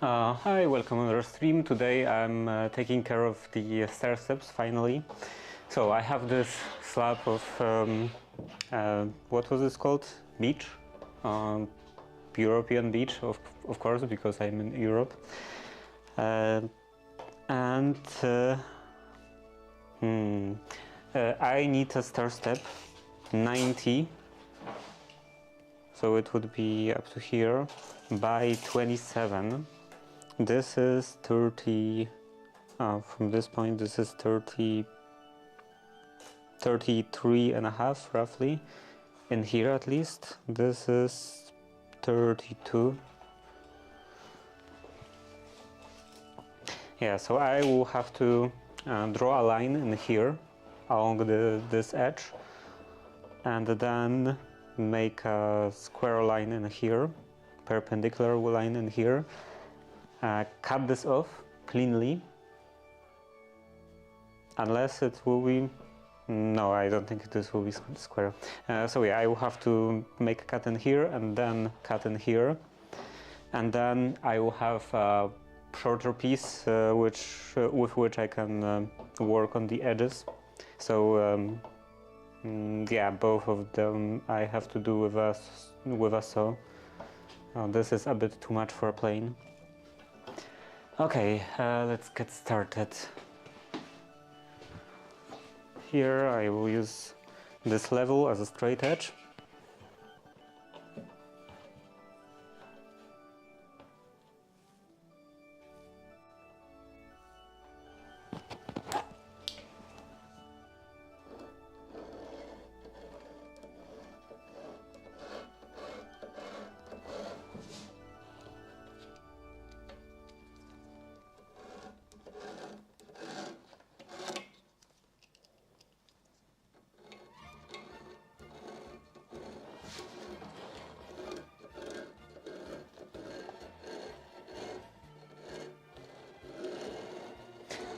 Hi, welcome on our stream. Today I'm taking care of the stair steps finally. So I have this slab of, what was this called? Beach? European beach, of course, because I'm in Europe. And I need a stair step 90. So it would be up to here by 27. This is 30, from this point this is 33 and a half roughly, in here at least. This is 32. Yeah, so I will have to draw a line in here along this edge, and then make a square line in here, perpendicular line in here. Cut this off cleanly, unless it will be, no, I don't think this will be square. So yeah, I will have to make a cut in here and then cut in here, and then I will have a shorter piece with which I can work on the edges. So yeah, both of them I have to do with a saw. This is a bit too much for a plane. Okay, let's get started. Here I will use this level as a straight edge.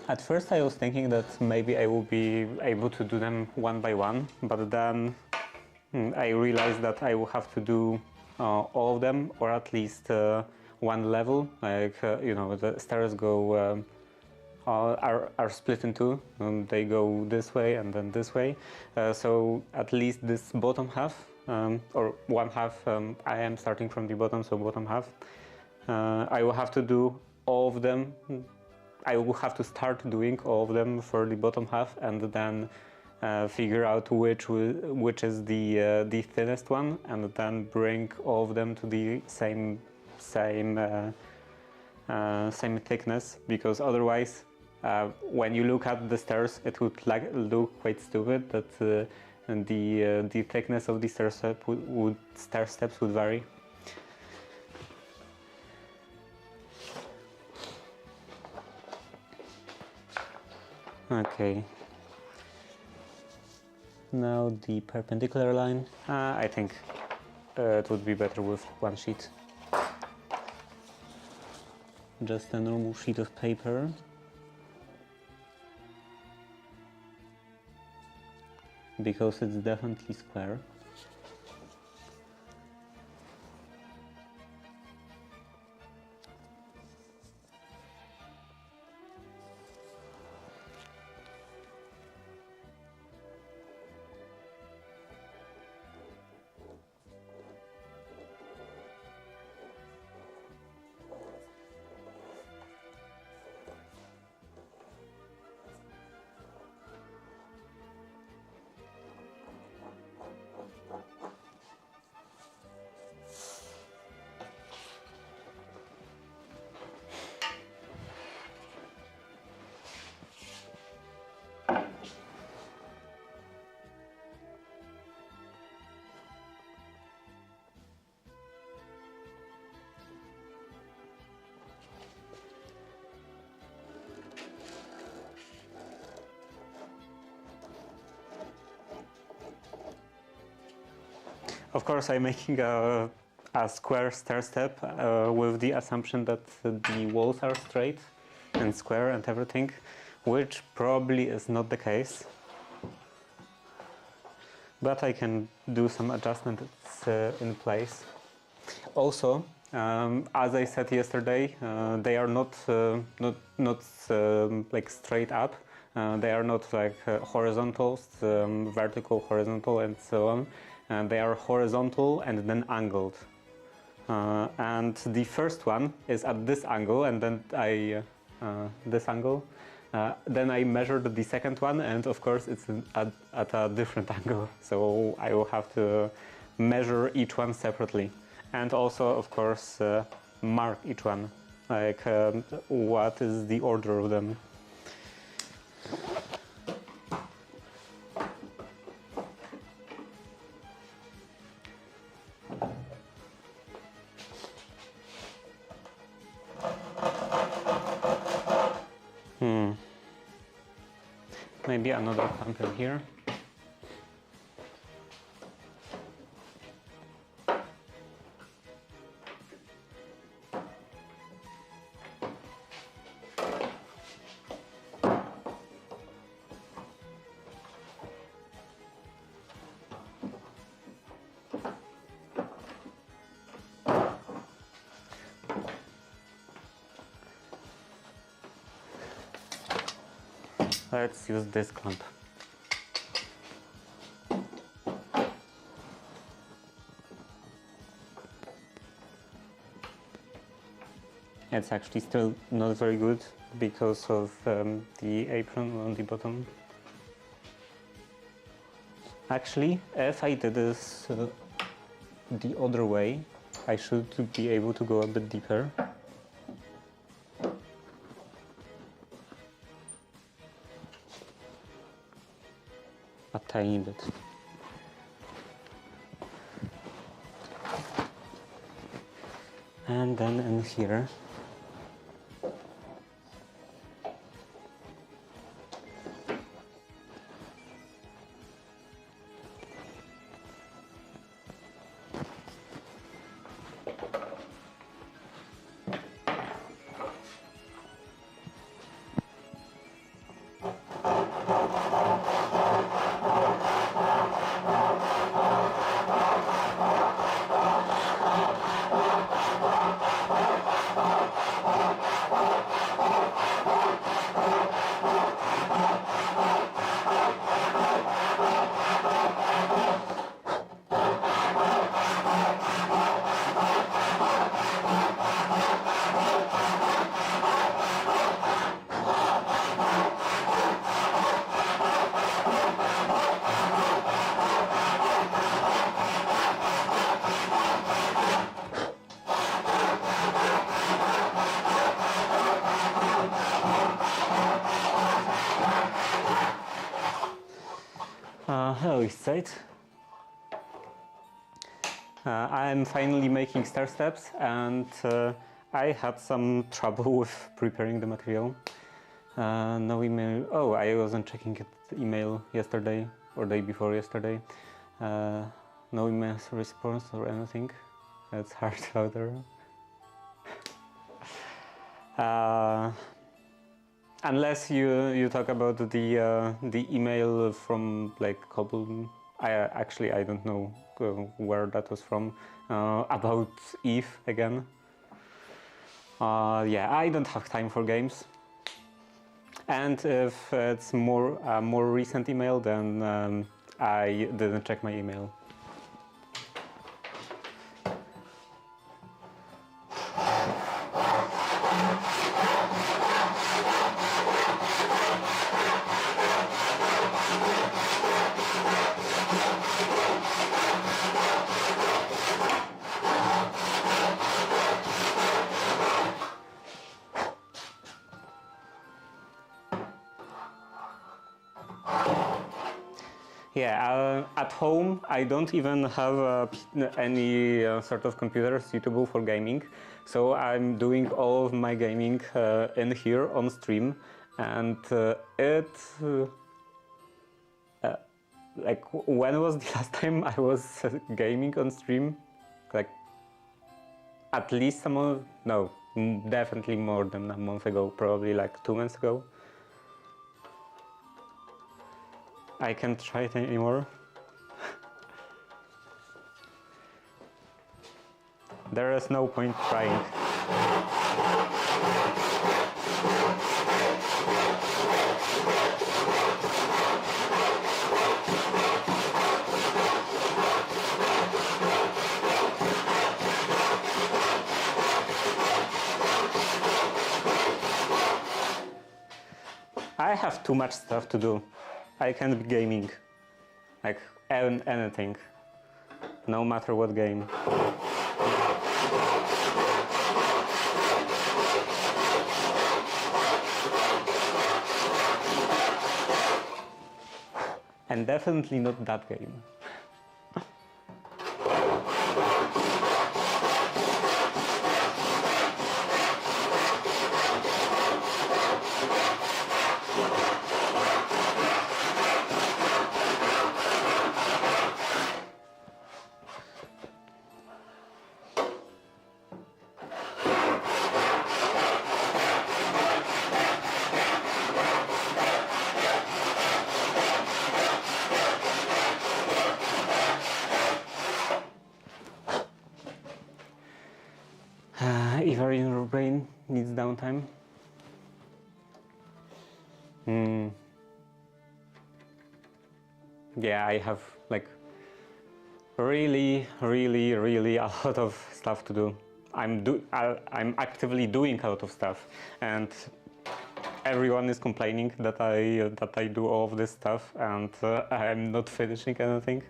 At first I was thinking that maybe I will be able to do them one by one, but then I realized that I will have to do all of them, or at least one level. Like you know, the stairs go are split in two. They go this way and then this way. So at least this bottom half, or one half, I am starting from the bottom, so bottom half. I will have to do all of them. I will have to start doing all of them for the bottom half, and then figure out which is the thinnest one, and then bring all of them to the same thickness. Because otherwise, when you look at the stairs, it would look quite stupid that the thickness of the stair steps would vary. Okay, now the perpendicular line. I think it would be better with one sheet. Just a normal sheet of paper. Because it's definitely square. Of course, I'm making a square stair step with the assumption that the walls are straight and square and everything, which probably is not the case. But I can do some adjustments in place. Also, As I said yesterday, they are not like straight up. They are not like horizontals, vertical, horizontal, and so on. They are horizontal and then angled. And the first one is at this angle, and then this angle. Then I measured the second one, and of course it's at a different angle. So I will have to measure each one separately. And also, of course, mark each one, like what is the order of them. Maybe another clamp in here. Let's use this clamp. It's actually still not very good because of the apron on the bottom. Actually, if I did this the other way, I should be able to go a bit deeper. A tiny bit. And then in here. Hello, East Side. I'm finally making stair steps, and I had some trouble with preparing the material. No email. Oh, I wasn't checking the email yesterday or day before yesterday. No email response or anything. It's hard out there. Unless you talk about the email from like couple. I don't know where that was from. About Eve again. Yeah, I don't have time for games. And if it's more recent email, then I didn't check my email. Yeah, at home I don't even have any sort of computer suitable for gaming, so I'm doing all of my gaming in here on stream, and like, when was the last time I was gaming on stream? Like, at least definitely more than a month ago, probably like 2 months ago. I can't try it anymore. There is no point trying. I have too much stuff to do. I can't be gaming. Like anything. No matter what game. And definitely not that game. If your brain needs downtime. Yeah, I have like really a lot of stuff to do. I'm actively doing a lot of stuff, and everyone is complaining that I do all of this stuff and I'm not finishing anything.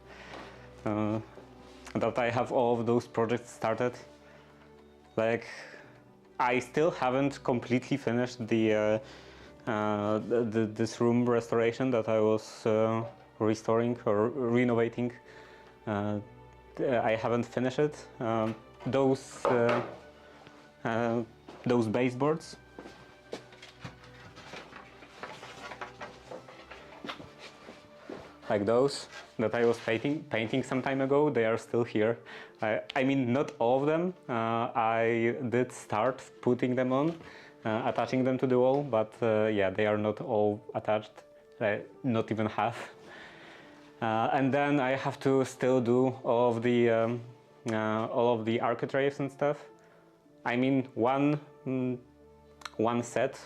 That I have all of those projects started. Like, I still haven't completely finished this room restoration that I was restoring or renovating. I haven't finished it. Those baseboards. Like those that I was painting some time ago, they are still here. I mean, not all of them. I did start putting them on, attaching them to the wall, but yeah, they are not all attached, not even half. And then I have to still do all of the architraves and stuff. I mean, one set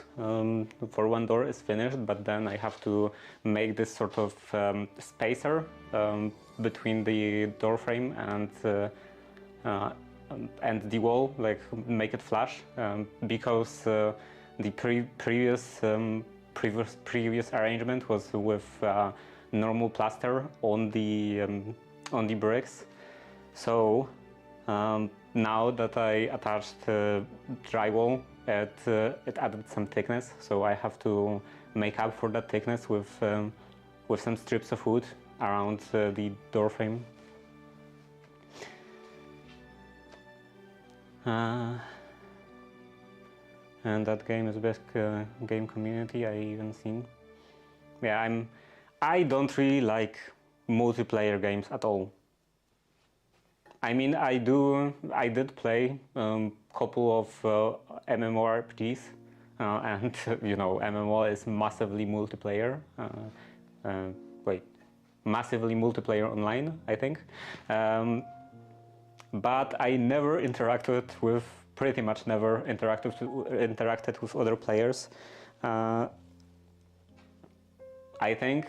for one door is finished, but then I have to make this sort of spacer between the door frame and the wall, like make it flush, because the previous arrangement was with normal plaster on the bricks. So now that I attached drywall, it added some thickness, so I have to make up for that thickness with some strips of wood around the door frame. And that game is the best game community I even seen. Yeah, I don't really like multiplayer games at all. I mean, I did play couple of MMORPGs, and you know, MMO is massively multiplayer. Massively multiplayer online, I think. But I never pretty much never interacted with other players. I think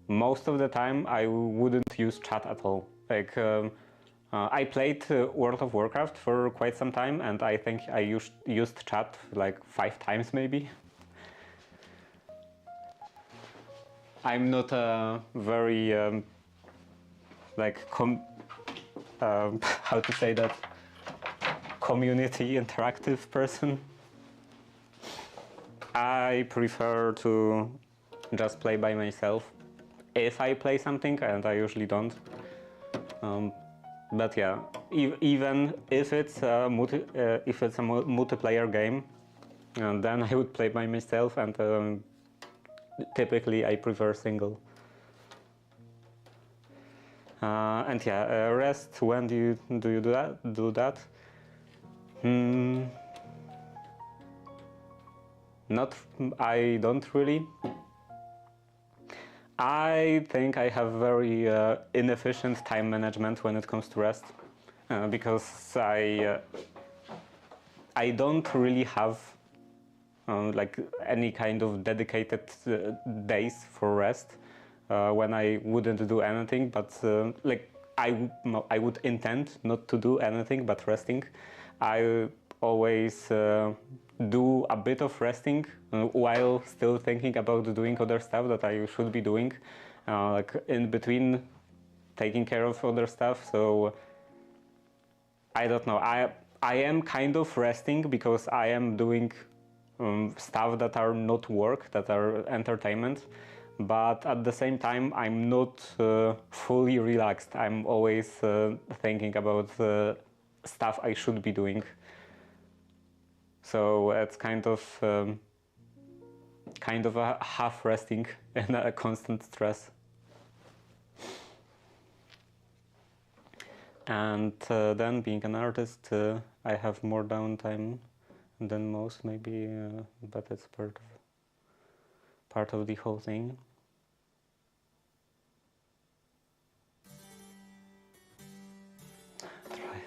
most of the time I wouldn't use chat at all. Like, I played World of Warcraft for quite some time, and I think I used chat like 5 times maybe. I'm not a very how to say that, community interactive person. I prefer to just play by myself. If I play something, and I usually don't. But yeah, even if it's a multiplayer game, then I would play by myself, and typically I prefer single. And yeah, rest. When do you do that? I don't really. I think I have very inefficient time management when it comes to rest. because I don't really have like any kind of dedicated days for rest when I wouldn't do anything, but like I would intend not to do anything but resting. I always do a bit of resting while still thinking about doing other stuff that I should be doing, like in between taking care of other stuff. So I don't know. I am kind of resting because I am doing stuff that are not work, that are entertainment, but at the same time I'm not fully relaxed. I'm always thinking about stuff I should be doing. So it's kind of a half resting and a constant stress. And then being an artist, I have more downtime than most, maybe, but it's part of the whole thing. Try.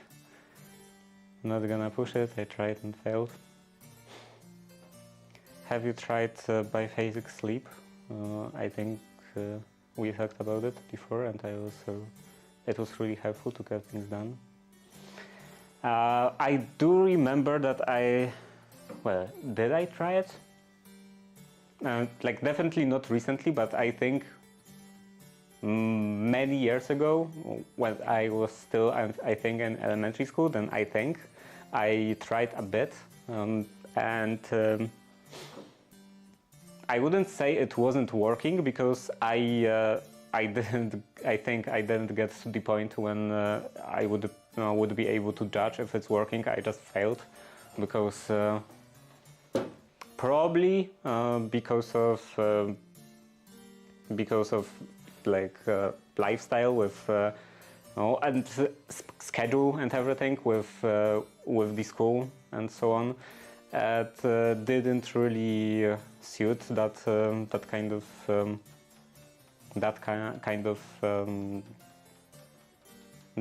Not gonna push it. I tried and failed. Have you tried biphasic sleep? I think we talked about it before, and it was really helpful to get things done. I do remember that did I try it? Like definitely not recently, but I think many years ago, when I was still, I think, in elementary school, then I think I tried a bit, and I wouldn't say it wasn't working because I think I didn't get to the point when I would be able to judge if it's working. I just failed because probably because of like lifestyle with and schedule and everything with the school and so on. It didn't really suit that kind of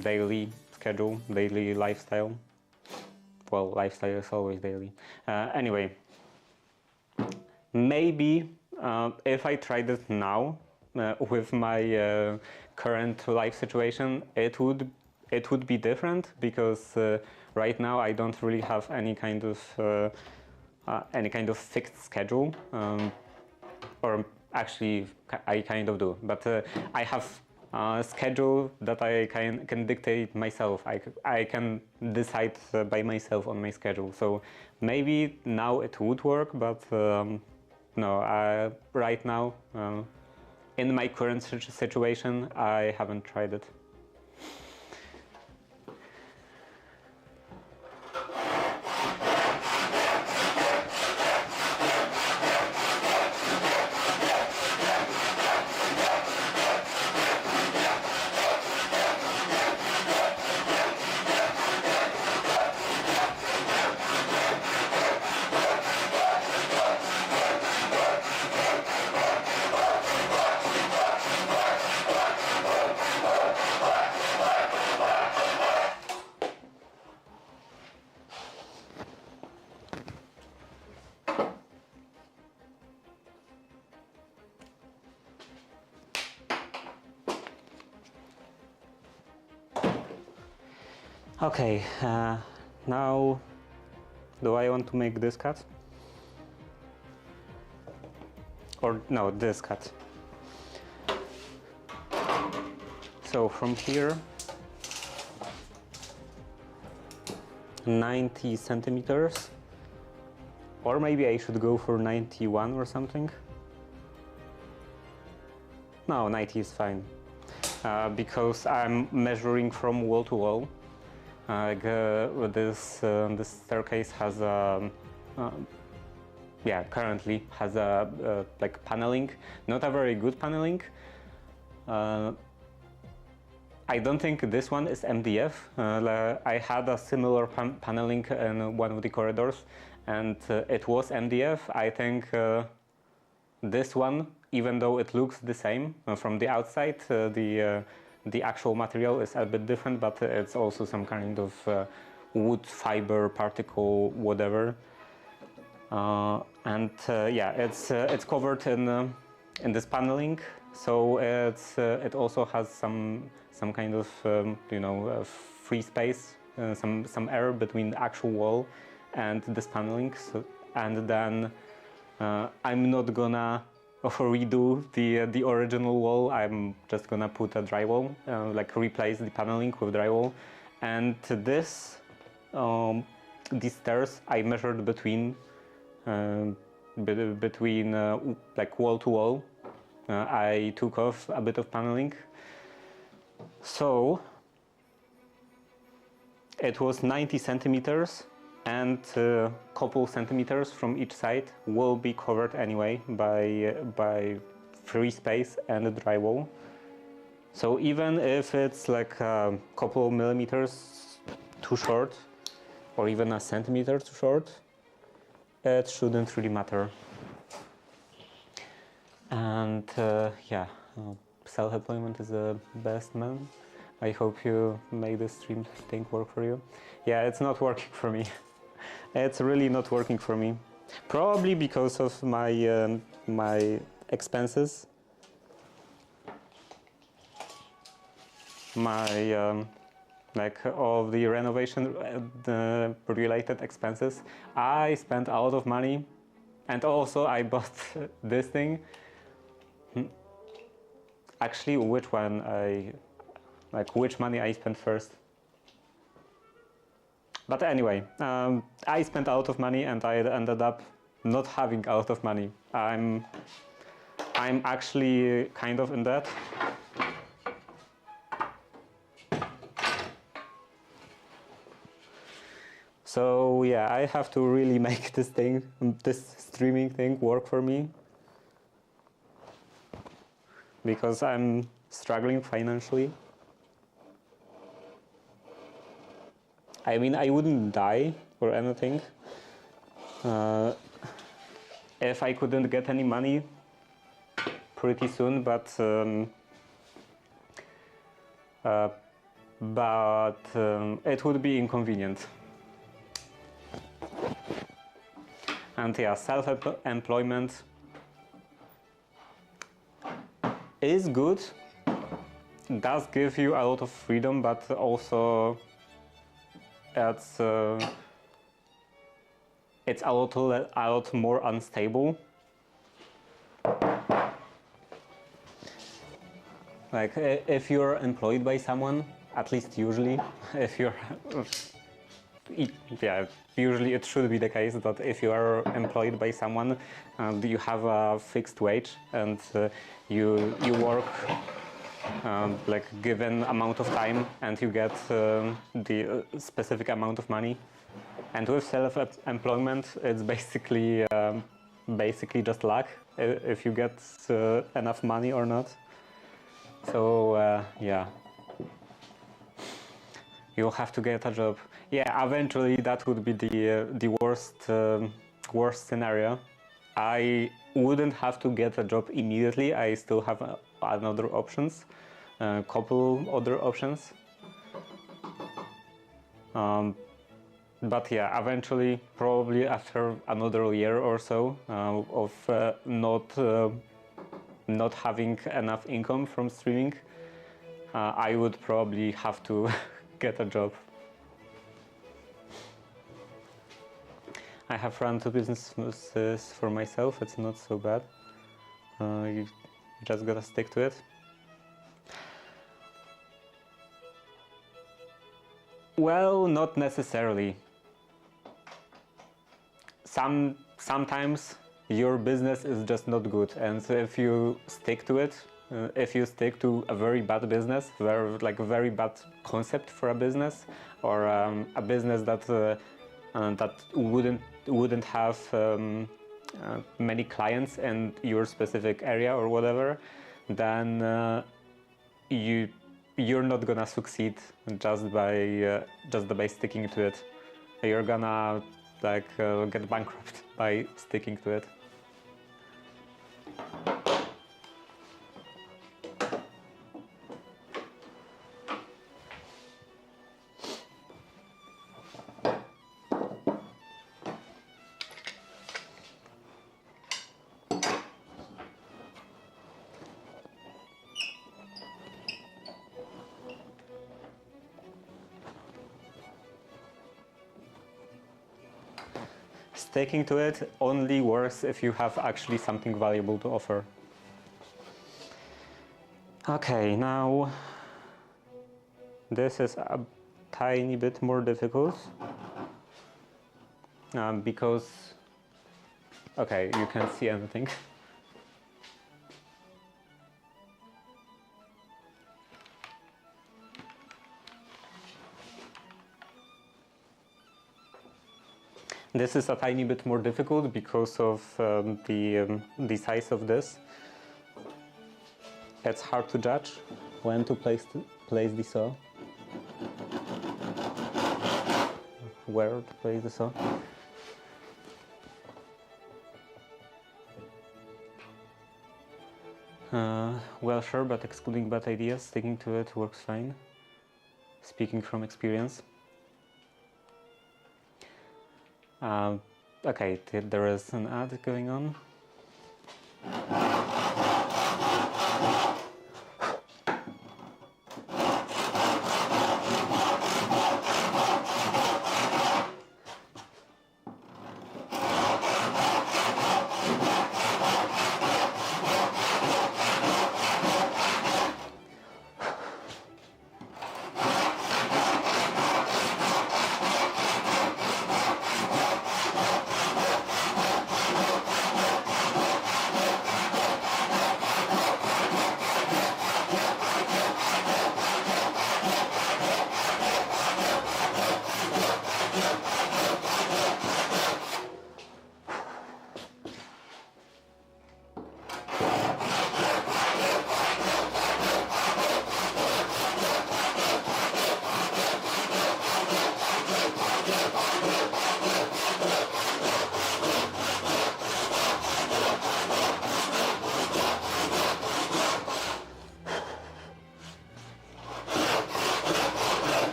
daily schedule, daily lifestyle. Well, lifestyle is always daily. Anyway, maybe if I tried it now with my current life situation, it would be different because right now I don't really have any kind of fixed schedule, or actually I kind of do, but I have a schedule that I can dictate myself. I can decide by myself on my schedule. So maybe now it would work, but no, right now in my current situation I haven't tried it. Okay, now do I want to make this cut? Or no, this cut. So from here, 90 centimeters, or maybe I should go for 91 or something. No, 90 is fine, because I'm measuring from wall to wall. This staircase has currently has a like paneling, not a very good paneling. I don't think this one is MDF. I had a similar paneling in one of the corridors, and it was MDF. I think this one, even though it looks the same from the outside, the the actual material is a bit different, but it's also some kind of wood, fiber, particle, whatever. Yeah, it's covered in this paneling, so it also has some kind of free space, some air between the actual wall and this paneling. So, and then I'm not gonna redo the original wall. I'm just gonna put a drywall, like replace the paneling with drywall. And these stairs I measured between like wall to wall. I took off a bit of paneling, so it was 90 centimeters, and a couple centimeters from each side will be covered anyway by free space and a drywall. So even if it's like a couple millimeters too short, or even a centimeter too short, it shouldn't really matter. And yeah, self-employment is the best, man. I hope you make this stream thing work for you. Yeah, it's not working for me. It's really not working for me. Probably because of my expenses. Like all the renovation related expenses. I spent a lot of money, and also I bought this thing. Actually, which money I spent first? But anyway, I spent a lot of money, and I ended up not having a lot of money. I'm actually kind of in debt. So yeah, I have to really make this streaming thing work for me, because I'm struggling financially. I mean, I wouldn't die or anything if I couldn't get any money pretty soon, but it would be inconvenient. And yeah, self-employment is good, does give you a lot of freedom, but also it's a lot more unstable. Like if you're employed by someone, at least usually, if you're yeah, usually it should be the case that if you are employed by someone, you have a fixed wage, and you work like given amount of time, and you get the specific amount of money. And with self-employment, it's basically just luck if you get enough money or not. So yeah, you'll have to get a job. Yeah, eventually that would be the worst scenario. I wouldn't have to get a job immediately. I still have another options, couple other options. But yeah, eventually, probably after another year or so of not having enough income from streaming, I would probably have to get a job. I have run two businesses for myself. It's not so bad. You just gotta stick to it. Well, not necessarily. Sometimes your business is just not good, and so if you stick to it, if you stick to a very bad business, like a very bad concept for a business, or a business that wouldn't have many clients in your specific area or whatever, then you're not gonna succeed just by sticking to it. You're gonna get bankrupt by sticking to it. Sticking to it only works if you have actually something valuable to offer. Okay, now this is a tiny bit more difficult because, okay, you can't see anything. This is a tiny bit more difficult because of the size of this. It's hard to judge when to place the saw. Where to place the saw. Well, sure, but excluding bad ideas, sticking to it works fine. Speaking from experience. Okay, there is an ad going on.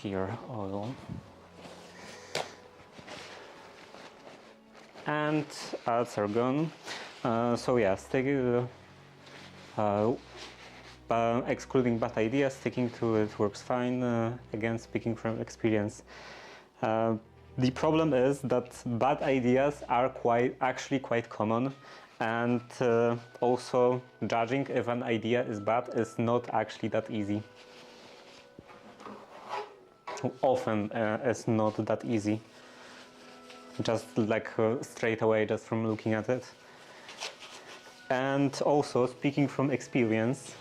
Here, oil. And ads are gone. So yeah, excluding bad ideas, sticking to it works fine. Again, speaking from experience. The problem is that bad ideas are actually quite common, and also judging if an idea is bad is not actually that easy. Often it's not that easy, just like straight away, just from looking at it. And also, speaking from experience,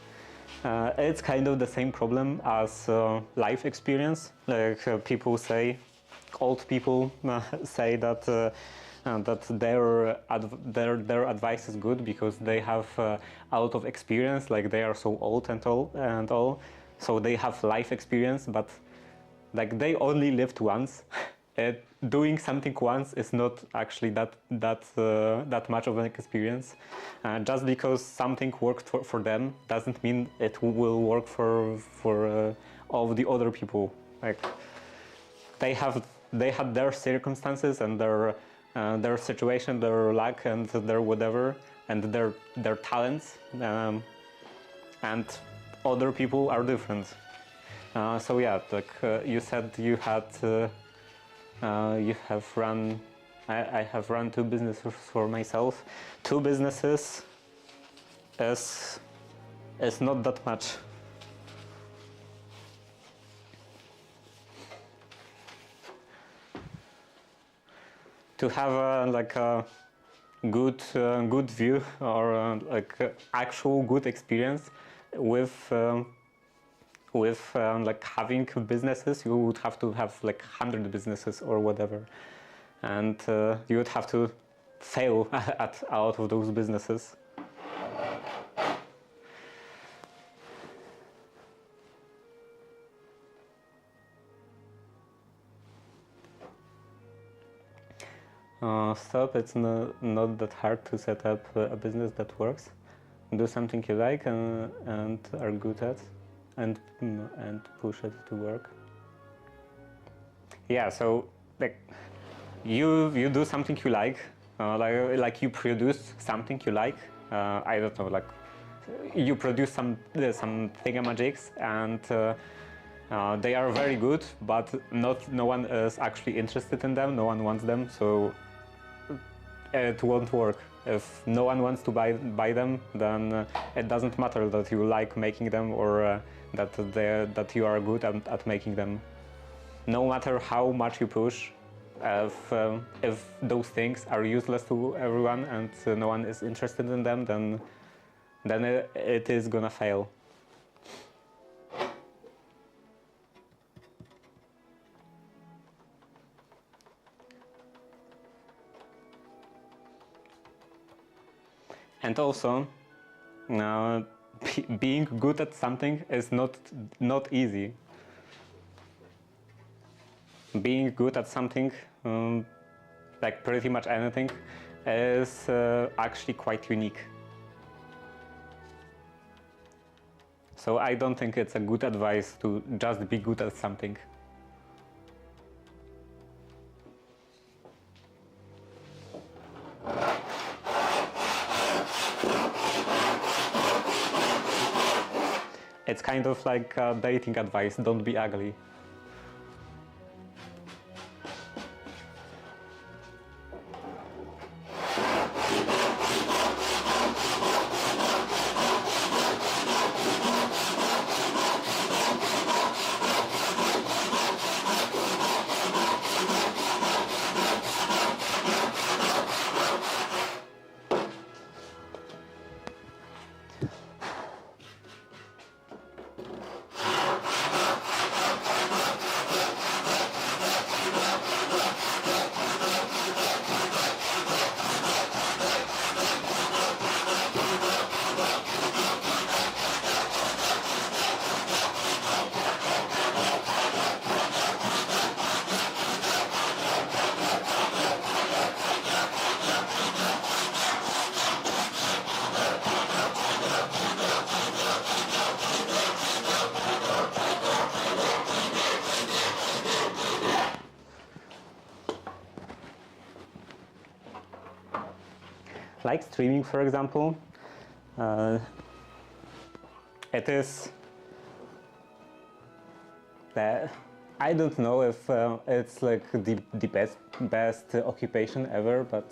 it's kind of the same problem as life experience. Like people say, old people say that their advice is good because they have a lot of experience, like they are so old and all, so they have life experience, but like they only lived once. Doing something once is not actually that much of an experience. Just because something worked for them doesn't mean it will work for all the other people. Like they had their circumstances and their situation, their luck, and their whatever, and their talents, and other people are different. So yeah, like you said, you have run. I have run 2 businesses for myself. 2 businesses is not that much. To have a good view or actual good experience with like having businesses, you would have to have like 100 businesses or whatever, and you would have to fail at a lot of those businesses. Stop, it's not that hard to set up a business that works. Do something you like and are good at, and push it to work. Yeah, so like you do something you like you produce something you like. I don't know, like you produce some thingamajigs and they are very good, but no one is actually interested in them. No one wants them, so it won't work. If no one wants to buy them, then it doesn't matter that you like making them or that you are good at making them. No matter how much you push, if those things are useless to everyone and no one is interested in them, then it is gonna fail. And also, being good at something is not easy. Being good at something, like pretty much anything, is actually quite unique. So I don't think it's a good advice to just be good at something. It's kind of like dating advice, don't be ugly. Like streaming, for example, it is I don't know if it's like the best occupation ever, but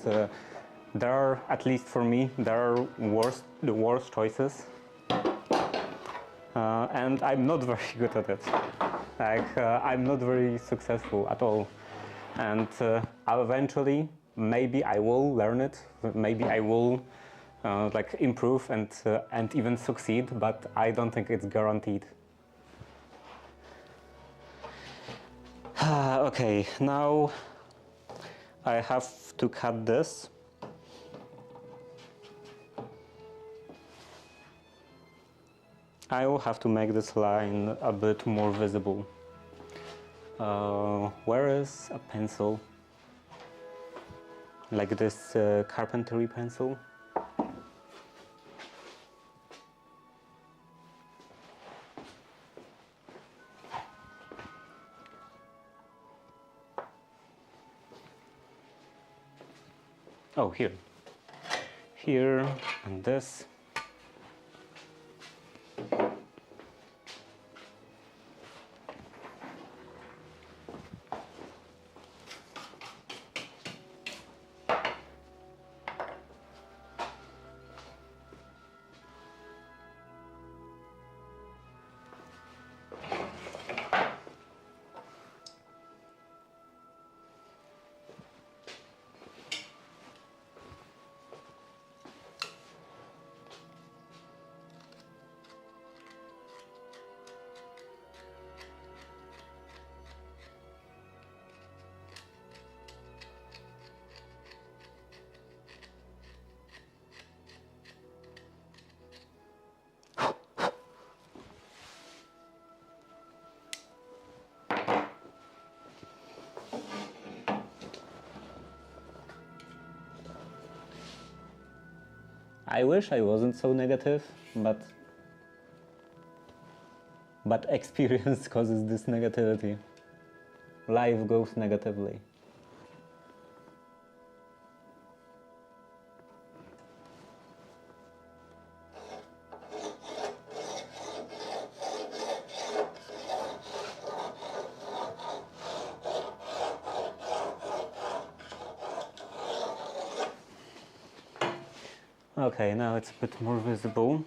there are, at least for me, there are the worst choices, and I'm not very good at it. Like I'm not very successful at all, and eventually maybe I will learn it. Maybe I will like improve and even succeed, but I don't think it's guaranteed. Okay, now I have to cut this. I will have to make this line a bit more visible. Where is a pencil? Like this carpentry pencil. Oh, here. Here and this. I wish I wasn't so negative, but experience causes this negativity. Life goes negatively. Okay, now it's a bit more visible.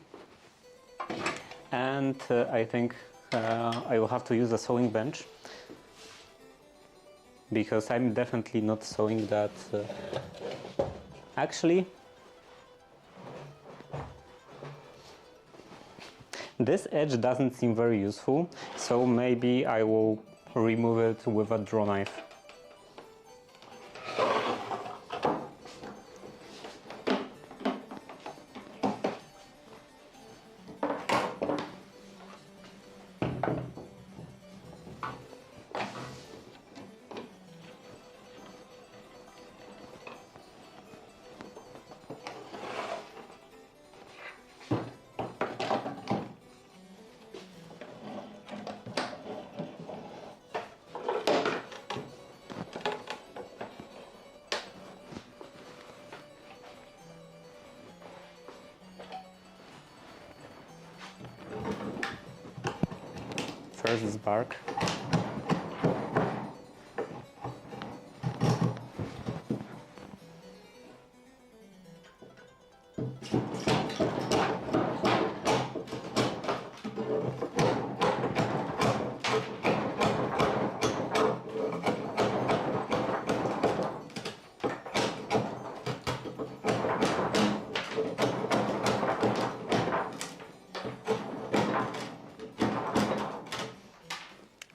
And I think I will have to use a sewing bench, because I'm definitely not sewing that. Actually, this edge doesn't seem very useful, so maybe I will remove it with a draw knife. First is bark.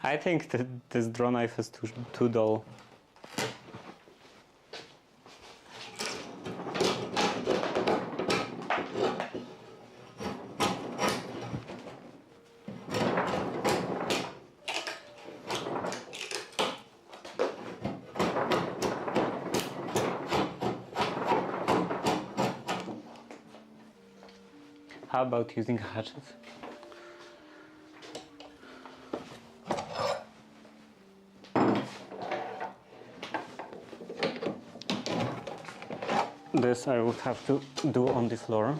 I think that this draw knife is too dull. How about using a hatchet? This I would have to do on the floor.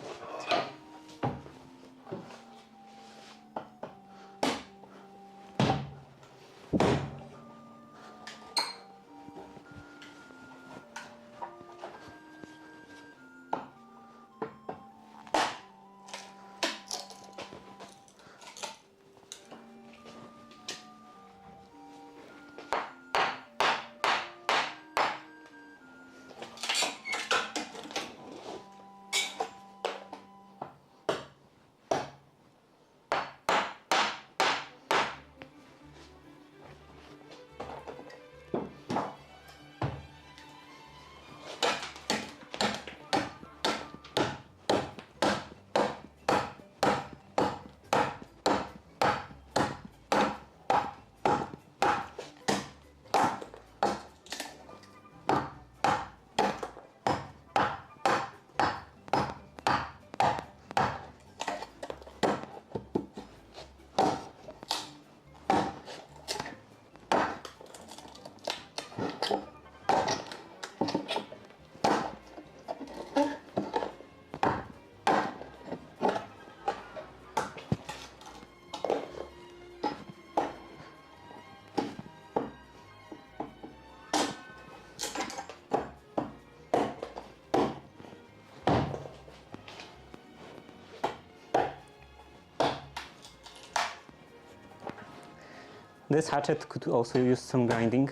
This hatchet could also use some grinding,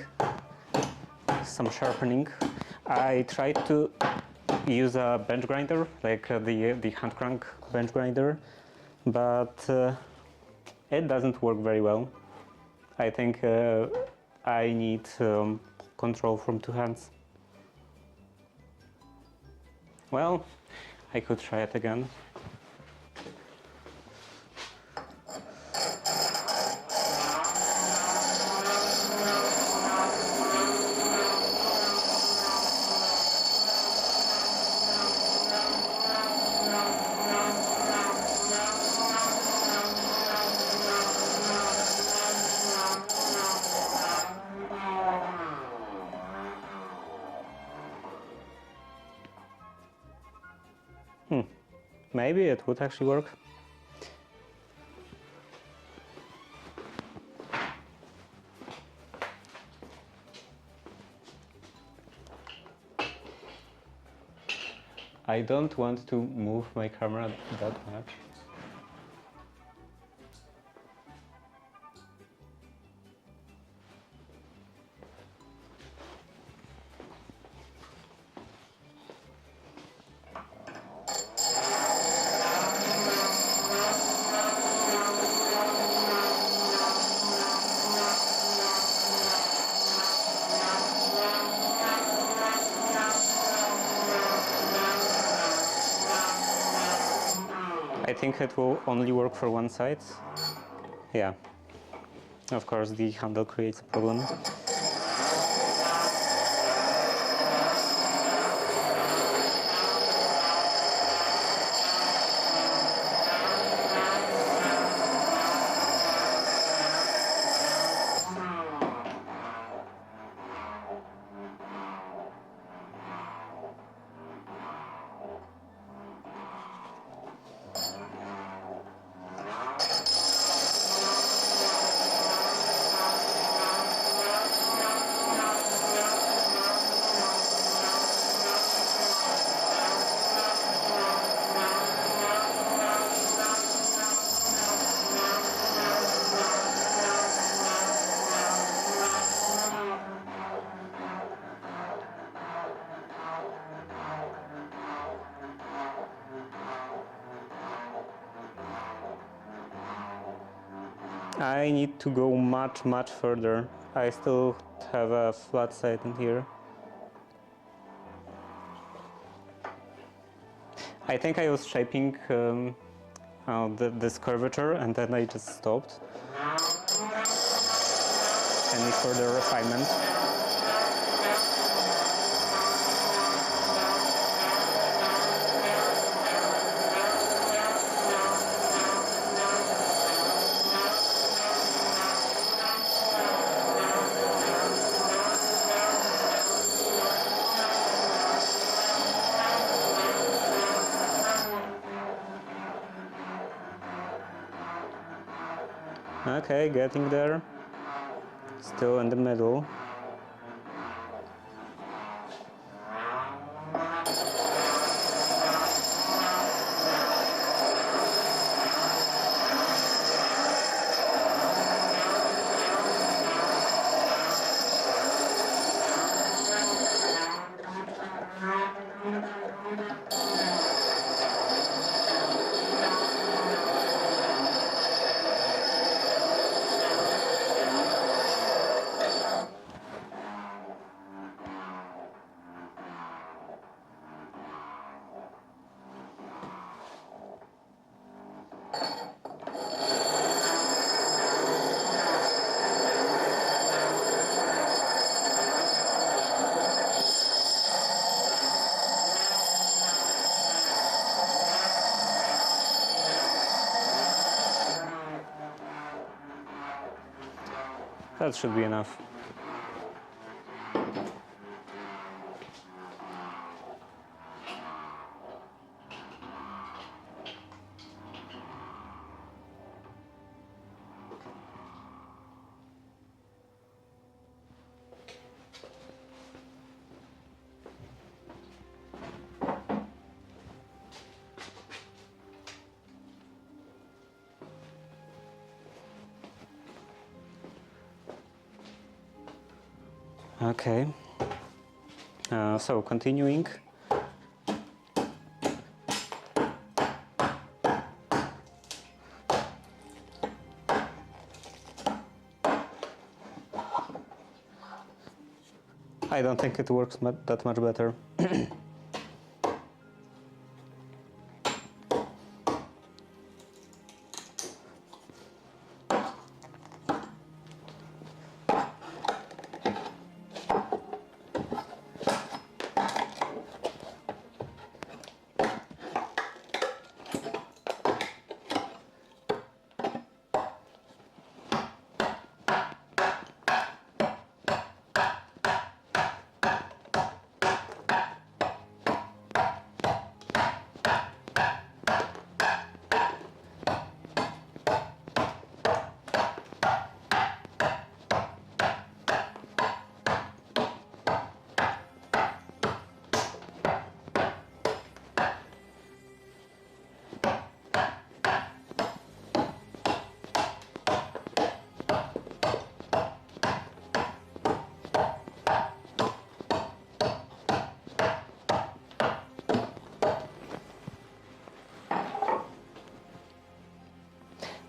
some sharpening. I tried to use a bench grinder, like the hand crank bench grinder, but it doesn't work very well. I think I need control from two hands. Well, I could try it again. Maybe it would actually work. I don't want to move my camera that much. I think it will only work for one side. Yeah. Of course, the handle creates a problem. I need to go much further. I still have a flat side in here. I think I was shaping this curvature and then I just stopped. Any further refinement? Okay, getting there. Still in the middle. That should be enough. Okay, so continuing. I don't think it works that much better.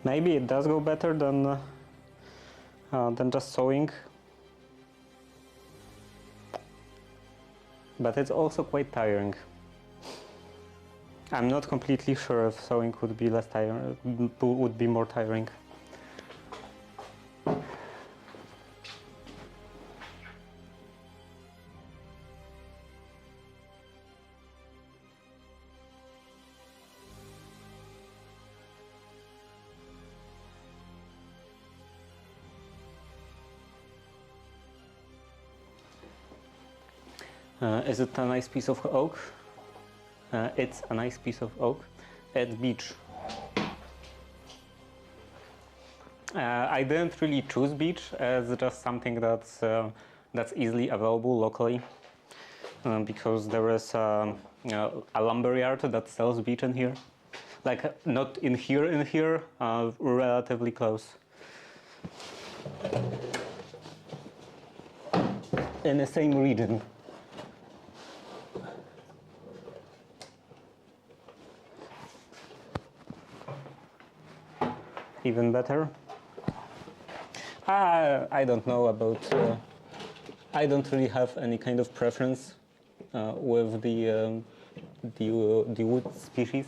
Maybe it does go better than just sewing, but it's also quite tiring. I'm not completely sure if sewing would be less tiring, would be more tiring. Is it a nice piece of oak? It's a nice piece of oak. It's beech. I didn't really choose beech as just something that's easily available locally, because there is a lumber yard that sells beech in here. Like not in here, relatively close. In the same region. Even better. I don't know about. I don't really have any kind of preference with the wood species.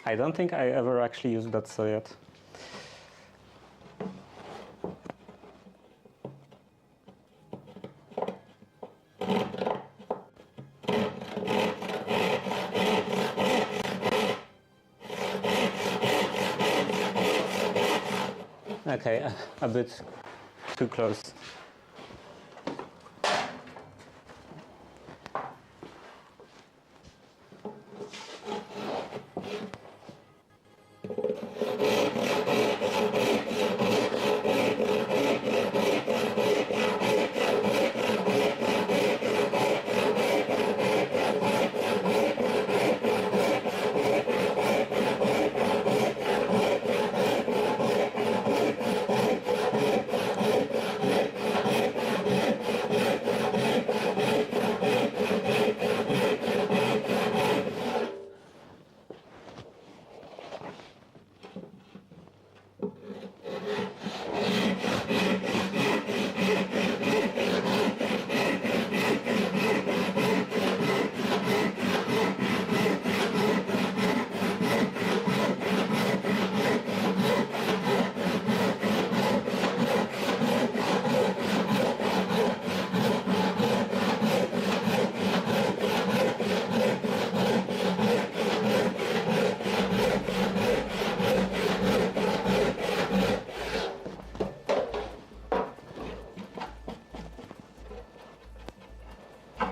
I don't think I ever actually used that saw yet. Okay, a bit too close.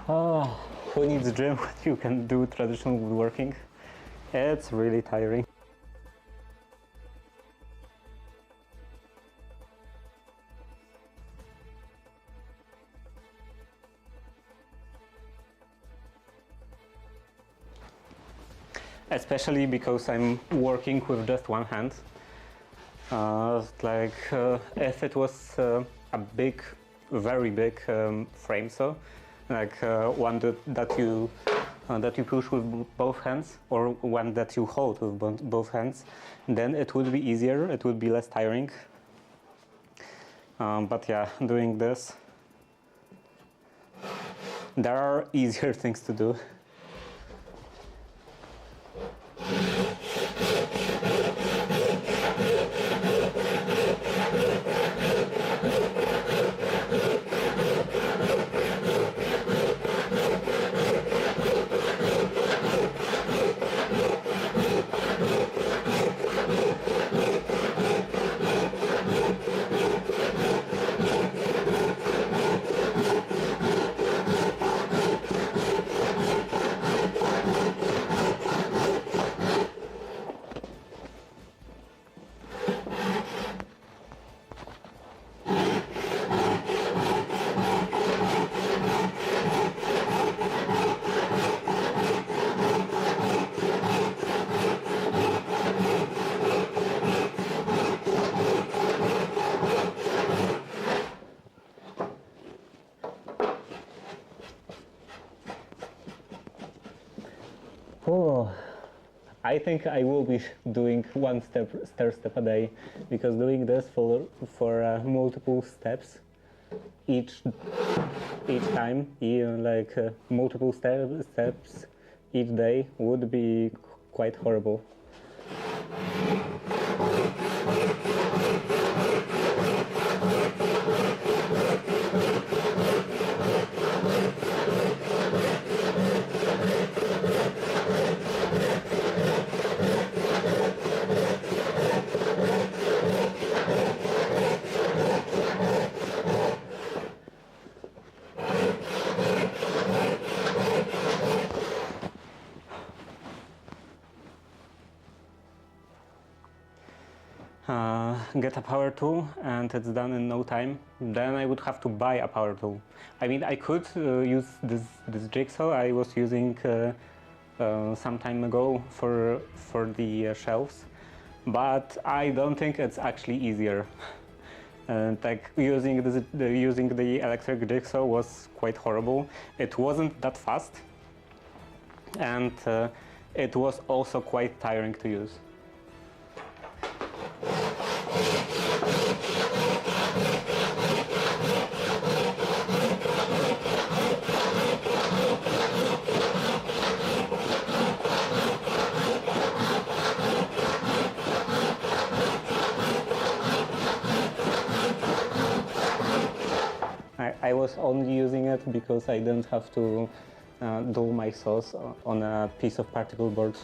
Oh, who needs a gym when you can do traditional woodworking? It's really tiring. Especially because I'm working with just one hand. If it was a big, very big frame saw, like one that you push with both hands, or one that you hold with both hands, then it would be easier, it would be less tiring. But yeah, doing this, there are easier things to do. I think I will be doing one stair step a day, because doing this for multiple steps each time, even like multiple steps each day, would be quite horrible. Get a power tool and it's done in no time. Then I would have to buy a power tool. I mean, I could use this jigsaw I was using some time ago for the shelves, but I don't think it's actually easier. Like using the electric jigsaw was quite horrible. It wasn't that fast, and it was also quite tiring to use. I was only using it because I didn't have to do my saws on a piece of particle board.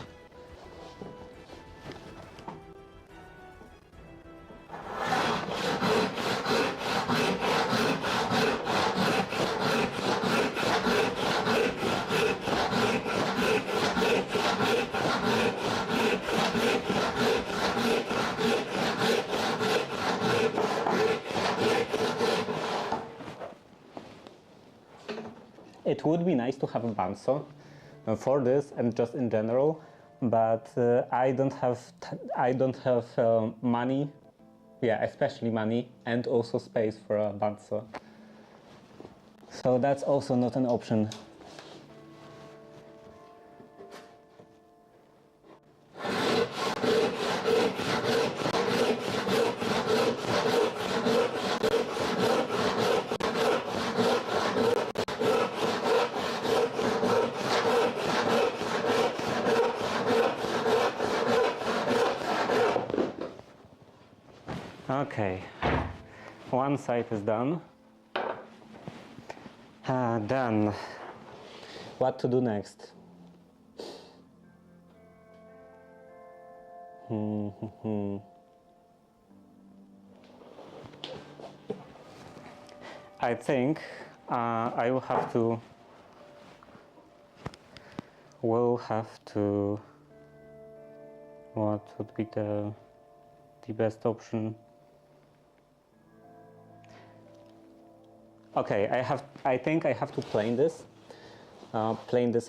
It would be nice to have a bandsaw for this and just in general, but I don't have money, yeah, especially money, and also space for a bandsaw. So that's also not an option. Okay, one side is done. Then, what to do next? I think I will have to. What would be the best option? Okay, I think I have to plane this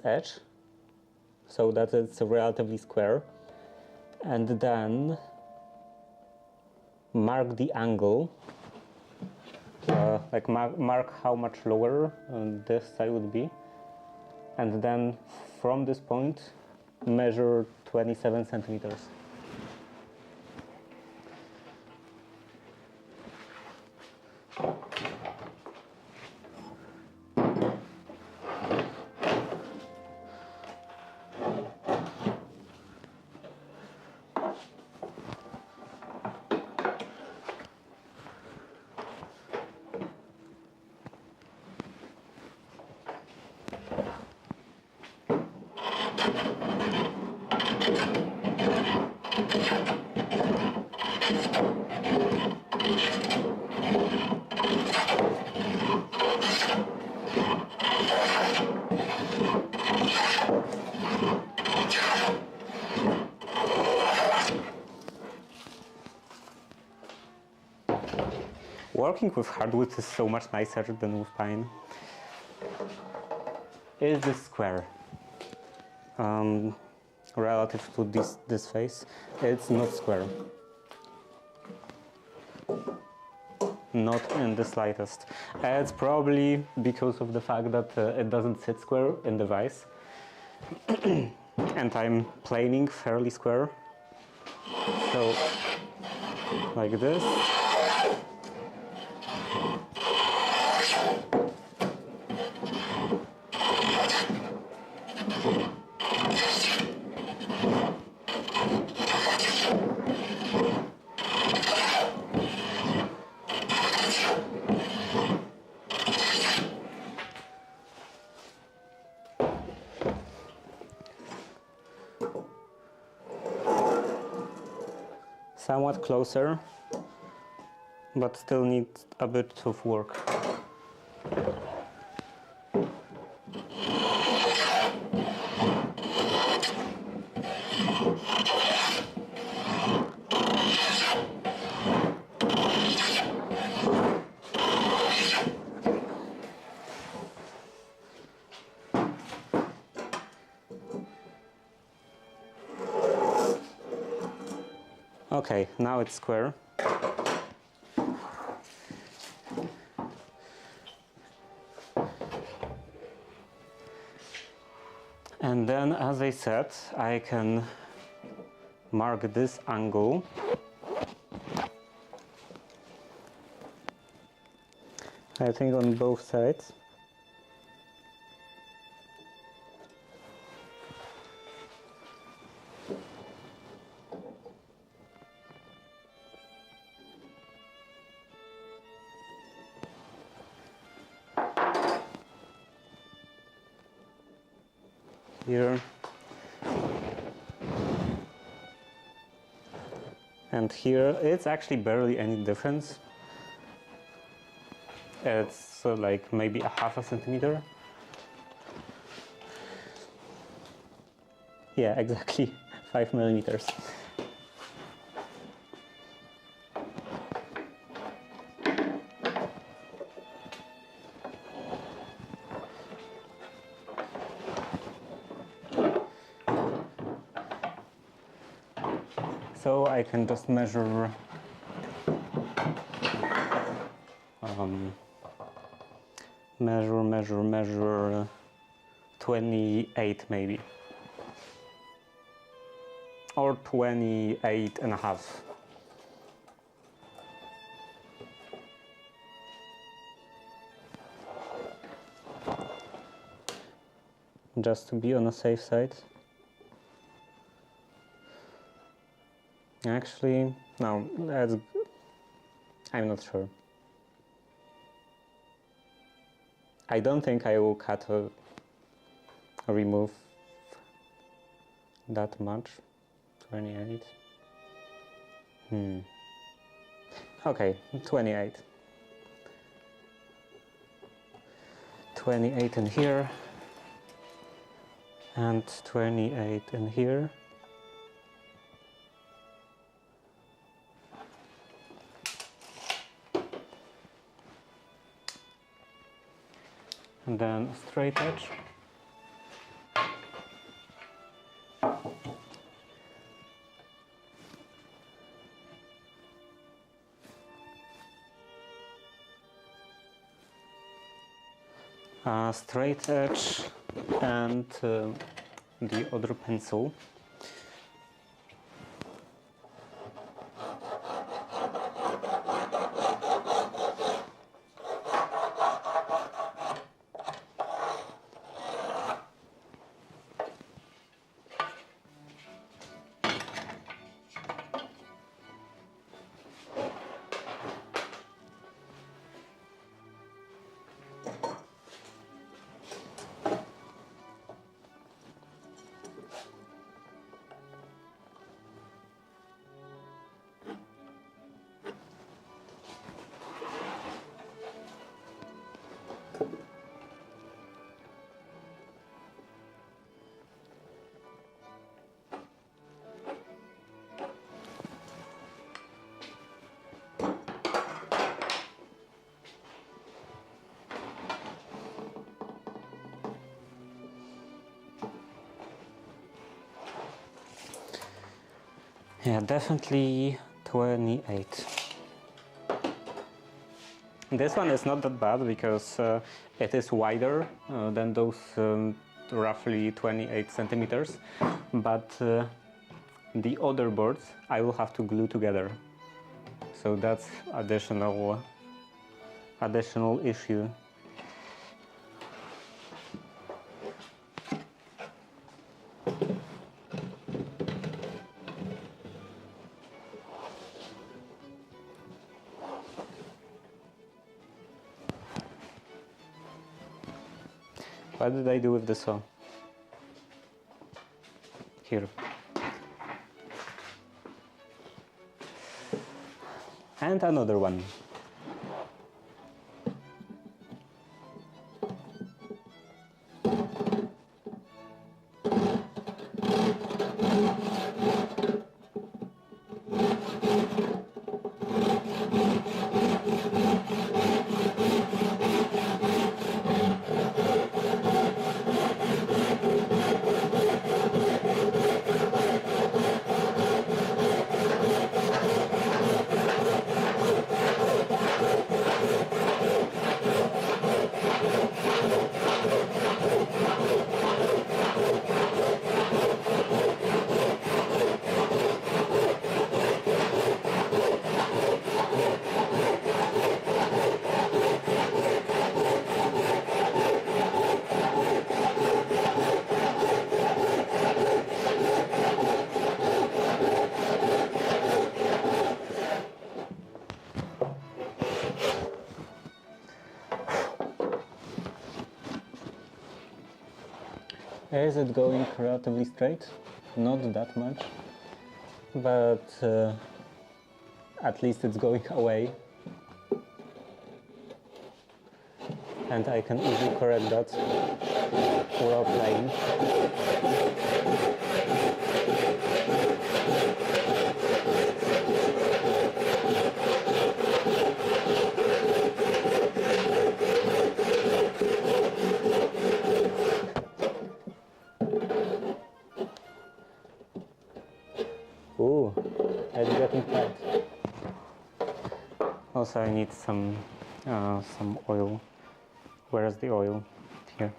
edge so that it's relatively square, and then mark the angle, like mark how much lower this side would be, and then from this point measure 27 centimeters. Working with hardwood is so much nicer than with pine. Is this square? Relative to this face, it's not square. Not in the slightest. It's probably because of the fact that it doesn't sit square in the vise. and I'm planing fairly square. So like this. Somewhat closer, but still need a bit of work. Okay, now it's square. And then, as I said, I can mark this angle. I think on both sides. Here and here, it's actually barely any difference. It's like maybe a half a centimeter. Yeah, exactly 5 millimeters. So I can just measure measure 28 maybe, or 28 and a half. Just to be on the safe side. Actually, no, I'm not sure. I don't think I will cut or remove that much. 28. Okay, 28. 28 in here, and 28 in here. And then a straight edge. A straight edge and the other pencil. Yeah, definitely 28. This one is not that bad because it is wider than those roughly 28 centimeters, but the other boards I will have to glue together. So that's additional issue. What did I do with the saw? Here. And another one. Is it going relatively straight? Not that much, but at least it's going away. And I can easily correct that while playing. Ooh, it's getting tight. Also, I need some oil. Where is the oil? Here.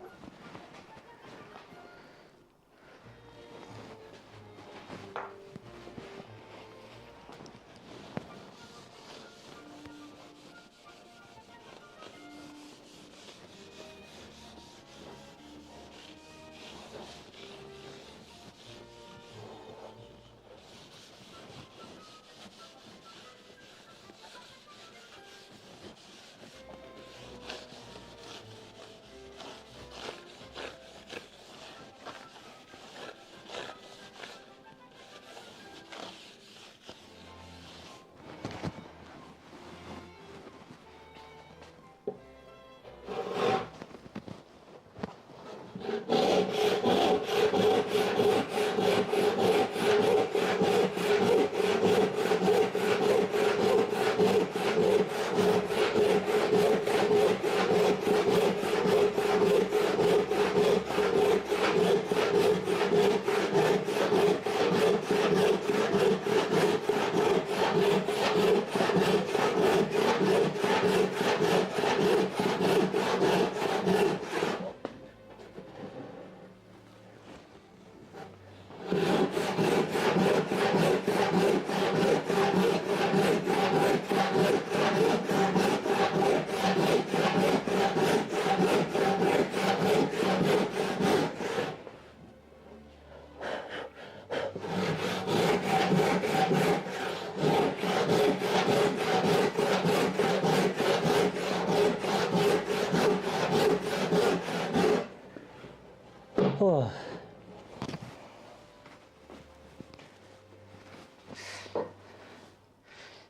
Oh.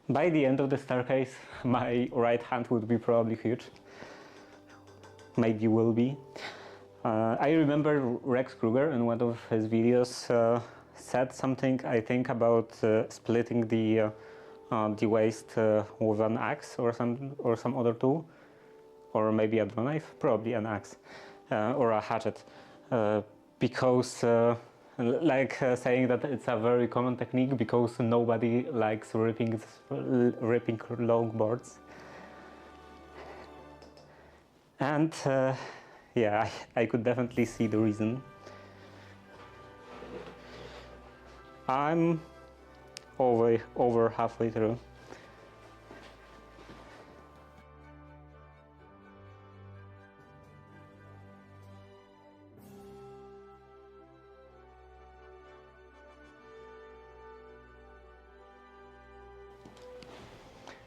By the end of the staircase, my right hand would be probably huge. Maybe will be. I remember Rex Kruger in one of his videos said something, I think, about splitting the waste with an axe or some other tool, or maybe a draw knife, probably an axe or a hatchet, because saying that it's a very common technique because nobody likes ripping long boards. And yeah, I could definitely see the reason. I'm over halfway through.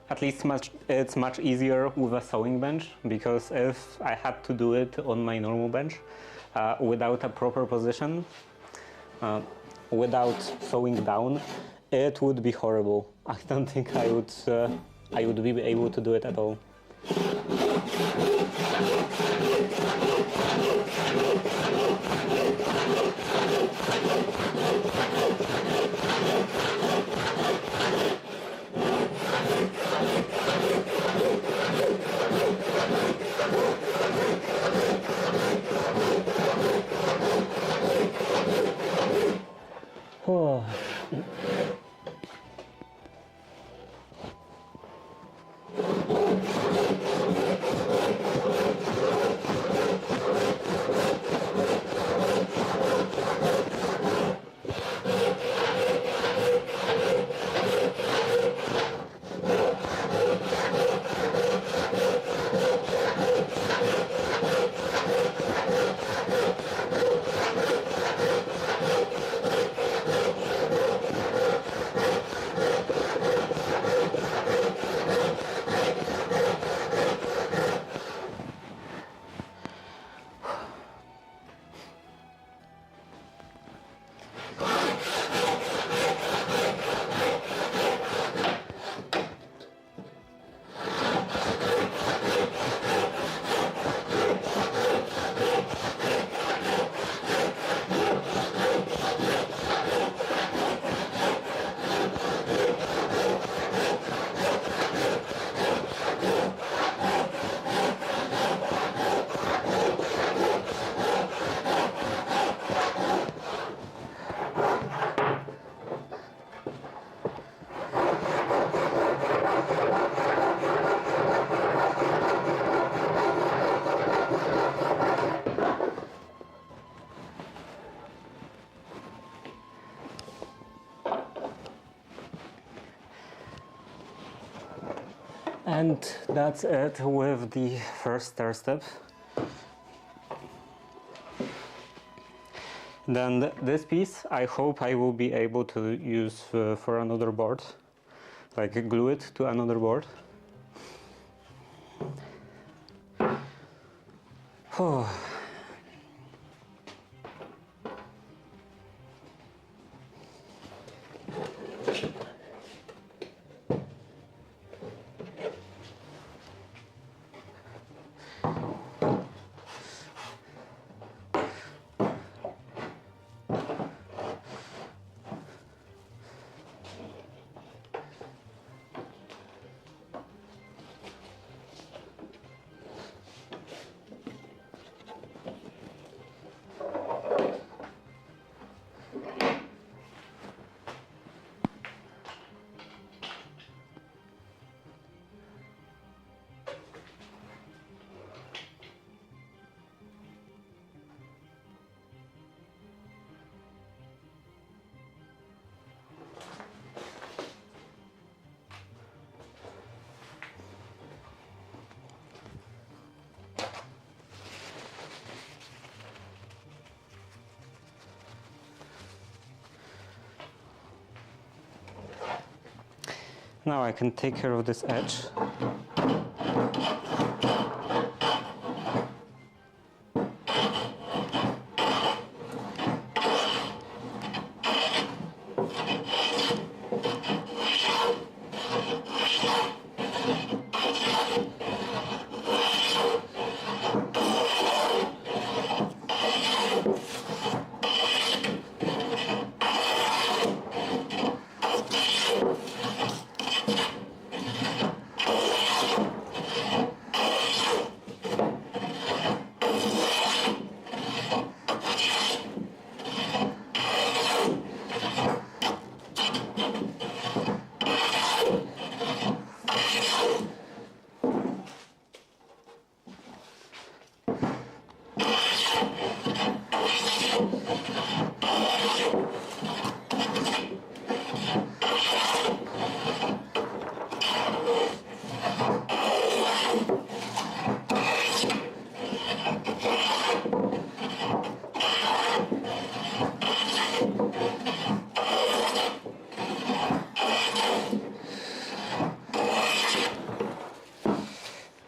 At least it's much easier with a sewing bench, because if I had to do it on my normal bench without a proper position, without sewing down, it would be horrible. I don't think I would be able to do it at all. Oh. And that's it with the first stair step. Then this piece, I hope I will be able to use for another board, like glue it to another board. Oh. Now I can take care of this edge.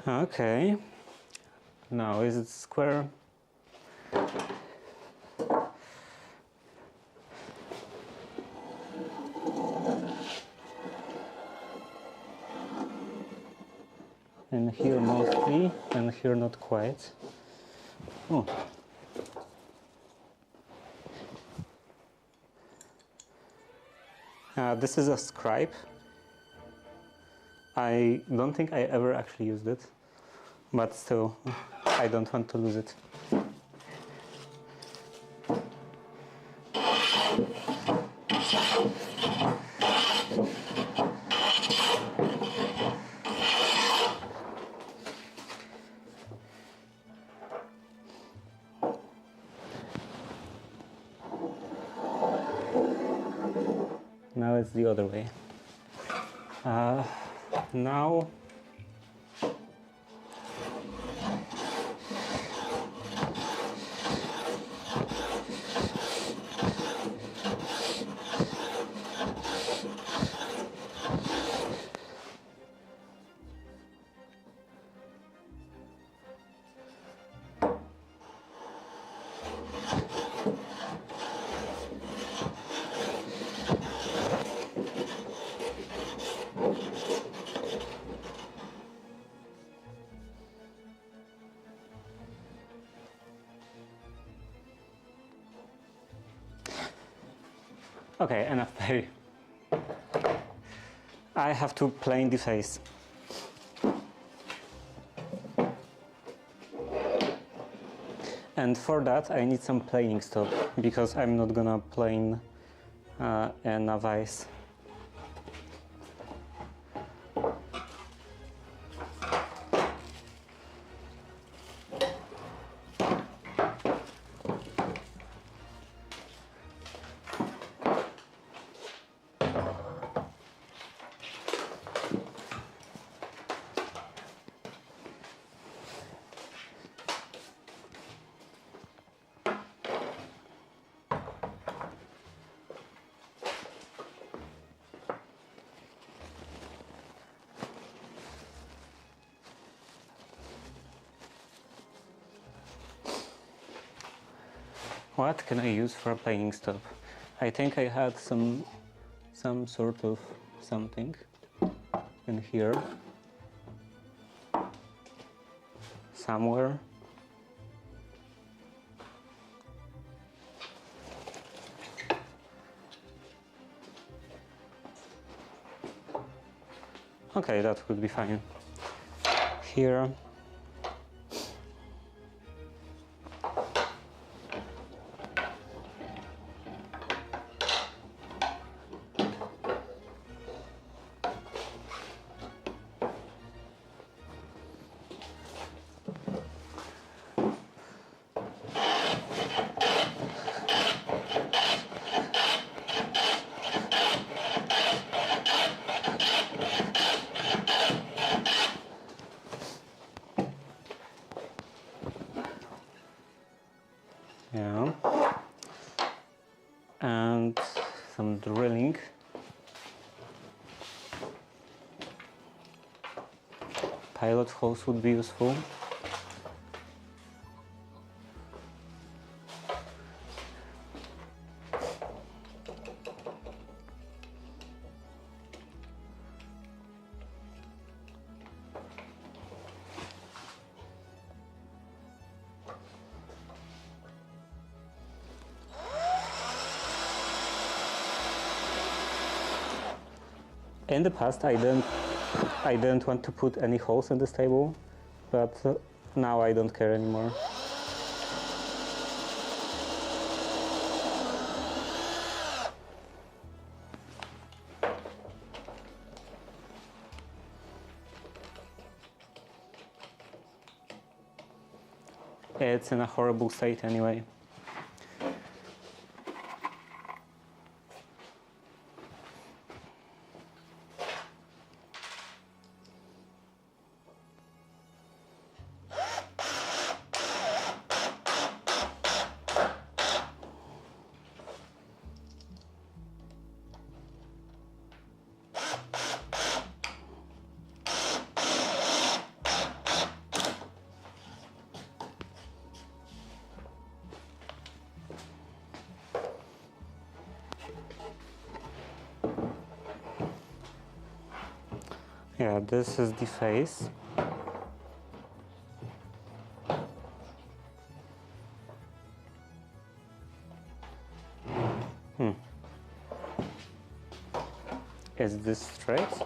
Okay, now is it square? And here mostly, and here not quite. Oh. This is a scribe. I don't think I ever actually used it, but still, I don't want to lose it. Now it's the other way. Now okay, enough play. I have to plane the face. And for that I need some planing stop, because I'm not gonna plane a vise. What can I use for a planing stop? I think I had some sort of something in here somewhere. Okay, that would be fine. Here. Yeah. And some drilling. Pilot hose would be useful. In the past, I didn't want to put any holes in this table, but now I don't care anymore. It's in a horrible state anyway. Yeah, this is the face. Is this straight?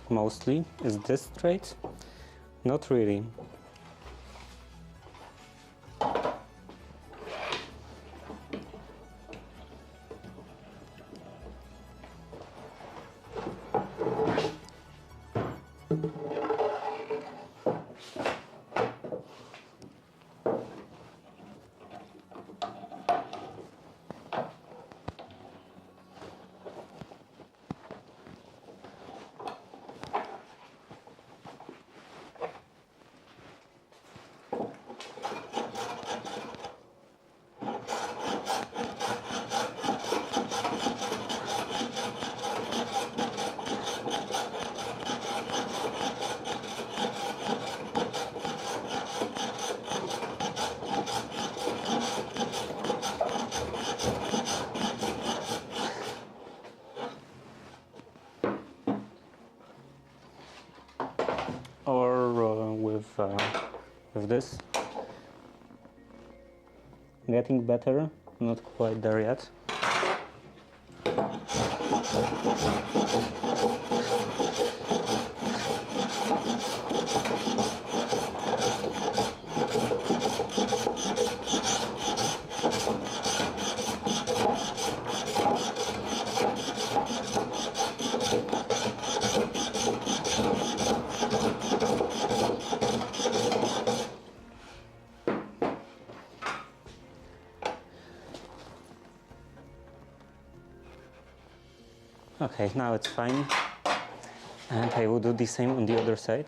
Mostly. Is this straight? Not really. Or with this. Getting better, not quite there yet. Okay, now it's fine. And I will do the same on the other side.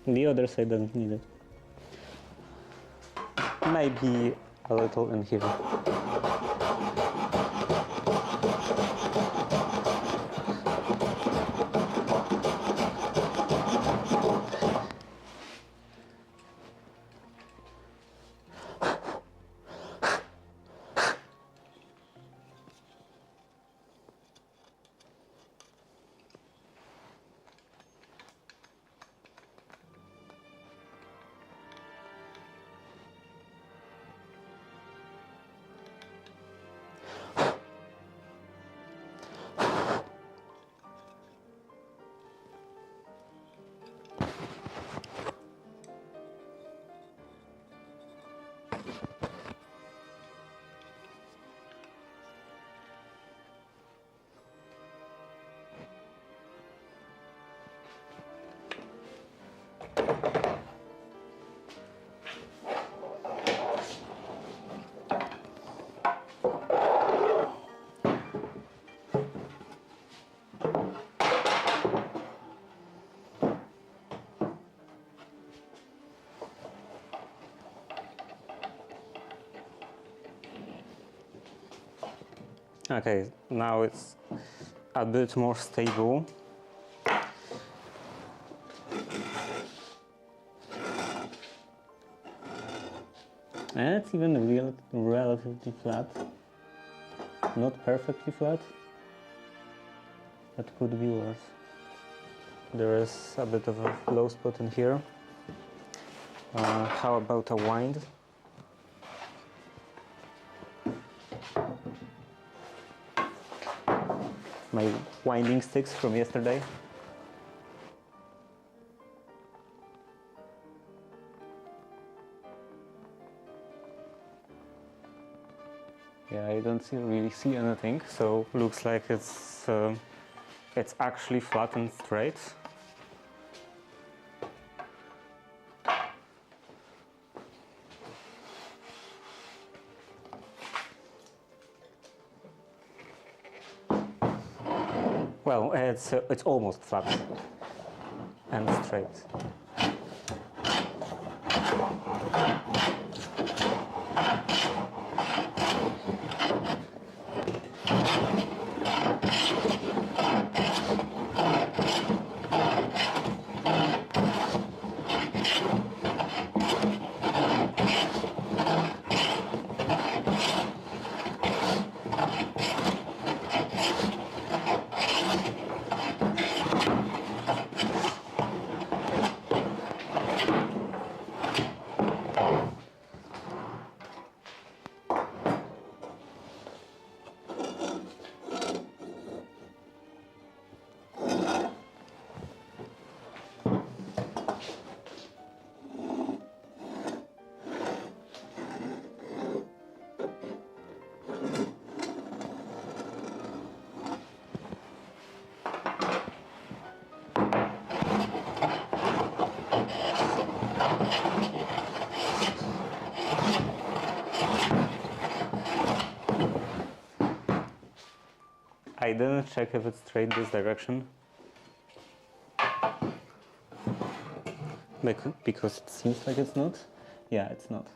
The other side doesn't need it. Maybe a little in here. Okay, now it's a bit more stable. And it's even relatively flat. Not perfectly flat. That could be worse. There is a bit of a low spot in here. How about a wind? My winding sticks from yesterday. Yeah, I don't really see anything, so looks like it's actually flat and straight. Well, it's almost flat and straight. I didn't check if it's straight this direction. Because it seems like it's not. Yeah, it's not.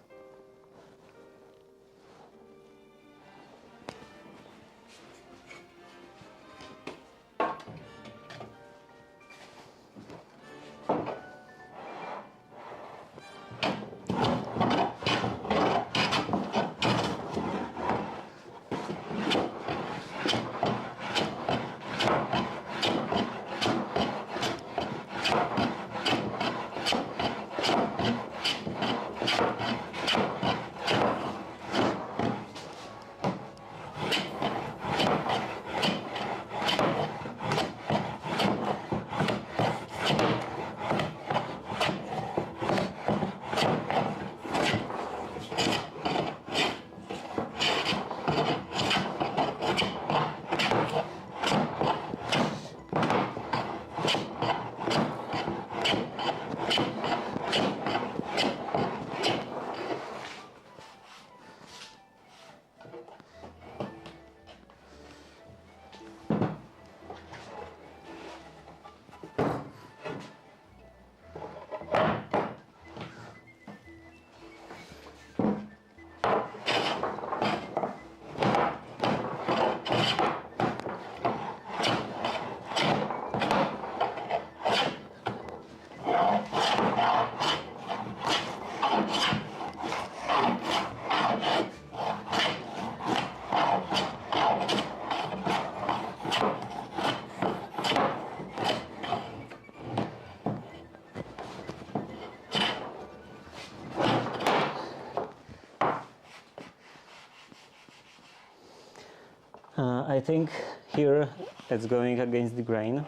I think here it's going against the grain,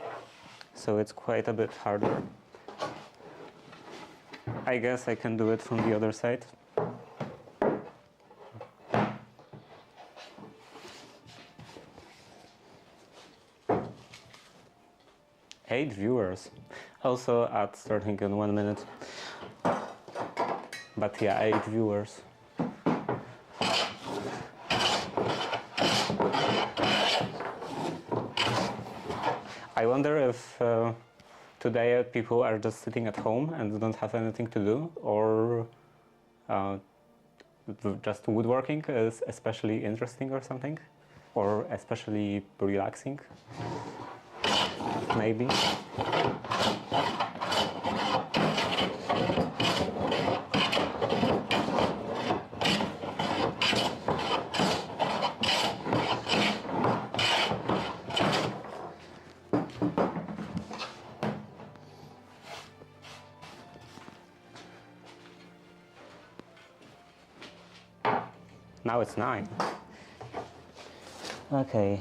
so it's quite a bit harder. I guess I can do it from the other side. Eight viewers, also at starting in 1 minute. But yeah, 8 viewers. I wonder if today people are just sitting at home and don't have anything to do, or just woodworking is especially interesting or something, or especially relaxing, maybe. Now it's 9. Okay,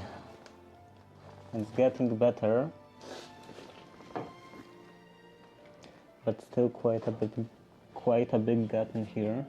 it's getting better, but still quite a big gap in here.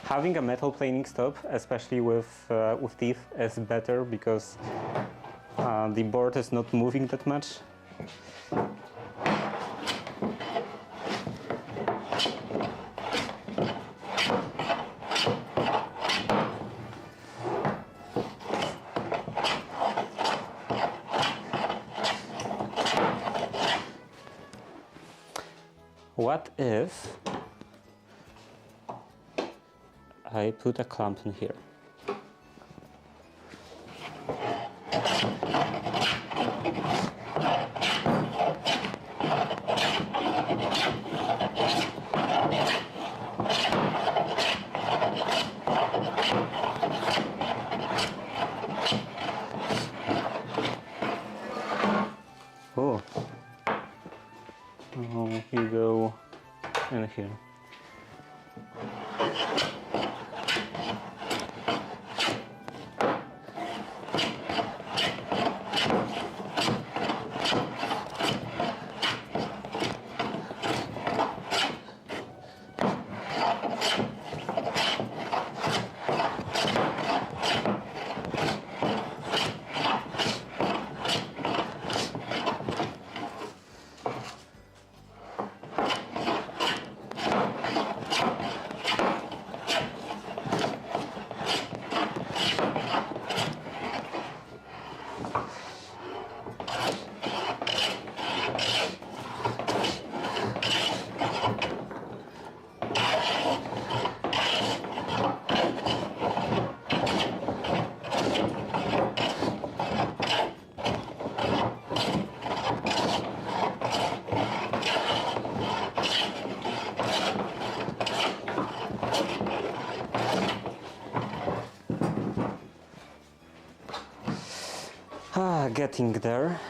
Having a metal planing stop, especially with teeth, is better because the board is not moving that much. What if I put a clamp in here? in here. Getting there.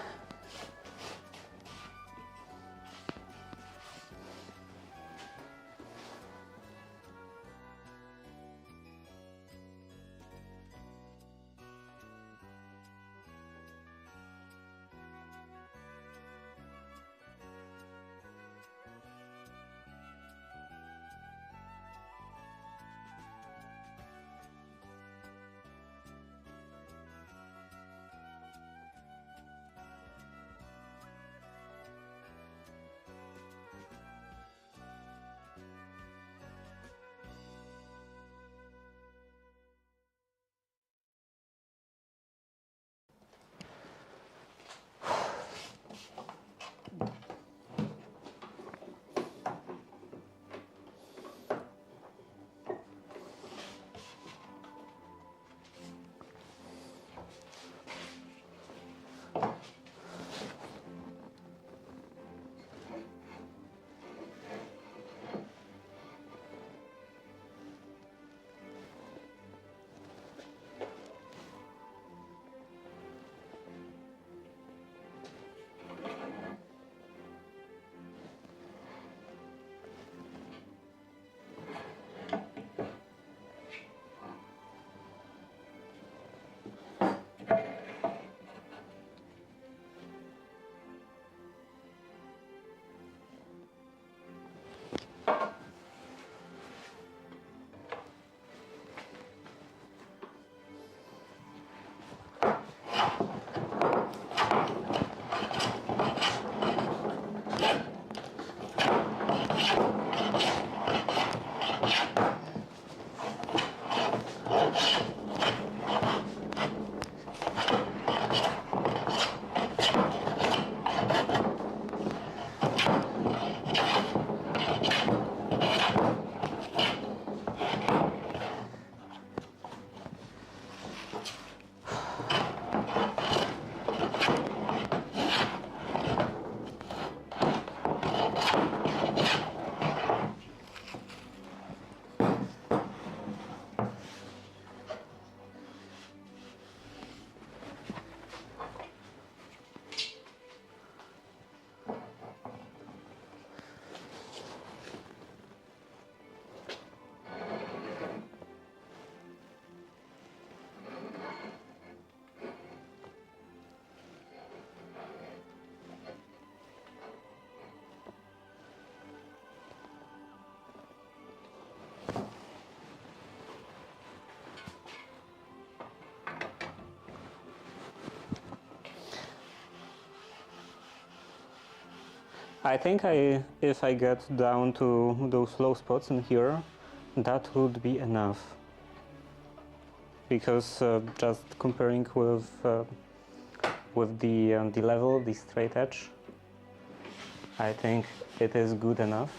I think if I get down to those low spots in here, that would be enough. Because just comparing with the level, the straight edge, I think it is good enough.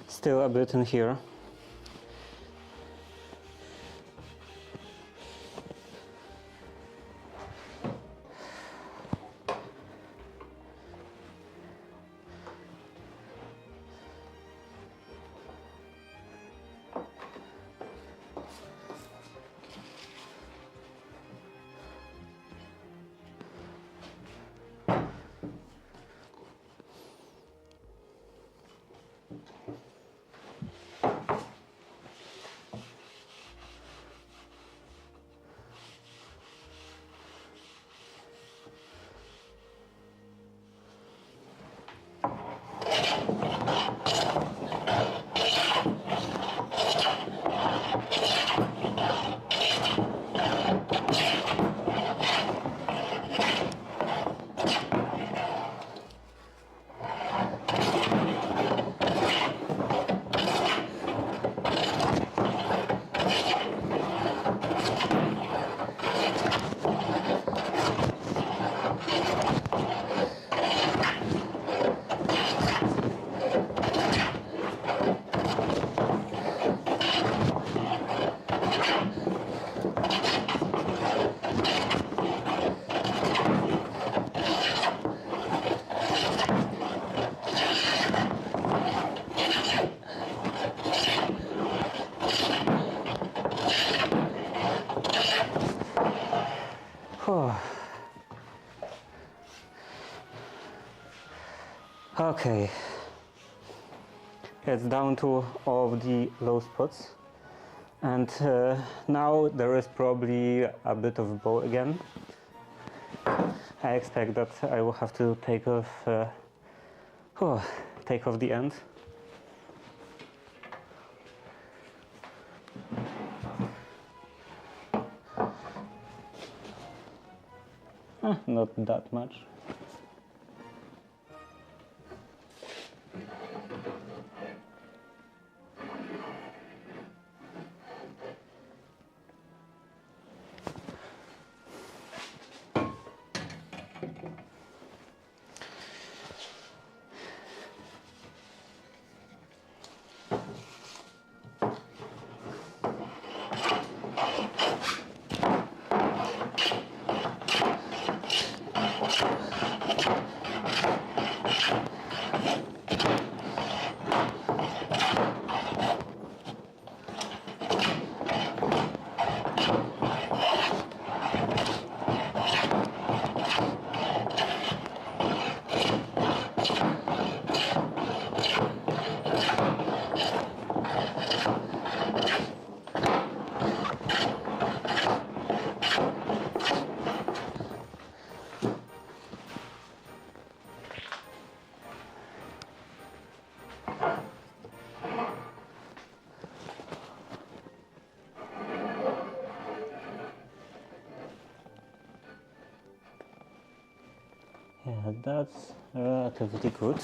Still a bit in here. Okay, it's down to all of the low spots, and now there is probably a bit of bow again. I expect that I will have to take off the end. Not that much. Yeah, that's relatively good.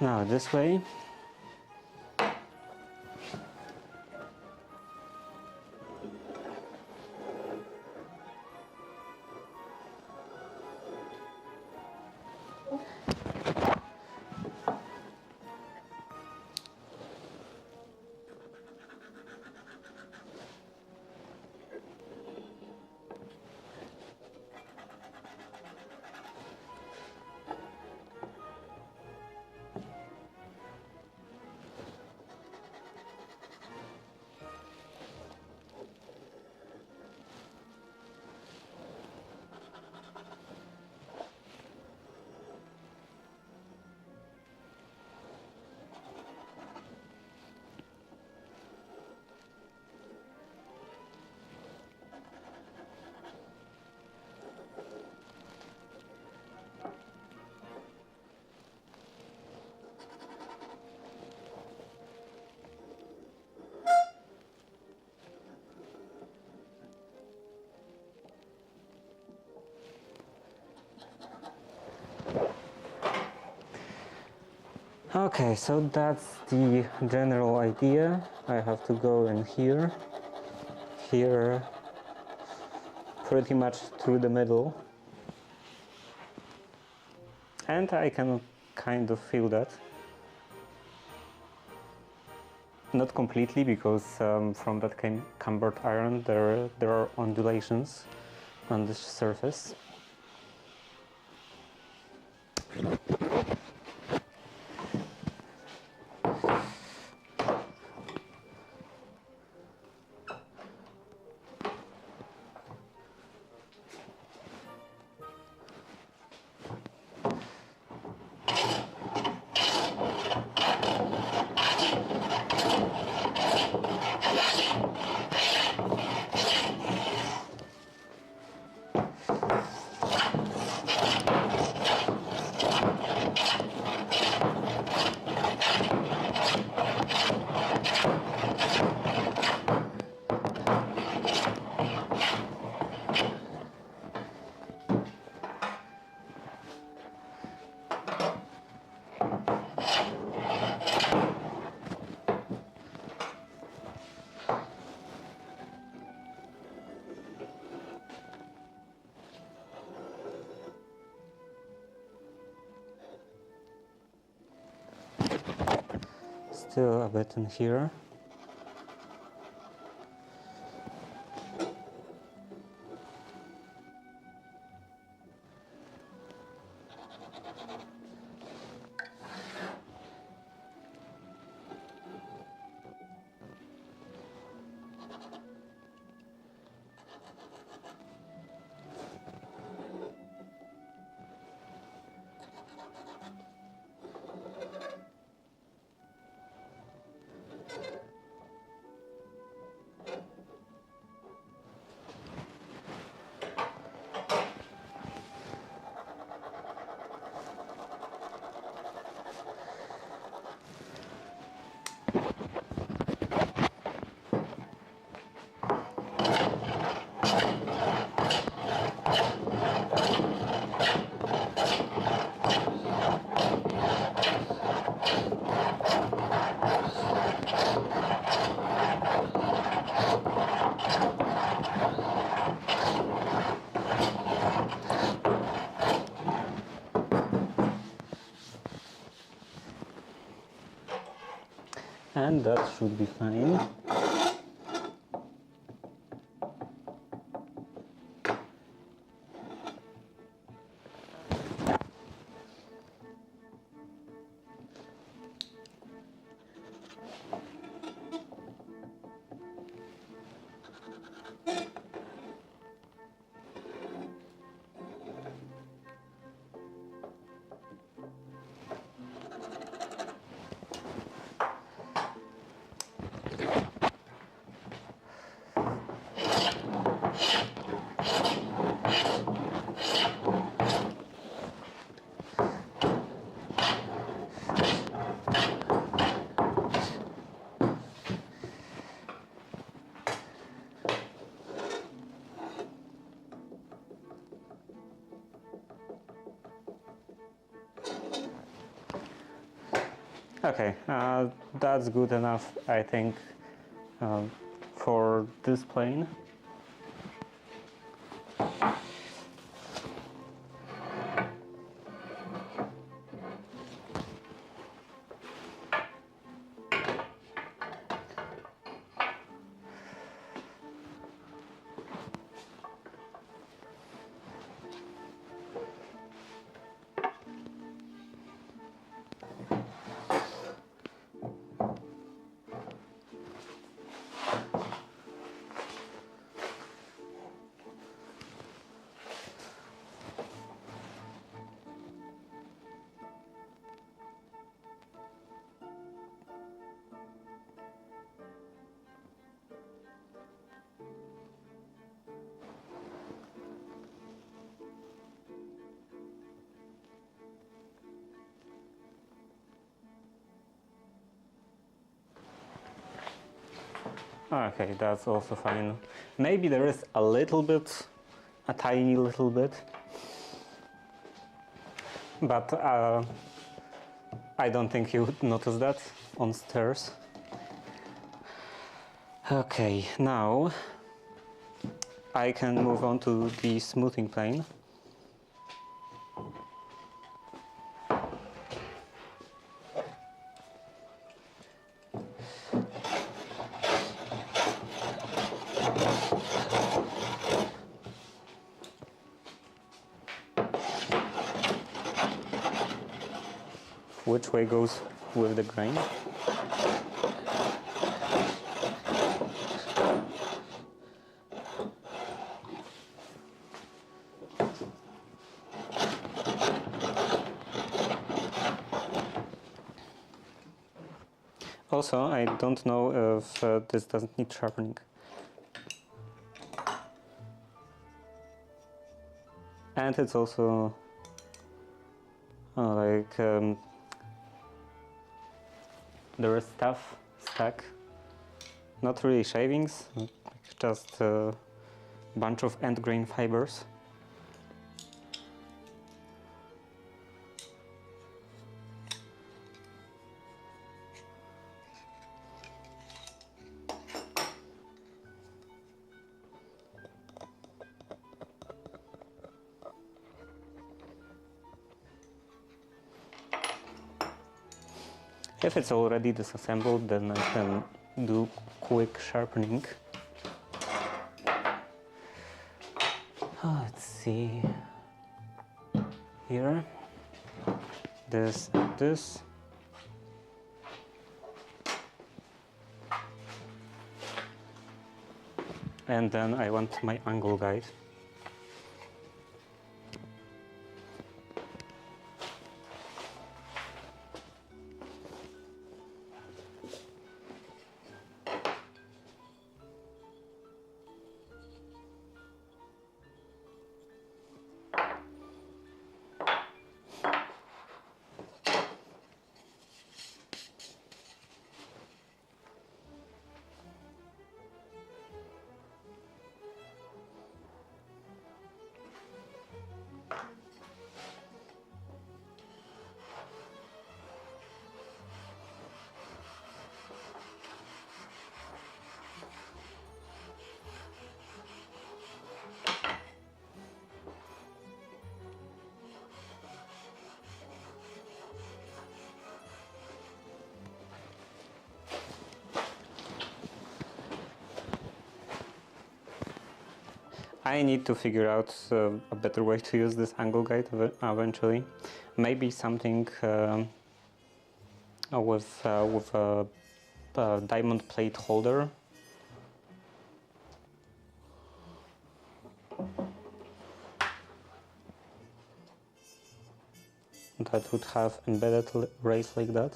Now this way. Okay, so that's the general idea. I have to go in here, here, pretty much through the middle. And I can kind of feel that. Not completely, because from that cambered iron there are undulations on this surface. Still a bit in here. And that should be fine. Okay, that's good enough, I think, for this plane. Okay, that's also fine. Maybe there is a little bit, a tiny little bit, but I don't think you would notice that on stairs. Okay, now I can move on to the smoothing plane. Which way goes with the grain? Also, I don't know if this doesn't need sharpening. And it's also there is stuff stack, not really shavings, just a bunch of end grain fibers. If it's already disassembled, then I can do quick sharpening. Let's see. Here, this and this. And then I want my angle guide. I need to figure out a better way to use this angle guide eventually. Maybe something with a diamond plate holder. That would have embedded rays like that.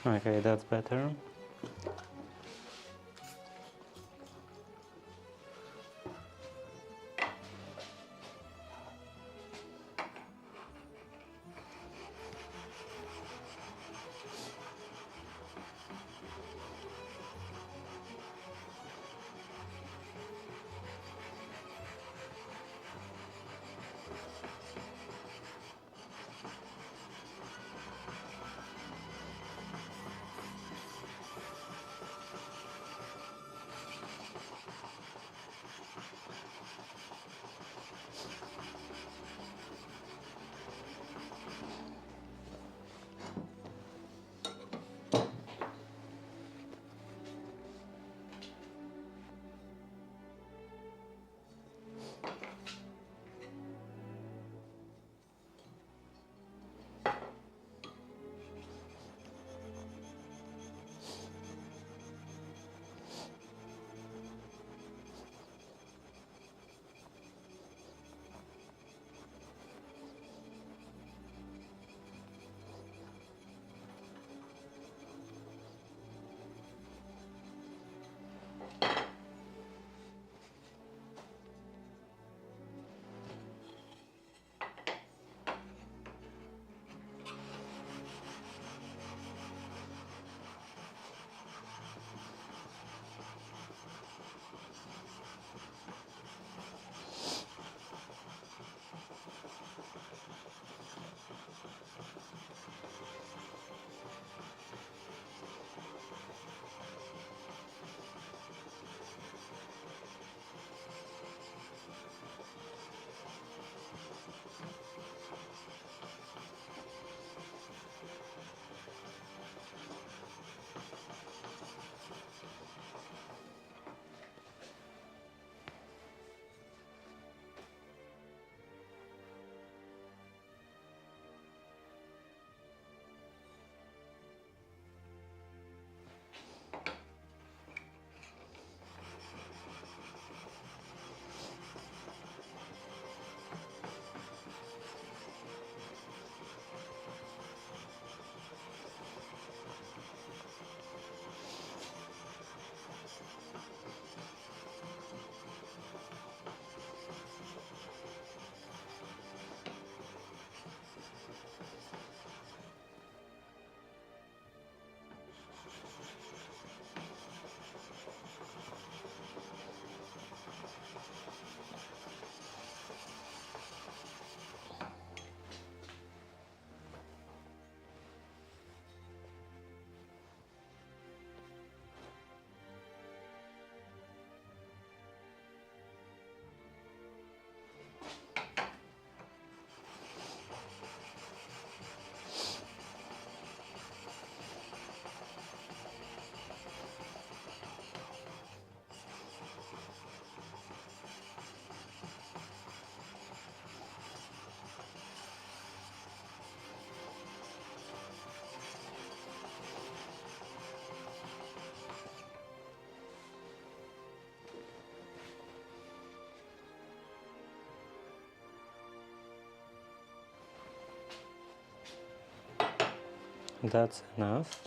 Okay, that's better. That's enough.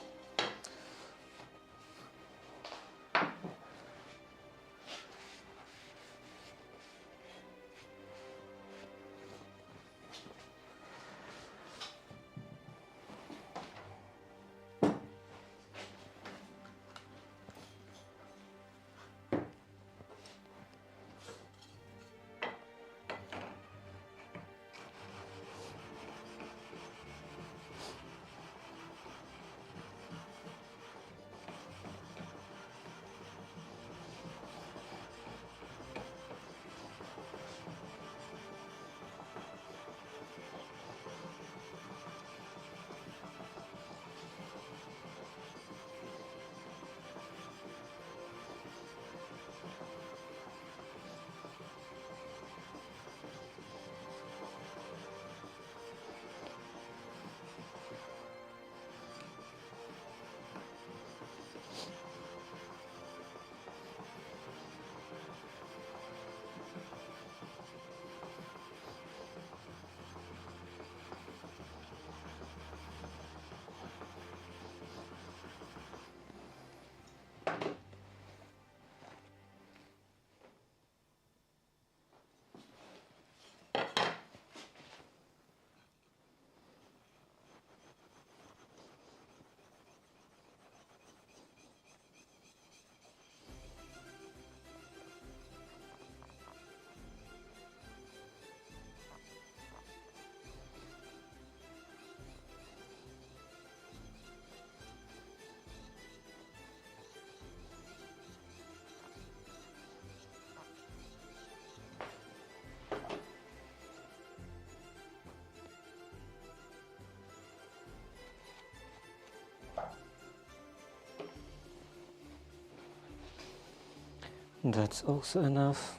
That's also enough.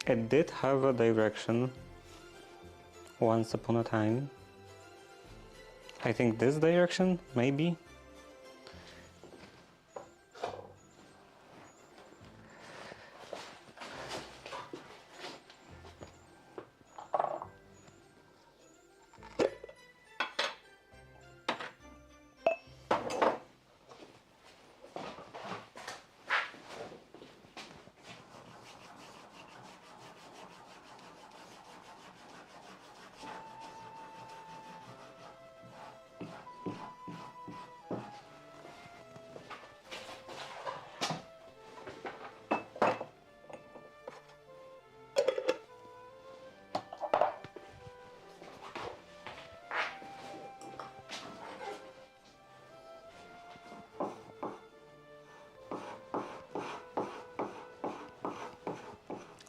It did have a direction once upon a time. I think this direction, maybe?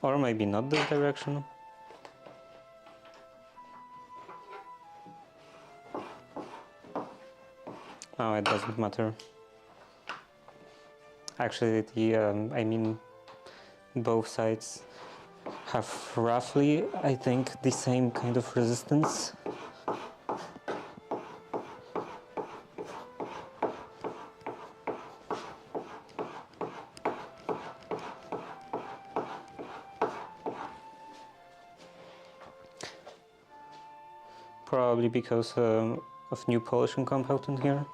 Or maybe not this direction. Oh, it doesn't matter. Actually, I mean, both sides have roughly, I think, the same kind of resistance. Probably because of new polishing compound in here.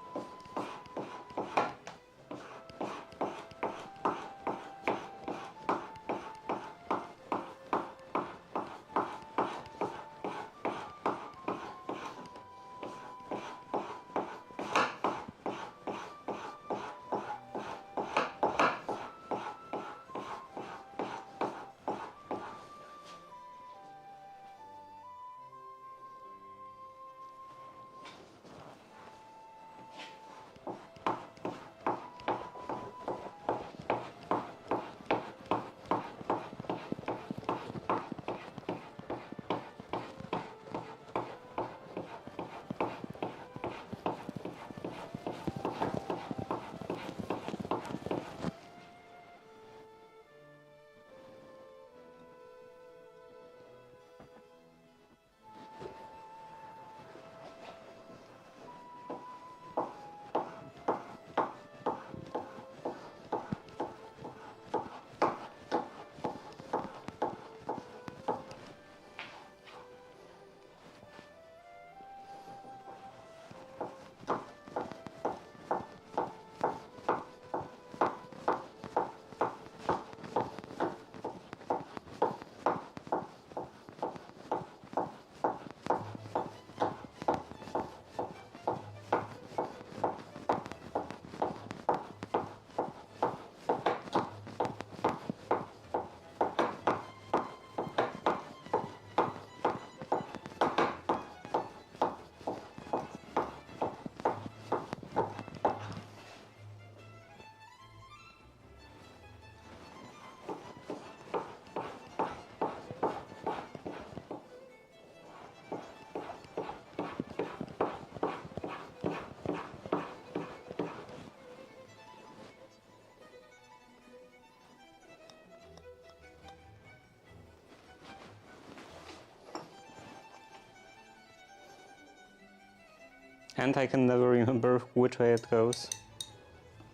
And I can never remember which way it goes.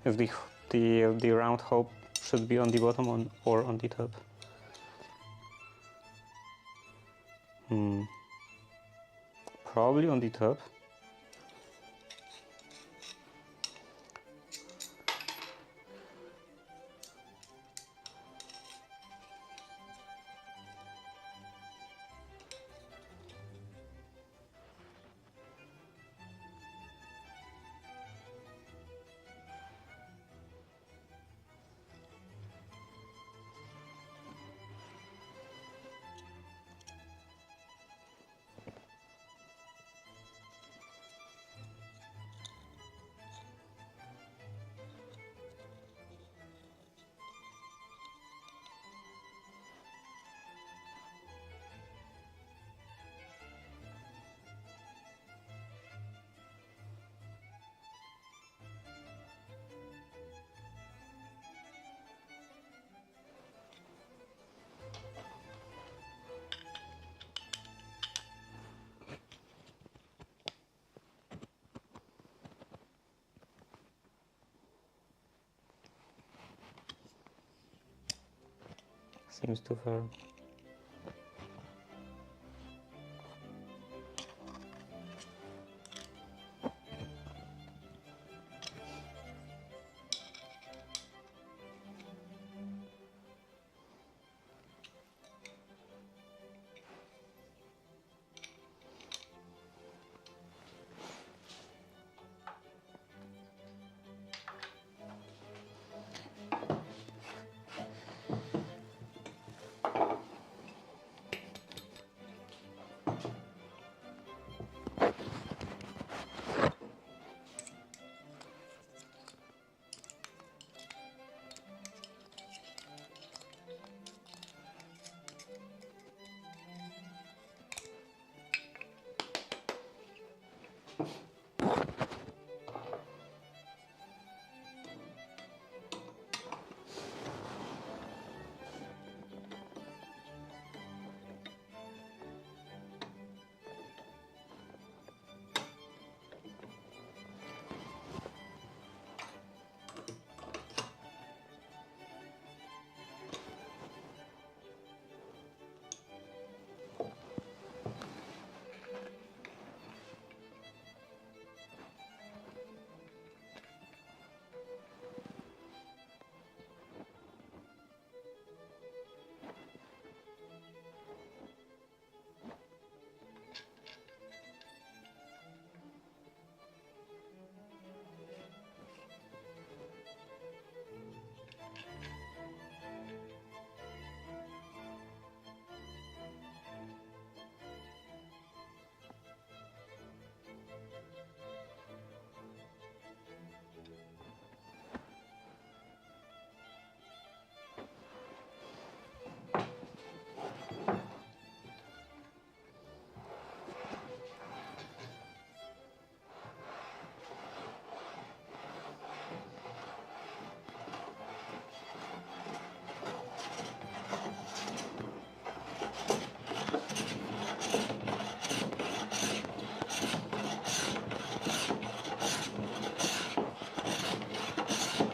If the round hole should be on the bottom or on the top. Probably on the top. Seems too far.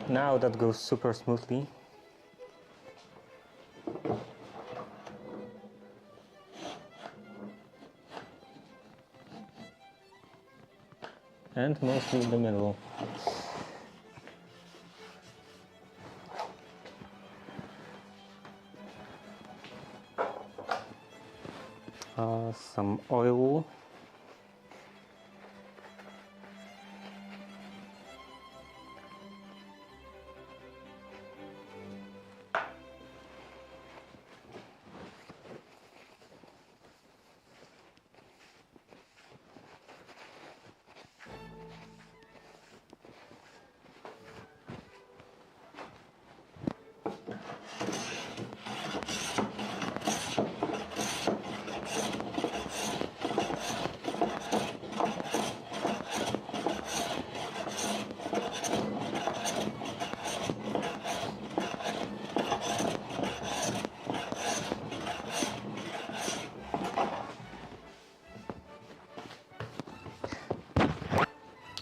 Now that goes super smoothly. And mostly in the middle. Some oil.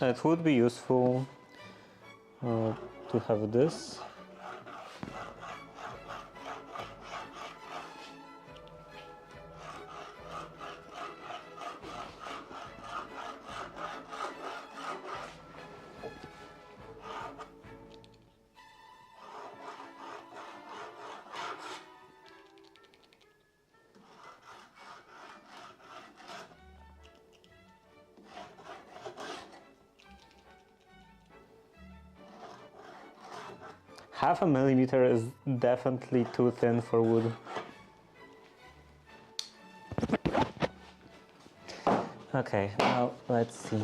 It would be useful to have this. Half a millimeter is definitely too thin for wood. Okay, now let's see.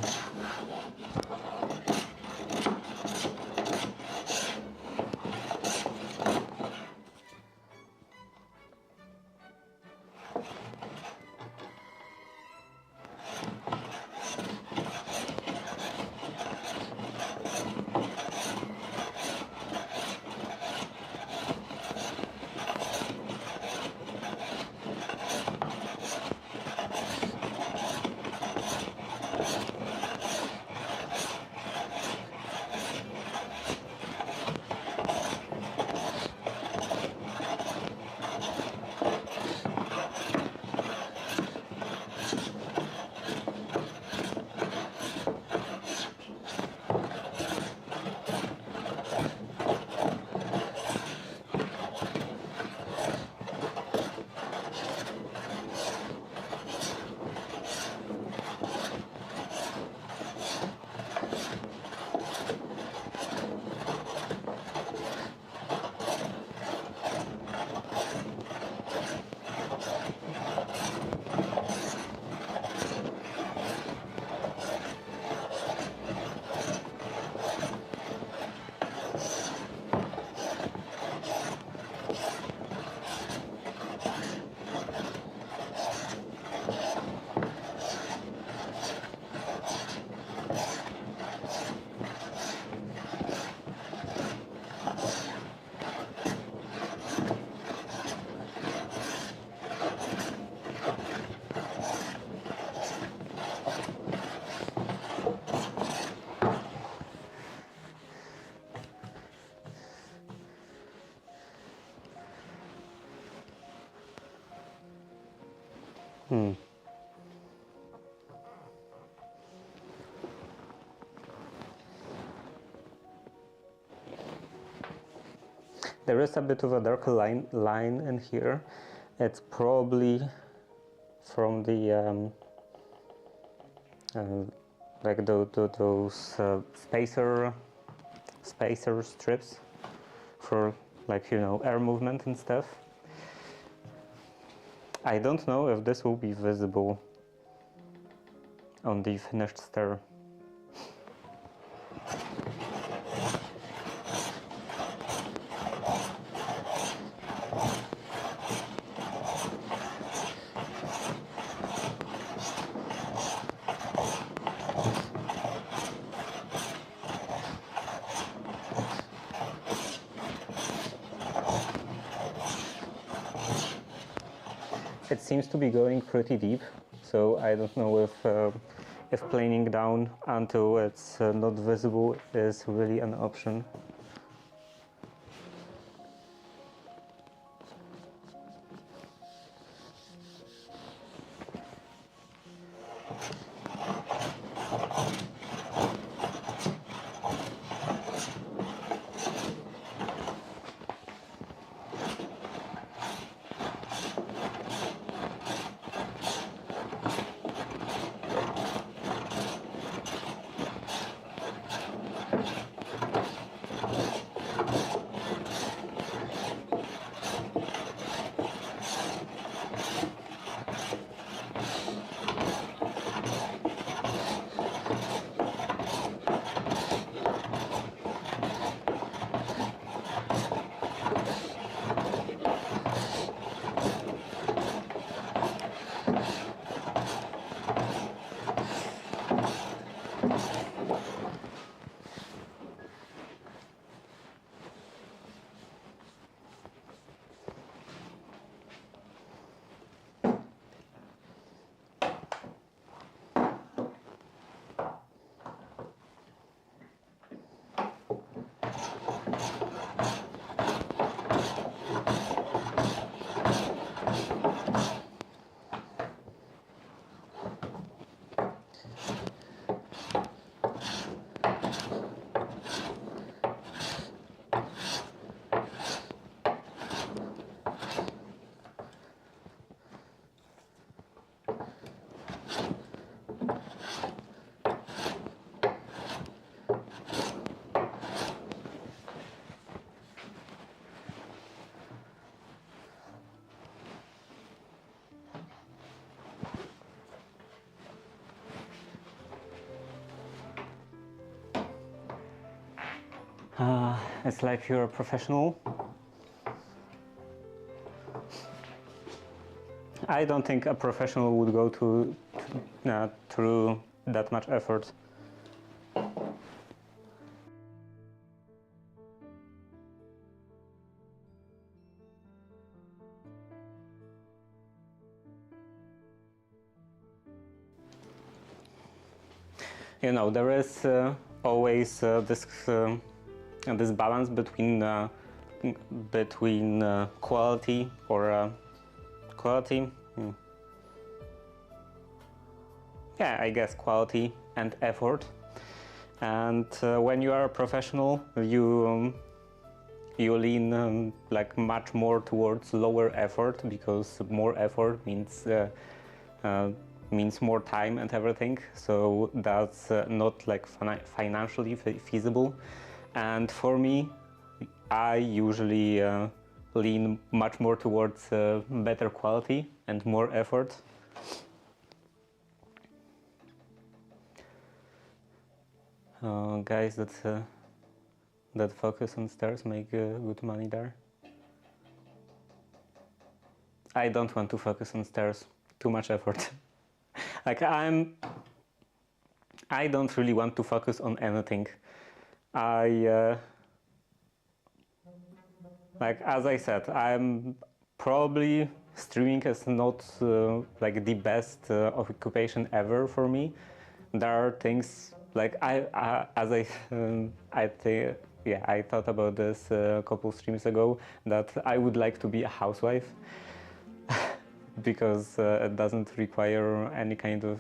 There is a bit of a darker line in here. It's probably from the like those spacer strips for, like, you know, air movement and stuff. I don't know if this will be visible on the finished stair. It seems to be going pretty deep, so I don't know if planing down until it's not visible is really an option. It's like you're a professional. I don't think a professional would go through that much effort. You know, there is always this balance between quality or quality. Yeah, I guess quality and effort. And when you are a professional, you lean like much more towards lower effort, because more effort means more time and everything. So that's not like financially feasible. And for me, I usually lean much more towards better quality and more effort. Guys that focus on stairs make good money there. I don't want to focus on stairs. Too much effort. Like I don't really want to focus on anything. Like as I said, I'm probably streaming is not like the best occupation ever for me. There are things like I thought about this a couple streams ago, that I would like to be a housewife because it doesn't require any kind of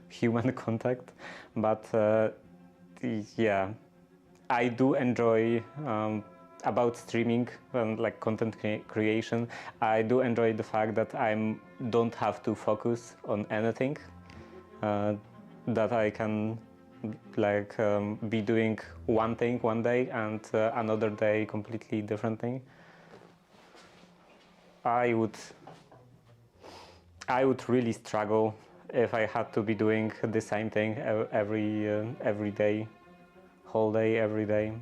human contact. But yeah, I do enjoy about streaming and like content creation. I do enjoy the fact that I don't have to focus on anything. That I can like be doing one thing one day and another day completely different thing. I would really struggle if I had to be doing the same thing every day, whole day, every day.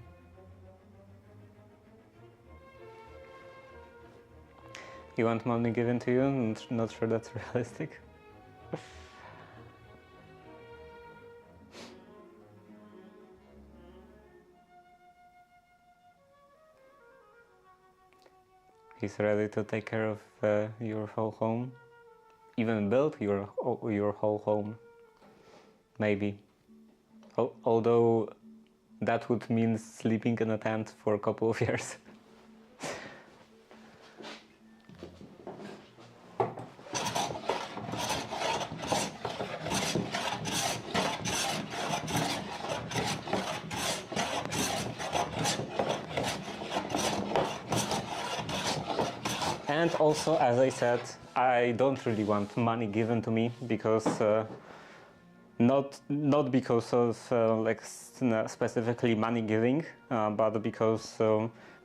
You want money given to you? Not sure that's realistic. He's ready to take care of your whole home, even build your whole home, maybe. Although that would mean sleeping in a tent for a couple of years. And also, as I said, I don't really want money given to me, because not because of like specifically money giving, but because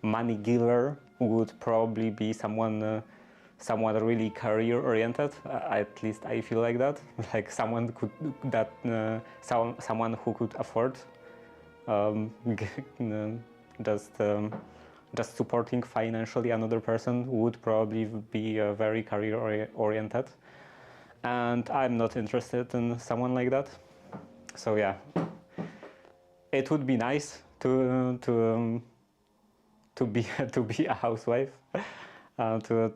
money giver would probably be someone really career oriented. At least I feel like that. Like someone who could afford just supporting financially another person would probably be very career oriented, and I'm not interested in someone like that. So yeah, it would be nice to be a housewife, to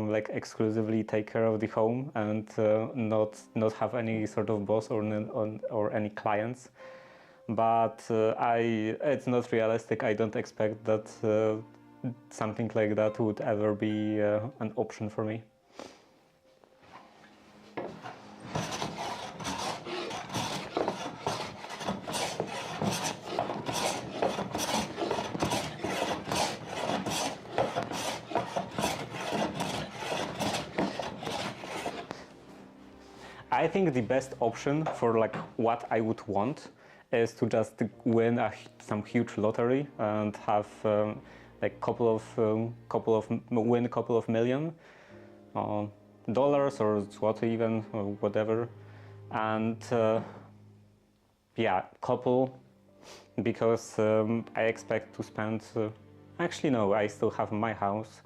like exclusively take care of the home and not have any sort of boss or any clients. but it's not realistic. I don't expect that something like that would ever be an option for me. I think the best option for like what I would want is to just win some huge lottery and have like win a couple of million dollars or zloty even or whatever, and yeah, couple, because I expect to spend. Actually, no, I still have my house.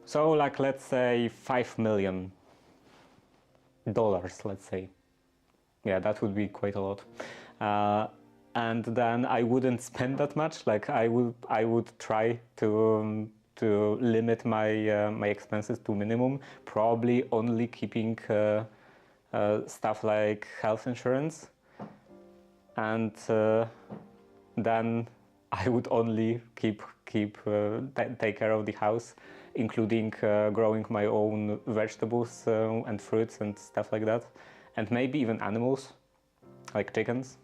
So, like, let's say $5 million, let's say. Yeah, that would be quite a lot. And then I wouldn't spend that much. Like, I would try to limit my my expenses to minimum. Probably only keeping stuff like health insurance, and then I would only take care of the house, including growing my own vegetables and fruits and stuff like that, and maybe even animals, like chickens.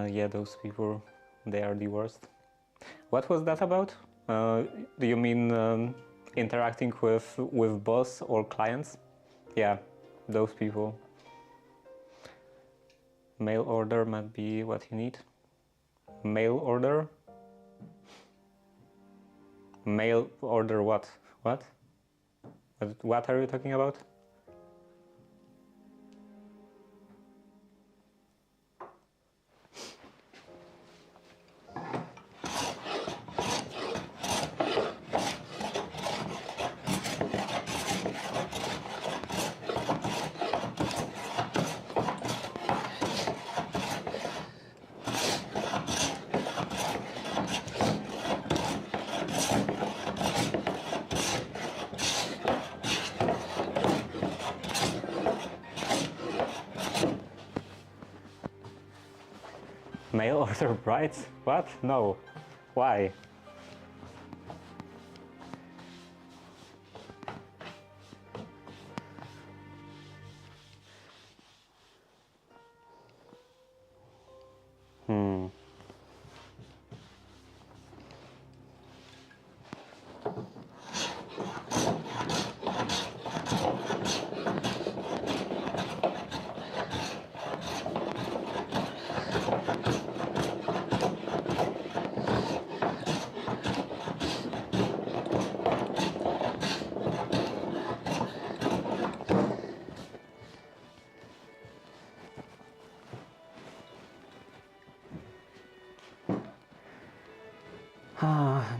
Yeah, those people, they are the worst. What was that about? Do you mean interacting with boss or clients? Yeah, those people. Mail order might be what you need. Mail order? Mail order what? What? What are you talking about? Mail order brides? What? No. Why?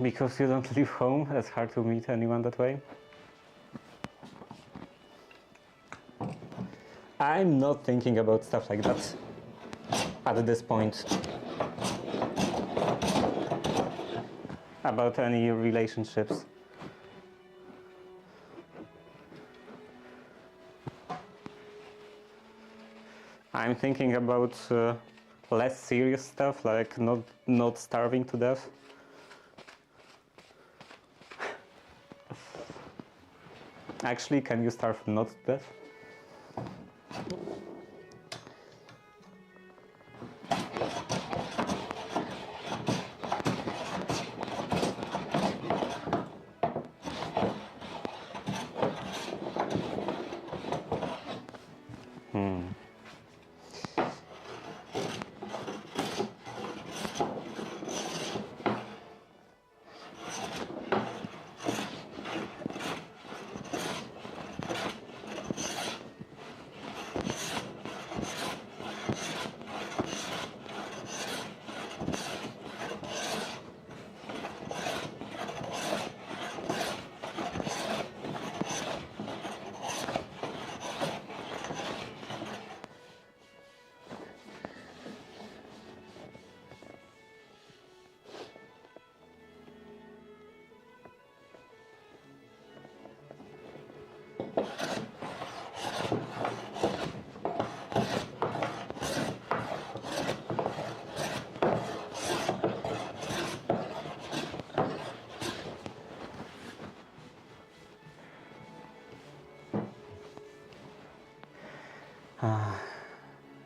Because you don't leave home, it's hard to meet anyone that way. I'm not thinking about stuff like that at this point. About any relationships. I'm thinking about less serious stuff, like not starving to death. Actually, can you starve not to death?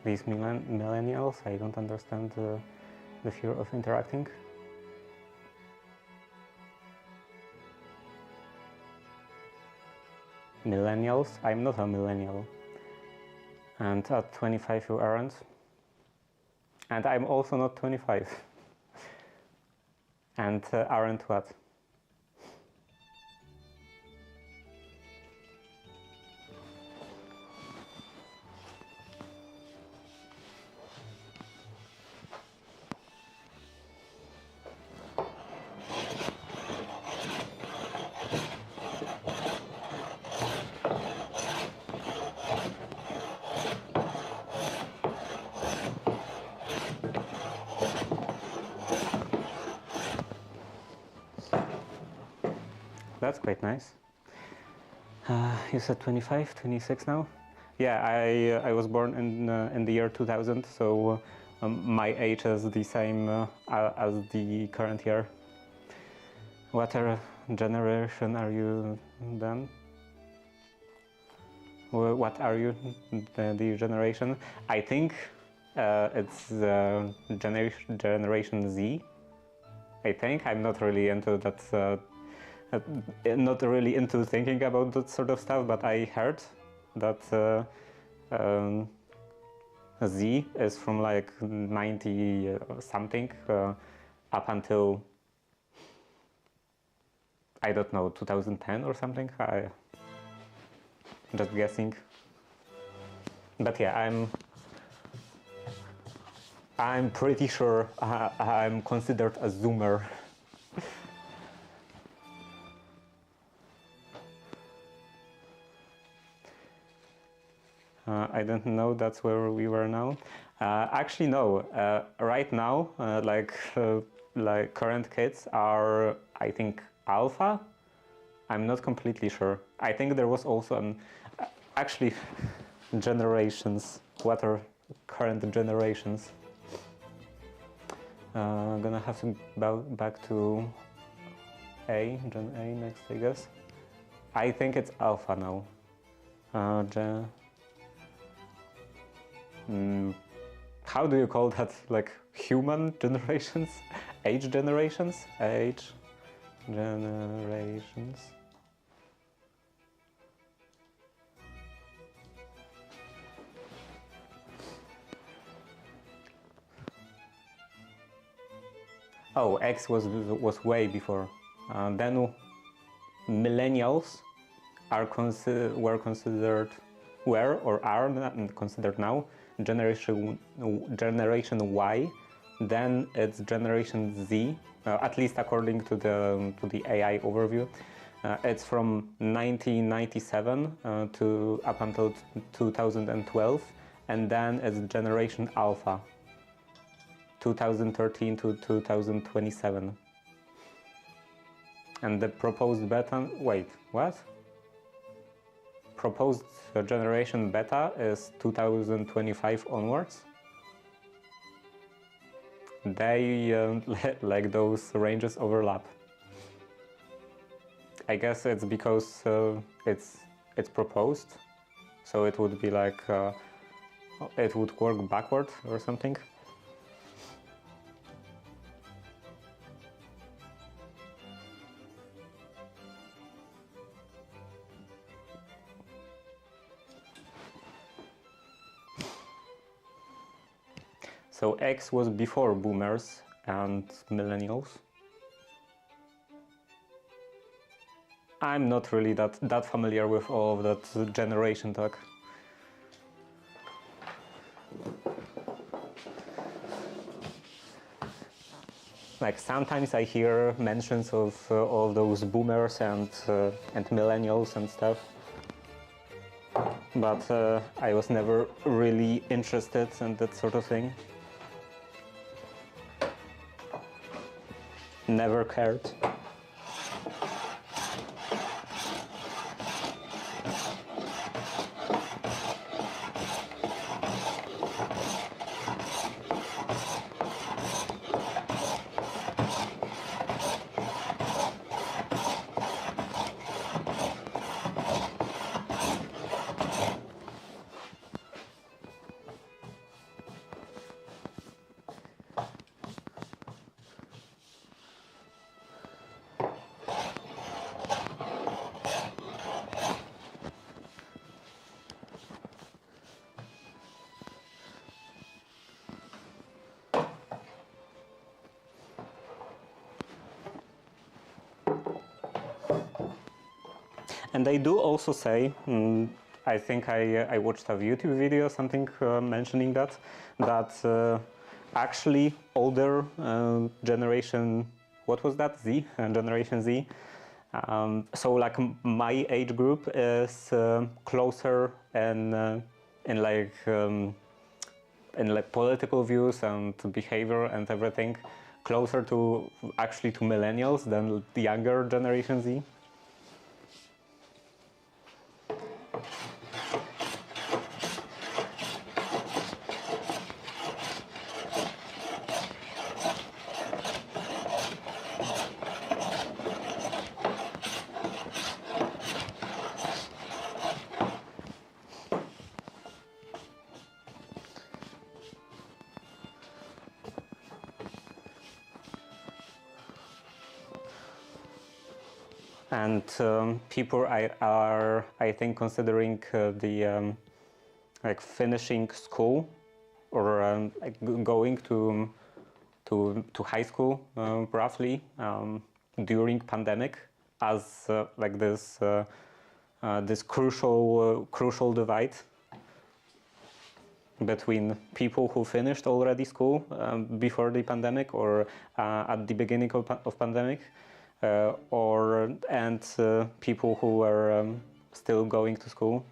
These millennials, I don't understand the fear of interacting. Millennials? I'm not a millennial. And at 25 you aren't. And I'm also not 25. And aren't what? That's quite nice. You said 25, 26 now? Yeah, I was born in the year 2000, so my age is the same as the current year. What generation are you then? What are you, the generation? I think it's generation Z. I think I'm not really into that. Not really into thinking about that sort of stuff, but I heard that Z is from like 90 something up until, I don't know, 2010 or something. Just guessing. But yeah, I'm pretty sure I'm considered a Zoomer. I don't know, that's where we were now. Actually, no. Right now, like current kids are, I think, alpha. I'm not completely sure. I think there was also an actually generations. What are current generations? I'm gonna have to bow back to Gen A next, I guess. I think it's alpha now. How do you call that? Like human generations? Age generations? Age generations. Oh, X was way before. Then millennials are were considered or are considered now generation Y. Then it's generation Z, at least according to the AI overview. It's from 1997 to up until 2012, and then it's generation Alpha, 2013 to 2027. And the proposed beta, wait, what? Proposed generation beta is 2025 onwards. They, like those ranges overlap. I guess it's because it's proposed, so it would be like, it would work backward or something. So X was before boomers and millennials. I'm not really that familiar with all of that generation talk. Like sometimes I hear mentions of all those boomers and millennials and stuff, but I was never really interested in that sort of thing. Never cared. And they do also say, I think I watched a YouTube video, something mentioning that actually older generation, what was that, Z, Generation Z. So like my age group is closer in like political views and behavior and everything, closer to actually to millennials than the younger Generation Z. And people are, I think, considering like finishing school or like going to high school roughly during pandemic as like this crucial divide between people who finished already school before the pandemic or at the beginning of pandemic. And people who are still going to school.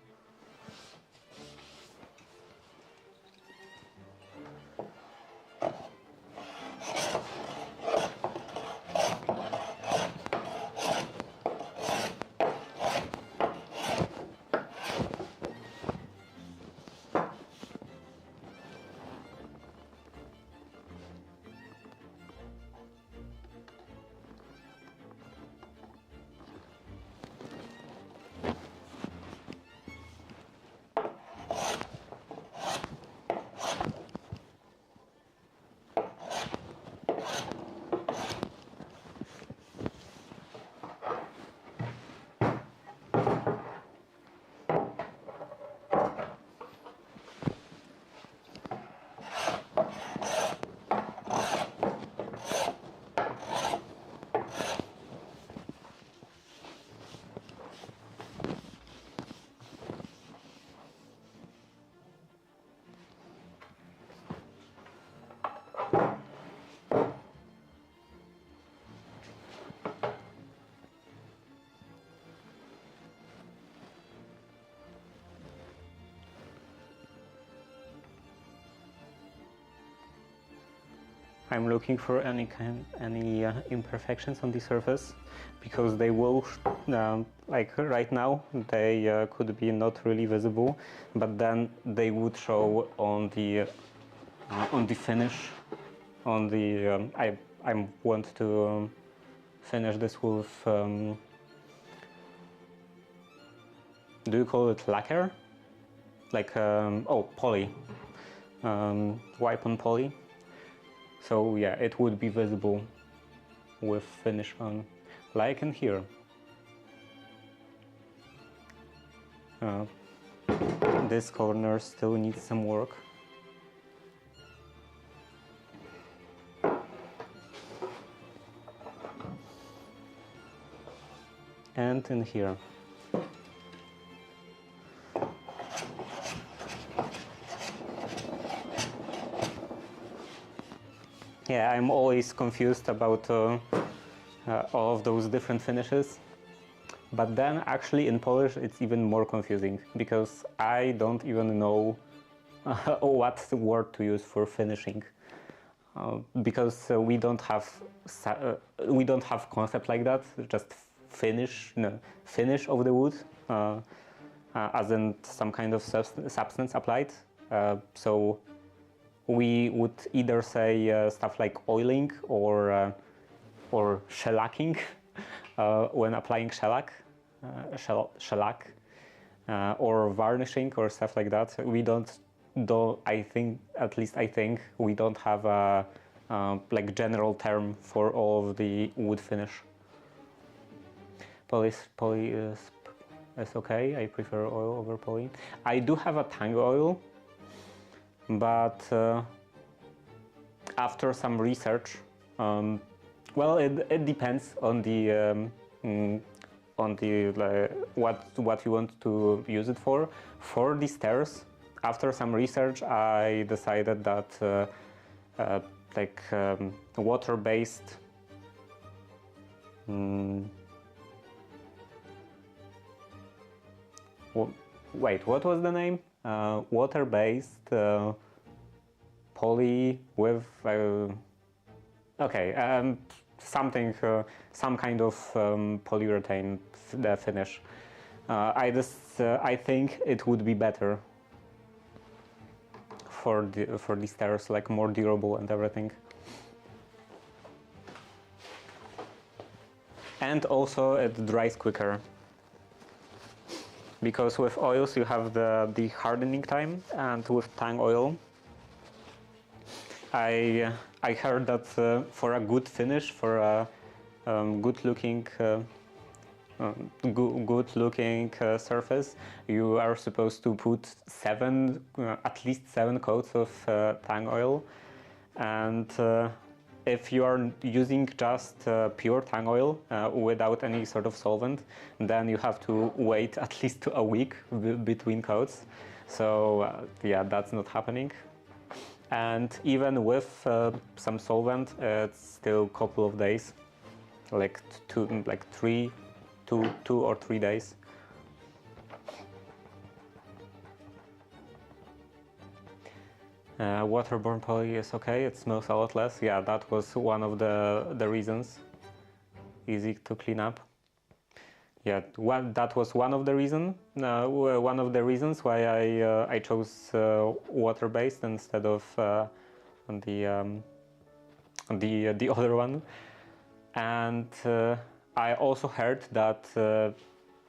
I'm looking for any imperfections on the surface, because they will, like right now, they could be not really visible, but then they would show on the finish, on the I want to finish this with do you call it lacquer? Like poly, wipe on poly. So yeah, it would be visible with finish on, like in here. This corner still needs some work. And in here. Yeah, I'm always confused about all of those different finishes. But then actually in Polish it's even more confusing, because I don't even know what word to use for finishing. Because we don't have concept like that, just finish of the wood, as in some kind of substance applied. So we would either say stuff like oiling or shellacking when applying shellac, or varnishing or stuff like that. We don't. I think, at least I think, we don't have a like general term for all of the wood finish. Poly is okay. I prefer oil over poly. I do have a tango oil, but after some research, well, it depends on the on the what you want to use it for. For the stairs, after some research, I decided that water-based. Wait, what was the name? Water-based poly with something, some kind of polyurethane finish. I think it would be better for the stairs, like more durable and everything. And also it dries quicker. Because with oils you have the hardening time, and with tang oil I heard that for a good finish, for a good looking surface, you are supposed to put at least 7 coats of tang oil, and if you are using just pure tang oil without any sort of solvent, then you have to wait at least a week between coats. So yeah, that's not happening. And even with some solvent, it's still a couple of days, like 2 or 3 days. Waterborne poly is okay, it smells a lot less. Yeah, that was one of the reasons. Easy to clean up. Yeah, that was one of the reasons why I chose water-based instead of the other one. And I also heard that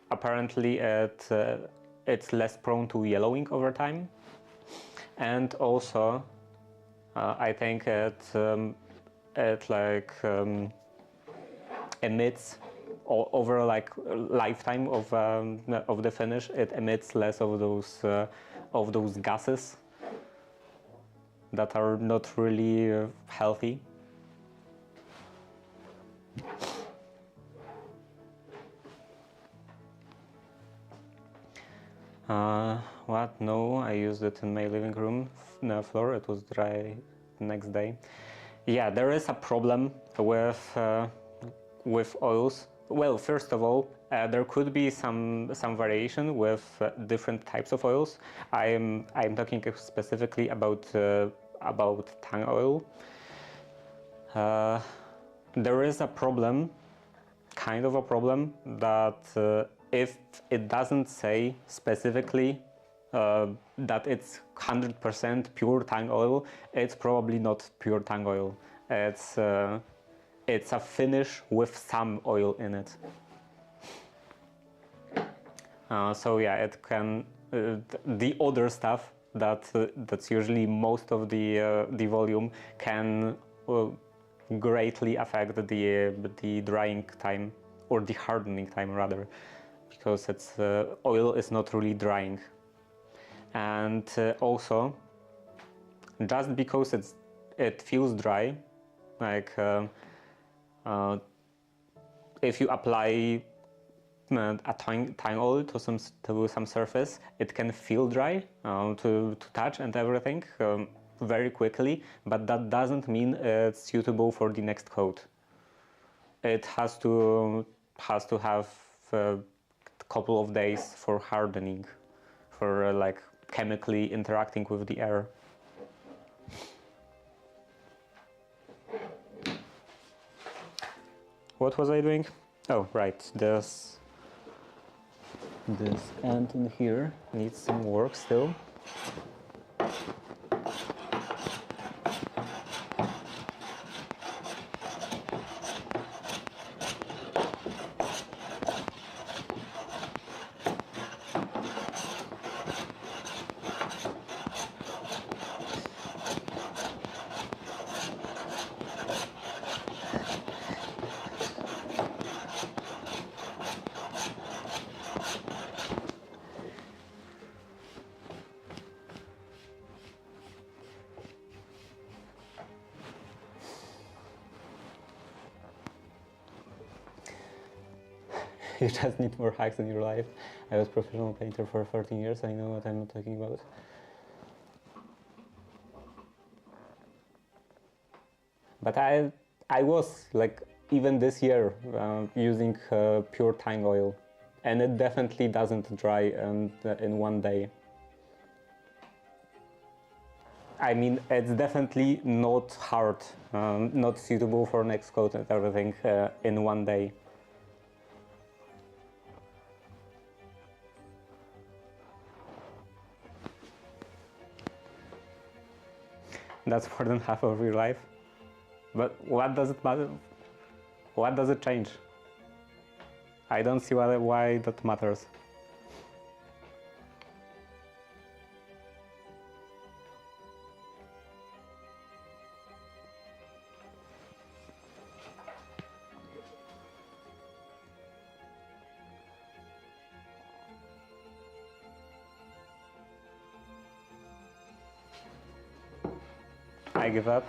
apparently it's less prone to yellowing over time. And also, I think it emits over like lifetime of the finish. It emits less of those gases that are not really healthy. What? No, I used it in my living room floor. It was dry the next day. Yeah, there is a problem with oils. Well, first of all, there could be some variation with different types of oils. I'm talking specifically about tang oil. There is a problem, kind of a problem, that if it doesn't say specifically that it's 100% pure tang oil, it's probably not pure tang oil. It's a finish with some oil in it. So yeah, it can the other stuff that's usually most of the volume can greatly affect the drying time, or the hardening time rather, because it's oil is not really drying. And also, just because it feels dry, like if you apply a tang oil to some surface, it can feel dry to touch and everything very quickly, but that doesn't mean it's suitable for the next coat. It has to have a couple of days for hardening, for like chemically interacting with the air. What was I doing? Oh, right, this end in here needs some work still. You just need more hacks in your life. I was a professional painter for 13 years. I know what I'm talking about. But I was like even this year using pure tang oil, and it definitely doesn't dry in one day. I mean, it's definitely not hard, not suitable for next coat and everything in one day. That's more than half of your life. But what does it matter? What does it change? I don't see why that matters. I give up.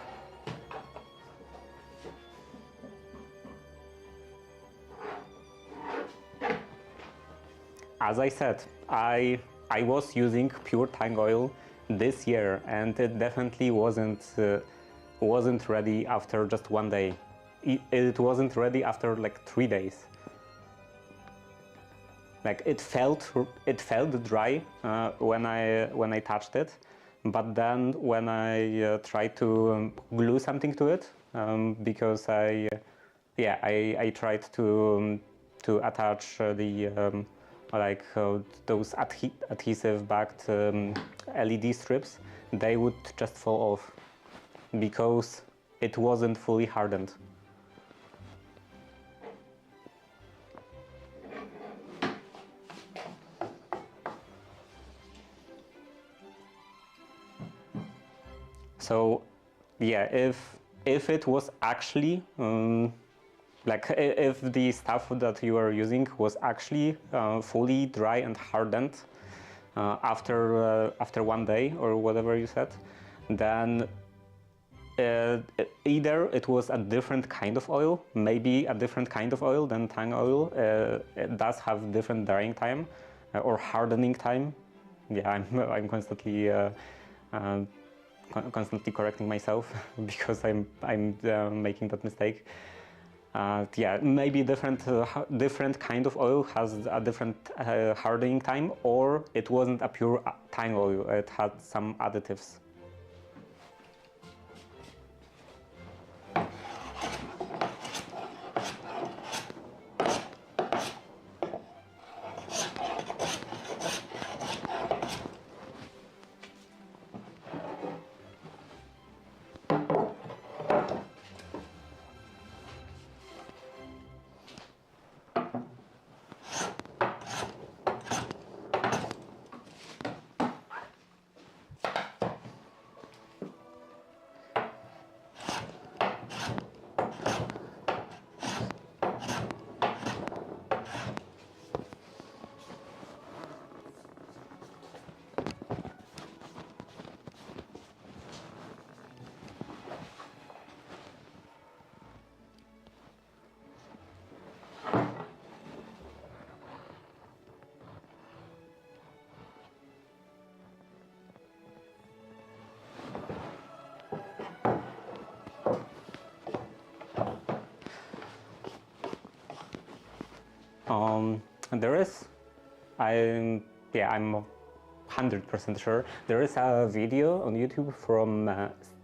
As I said, I was using pure tang oil this year, and it definitely wasn't ready after just one day. It wasn't ready after like 3 days. Like it felt dry when I touched it, but then when I tried to glue something to it, because I tried to attach the those adhesive backed LED strips, they would just fall off because it wasn't fully hardened. So yeah, if it was actually like if the stuff that you are using was actually fully dry and hardened after one day or whatever you said, then either it was a different kind of oil, maybe a different kind of oil than tang oil. It does have different drying time or hardening time. Yeah, I'm constantly constantly correcting myself because I'm making that mistake. Yeah, maybe different kind of oil has a different hardening time, or it wasn't a pure tang oil. It had some additives. There is, I'm 100% sure there is a video on YouTube from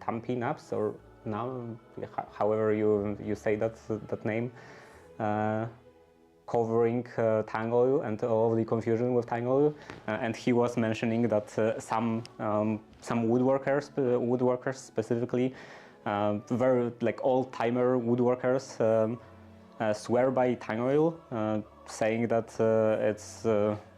Stampin' Ups, or now, however you say that name, covering tang oil and all of the confusion with tang oil, and he was mentioning that some woodworkers specifically, very like old-timer woodworkers, swear by tang oil, saying that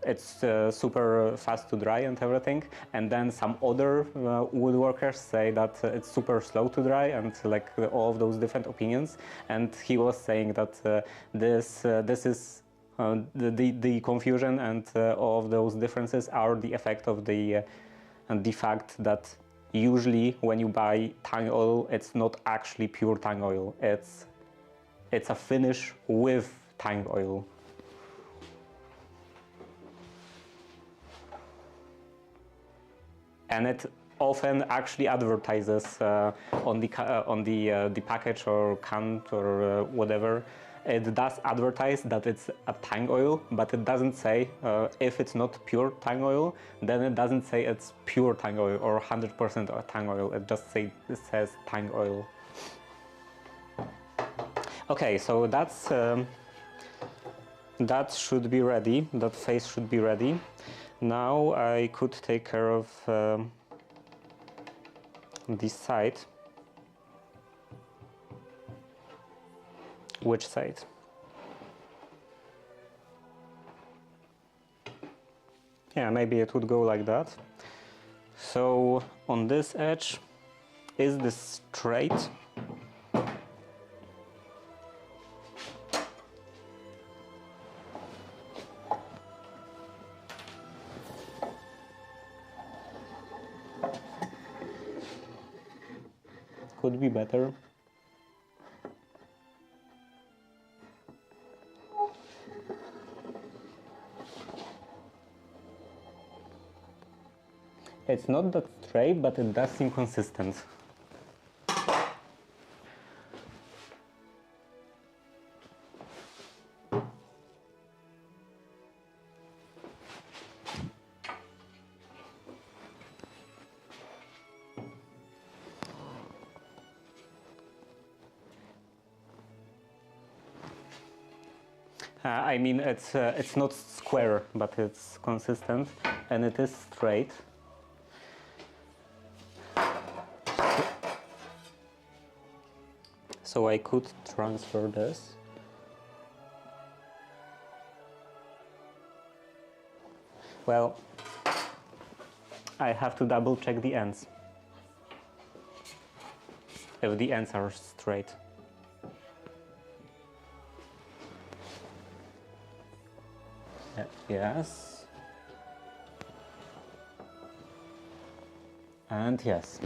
it's super fast to dry and everything, and then some other woodworkers say that it's super slow to dry, and like all of those different opinions. And he was saying that this is the confusion and all of those differences are the effect of the fact that usually when you buy tang oil, it's not actually pure tang oil. It's a finish with tang oil. and it often actually advertises on the package or can or whatever. It does advertise that it's a tang oil, but it doesn't say if it's not pure tang oil, then it doesn't say it's pure tang oil or 100% tang oil. It just says tang oil. Okay, so that should be ready. That face should be ready. Now I could take care of this side. Which side? Yeah, maybe it would go like that. So on this edge, is this straight? Could be better. It's not that straight, but it does seem consistent. I mean, it's not square, but it's consistent, and it is straight. So I could transfer this. Well, I have to double check the ends. If the ends are straight. Yes. And yes.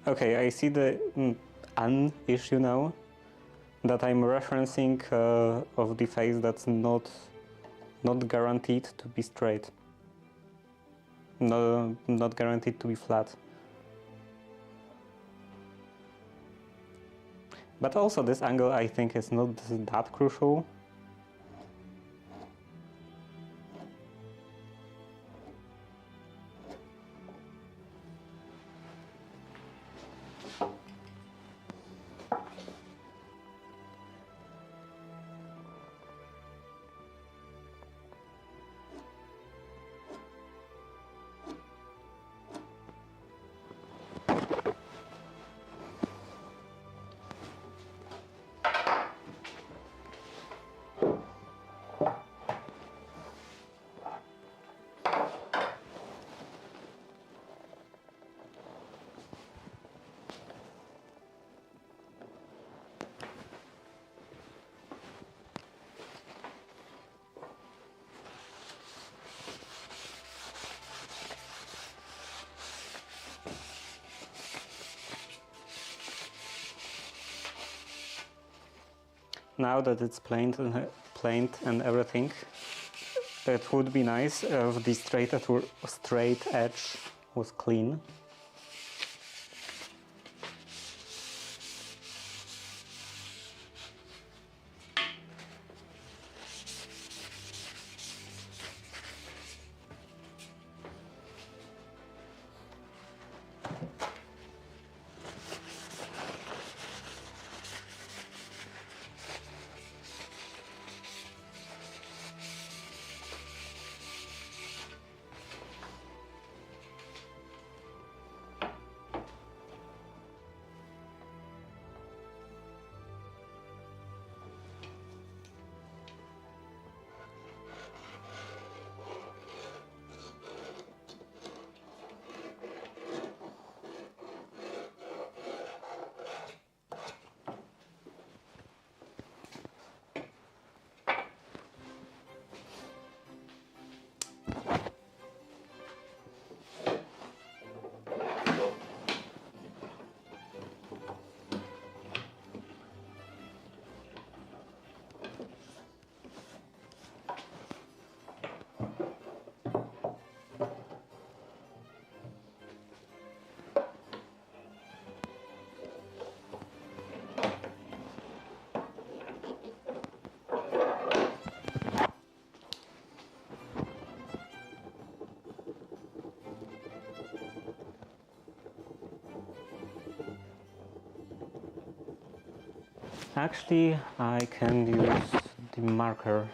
Okay, I see the an issue now, that I'm referencing of the face that's not guaranteed to be straight. No, not guaranteed to be flat. But also this angle, I think, is not that crucial. Now that it's planed and everything, it would be nice if the straight edge was clean. Actually, I can use the marker.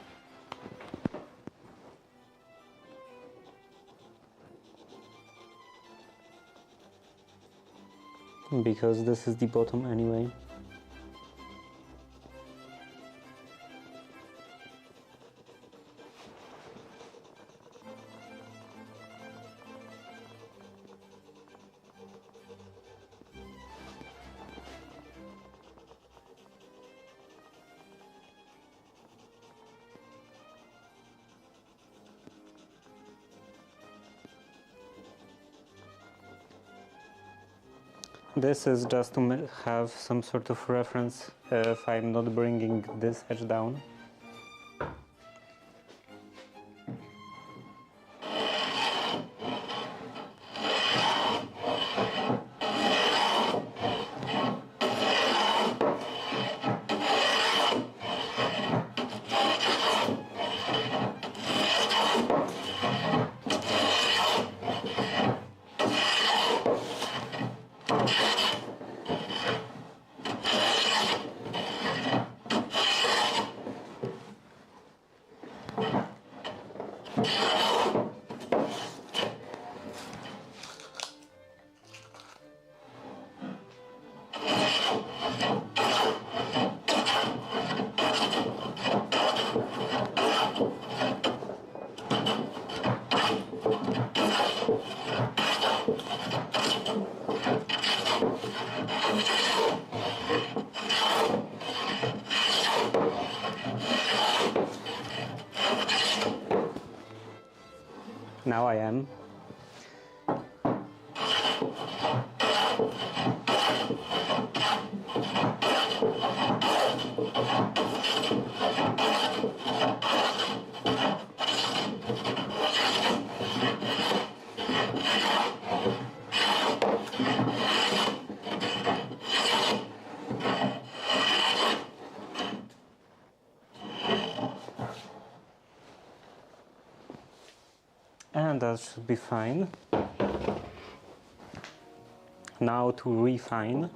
Because this is the bottom anyway. This is just to have some sort of reference if I'm not bringing this edge down. Now I am. And that should be fine. Now to refine.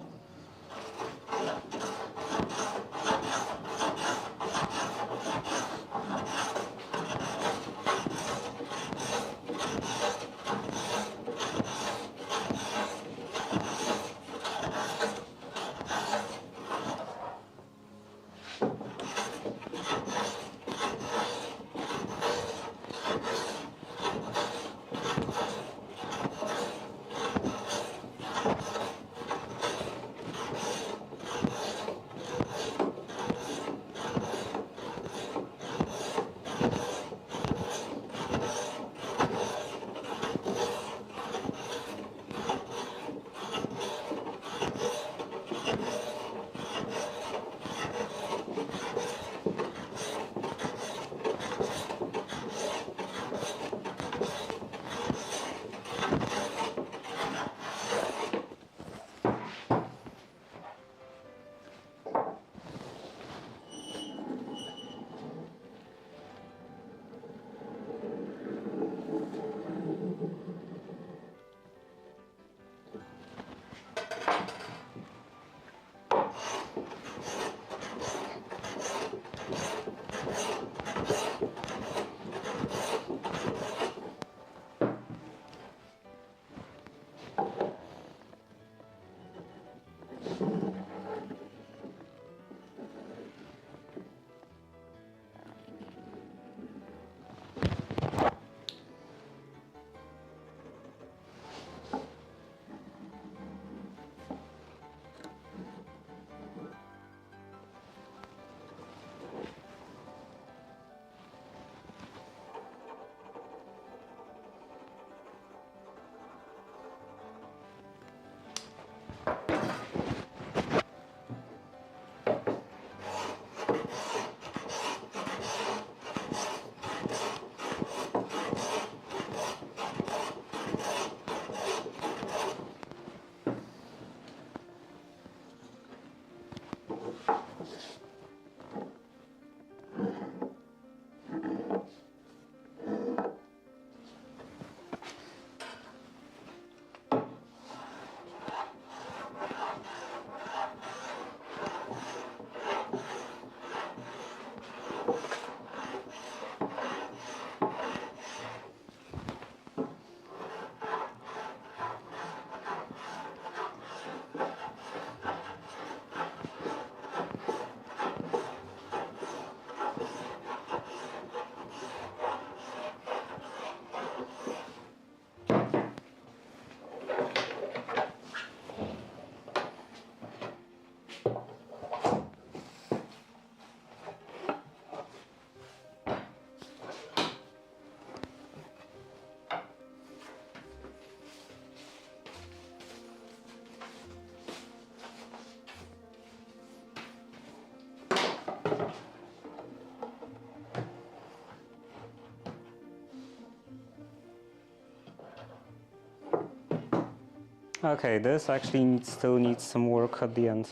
Okay, this actually still needs some work at the end.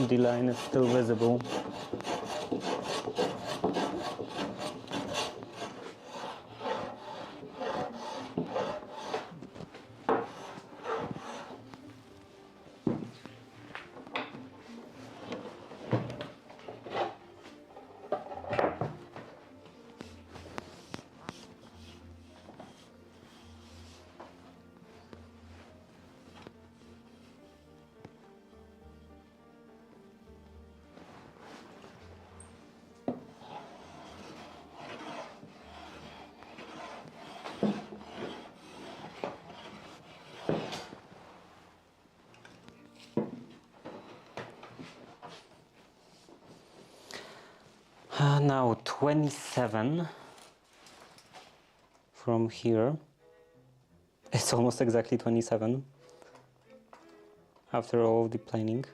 The line is still visible. Now 27 from here. It's almost exactly 27 after all of the planing.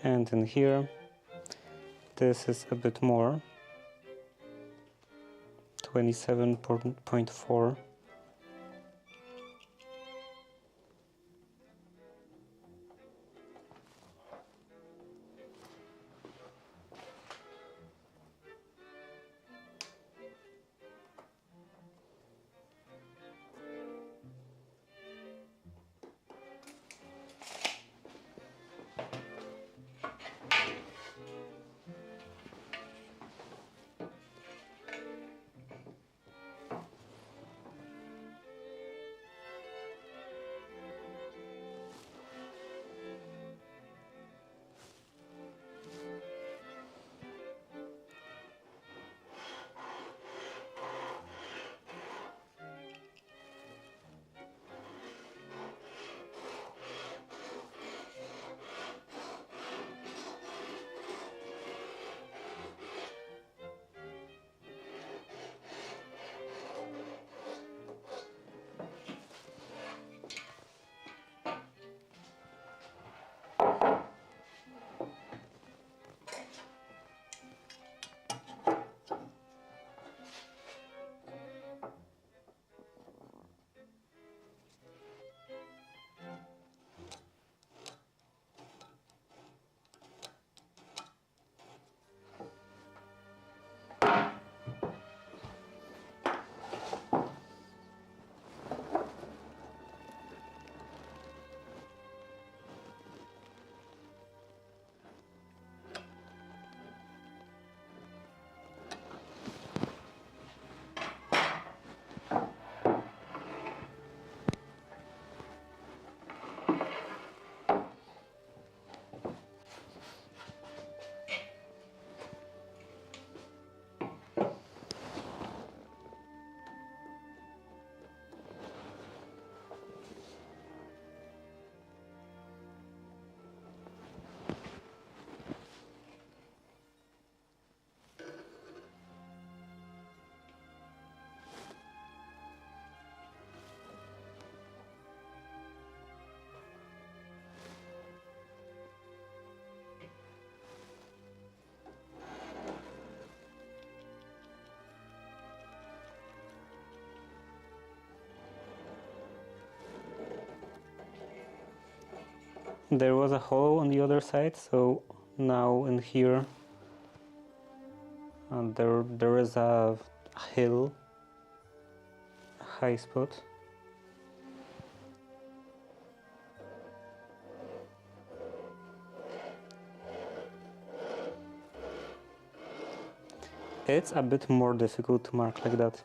And in here, this is a bit more, 27.4. There was a hole on the other side, so now in here there is a hill, a high spot. It's a bit more difficult to mark like that.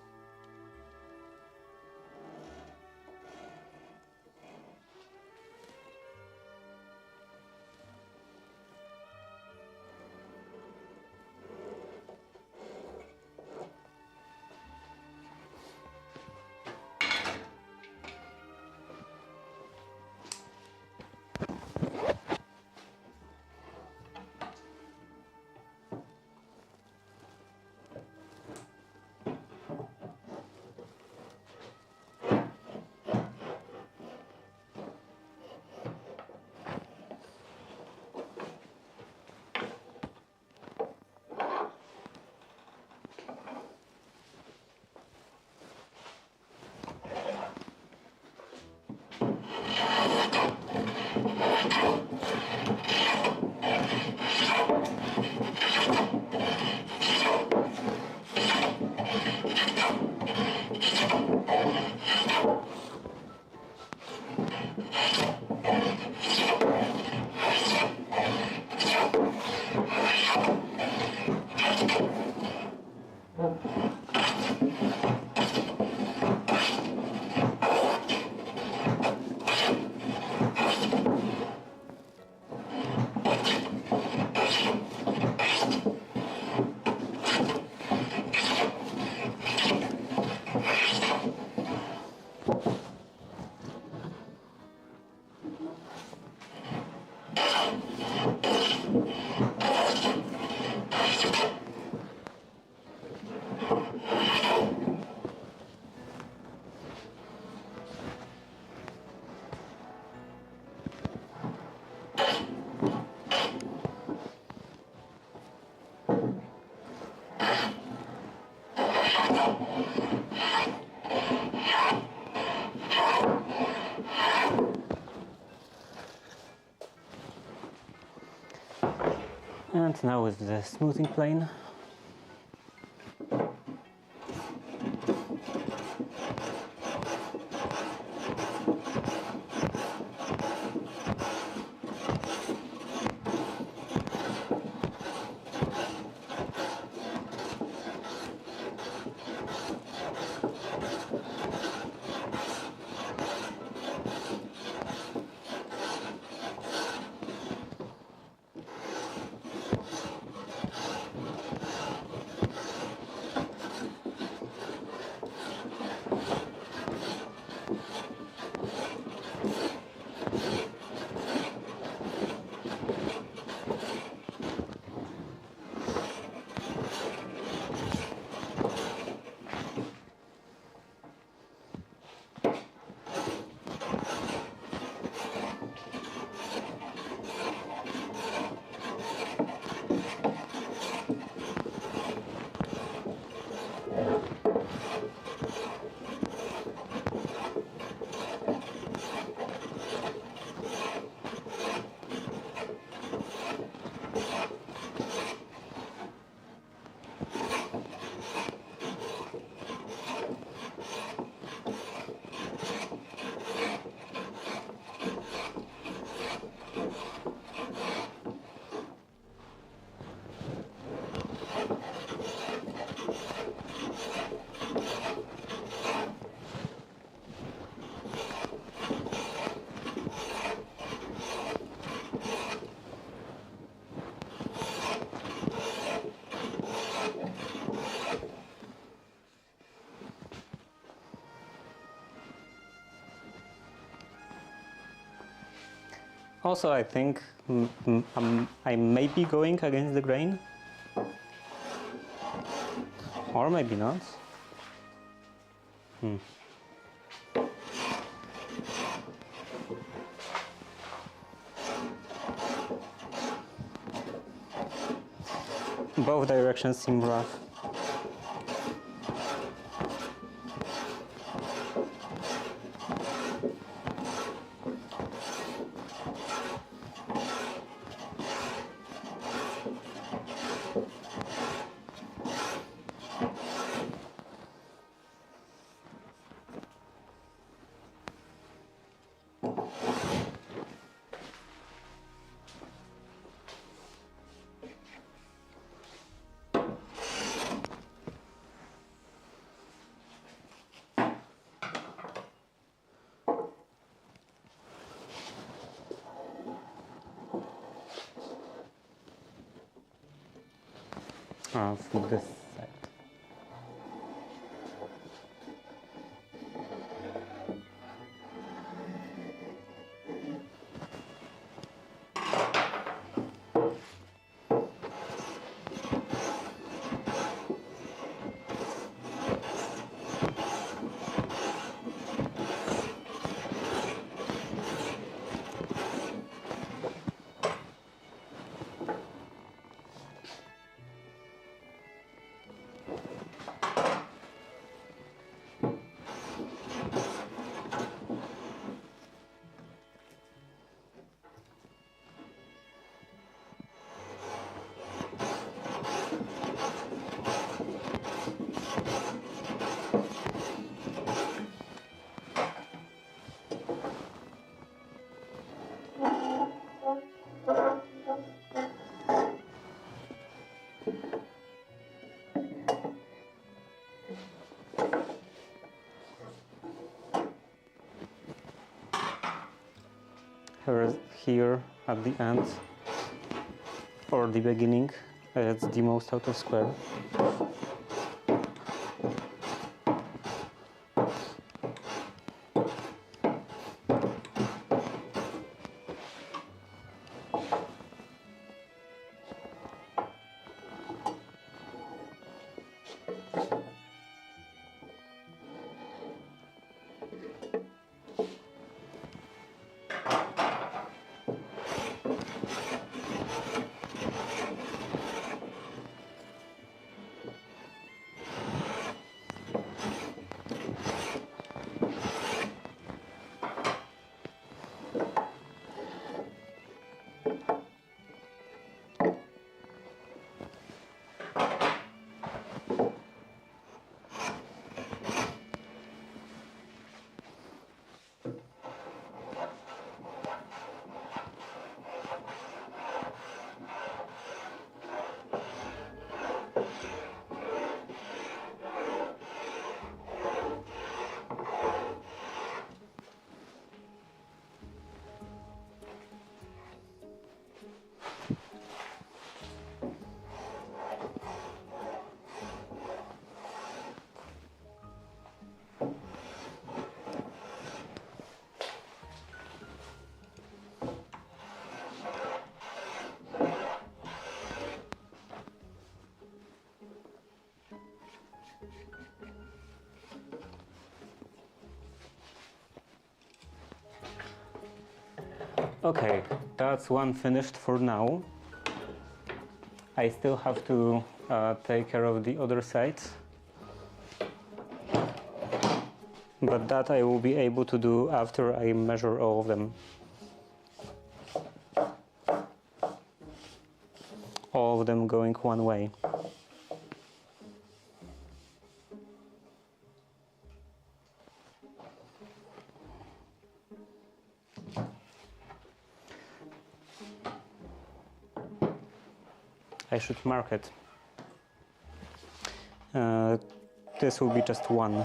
And now with the smoothing plane. Also, I think I may be going against the grain, or maybe not. Both directions seem rough. from this side. Here at the end or the beginning, it's the most outer square. Okay, that's one finished for now. I still have to take care of the other side, but that I will be able to do after I measure all of them. All of them going one way. I should mark it. This will be just one.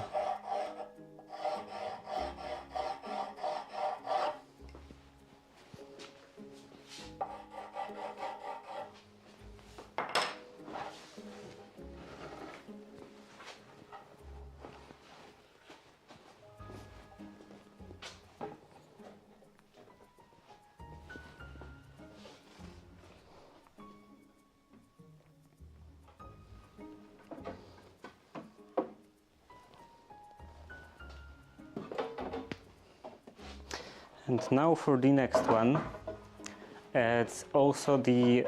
And now for the next one, it's also the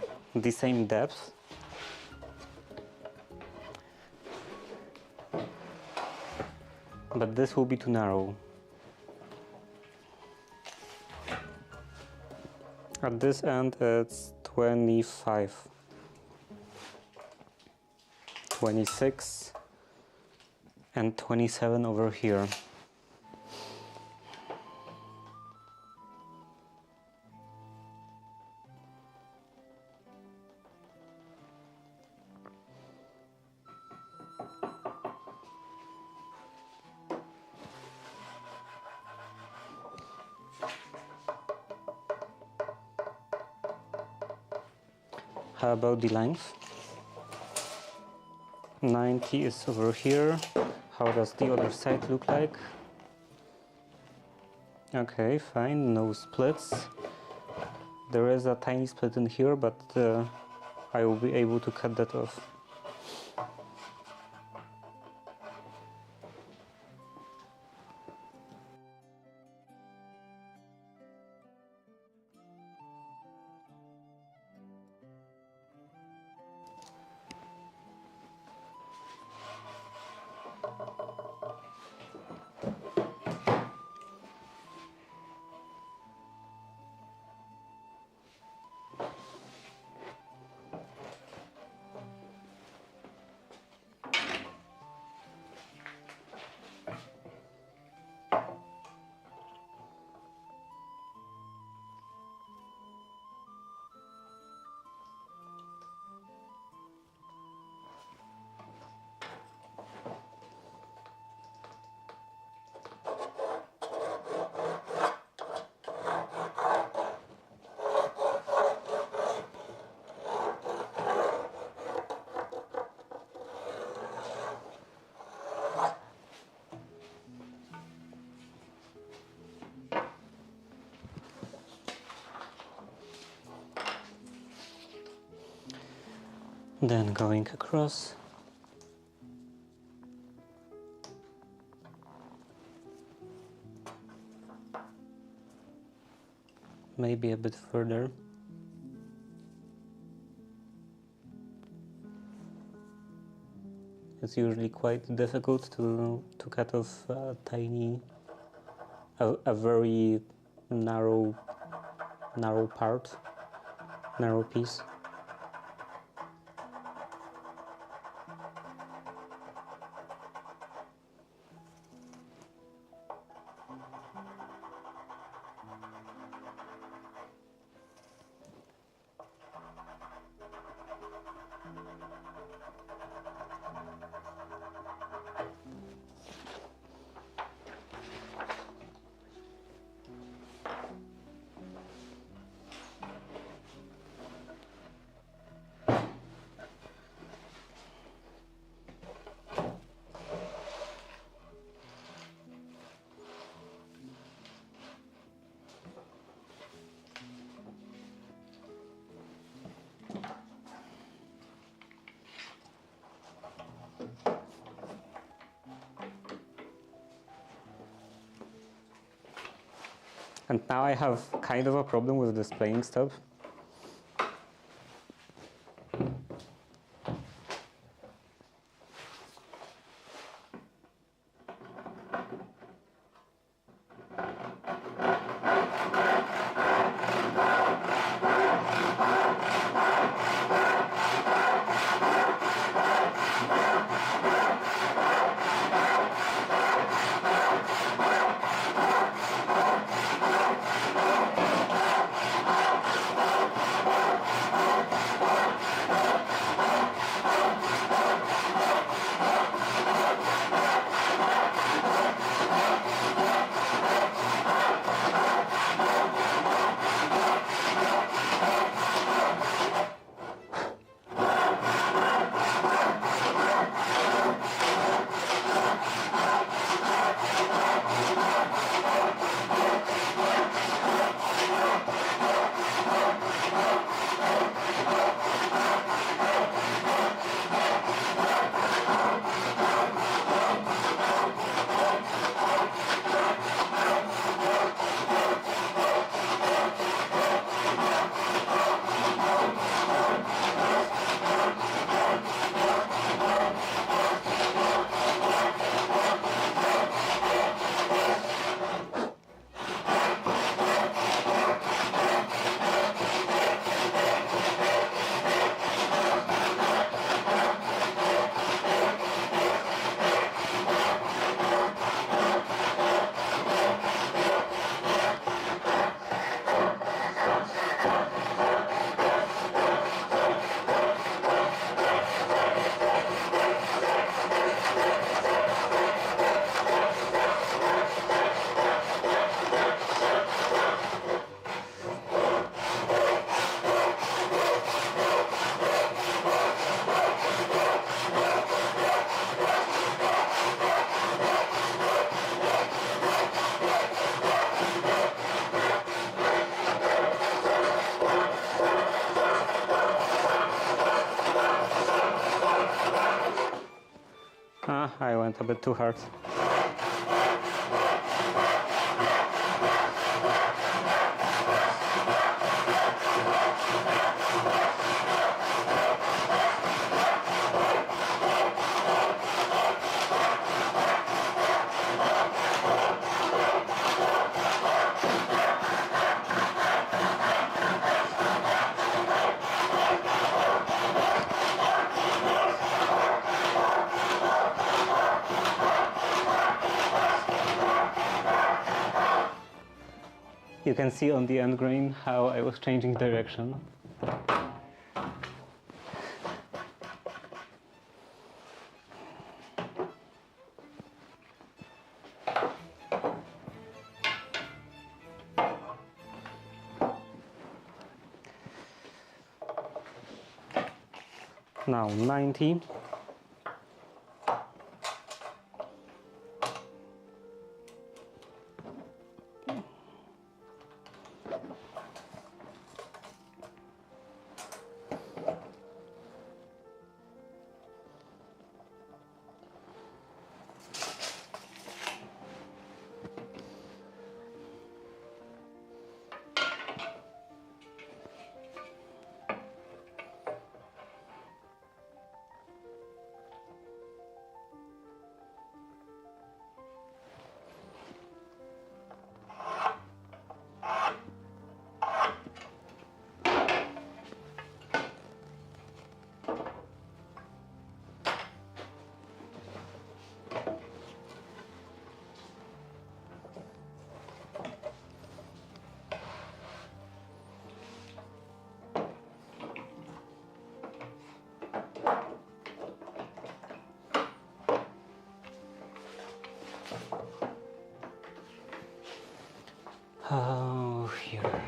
same depth. But this will be too narrow. At this end it's 25, 26 and 27 over here. How about the length? 90 is over here. How does the other side look like? Okay, fine, no splits. There is a tiny split in here, but I will be able to cut that off. Then going across. Maybe a bit further. It's usually quite difficult to cut off a very narrow piece. And now I have kind of a problem with this playing stub. Ah, I went a bit too hard. You can see on the end grain how I was changing direction. Now 90. Oh, here.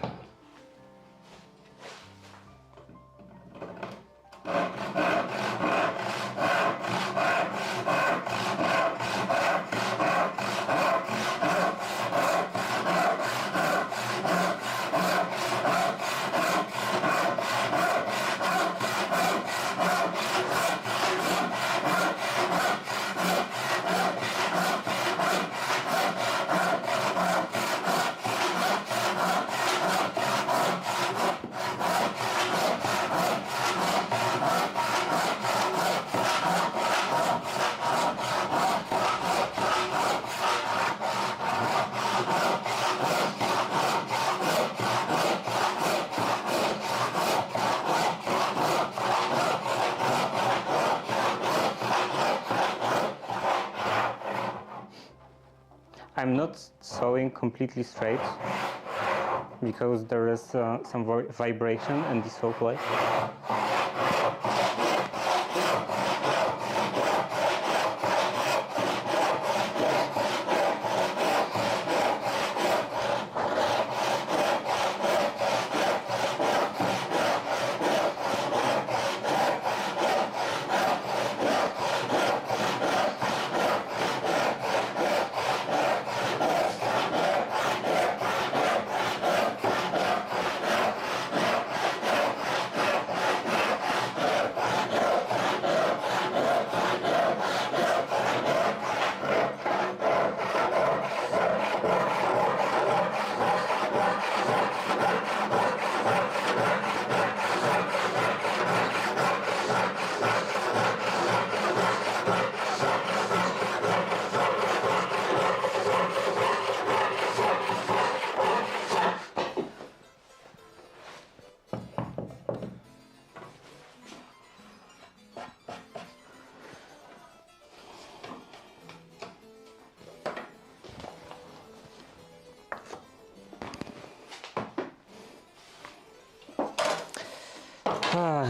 I'm not sewing completely straight because there is some vibration in the sew plate.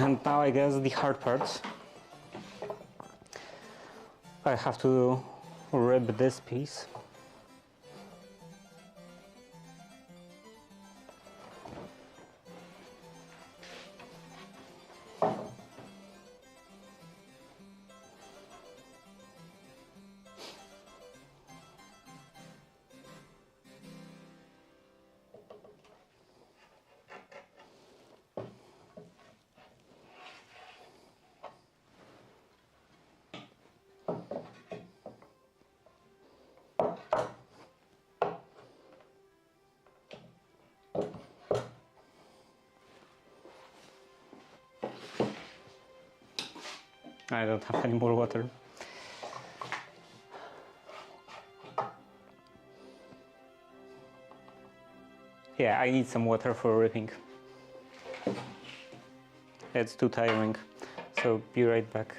And now I guess the hard part. I have to rip this piece. I don't have any more water. Yeah, I need some water for ripping. It's too tiring, so be right back.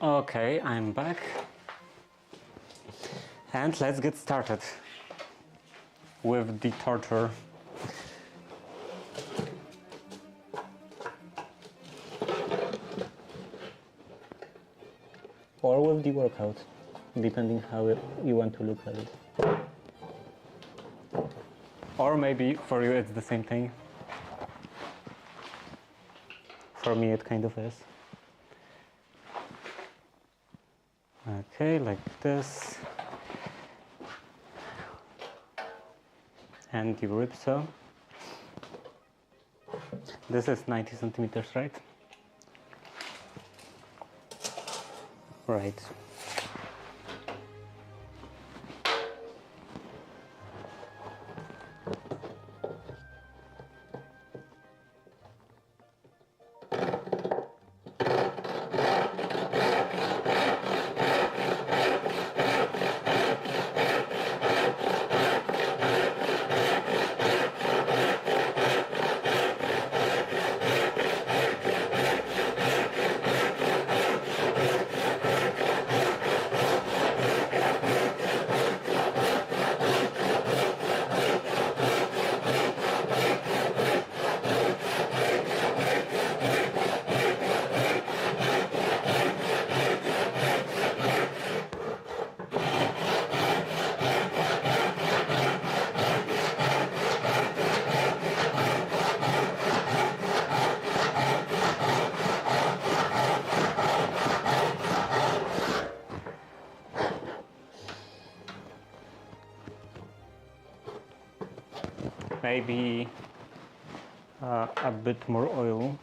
Okay, I'm back. And let's get started with the torture. Or with the workout, depending how you want to look at it. Or maybe for you it's the same thing. For me it kind of is. Okay, like this. And the rib saw. This is 90 centimeters, right? Right. maybe a bit more oil.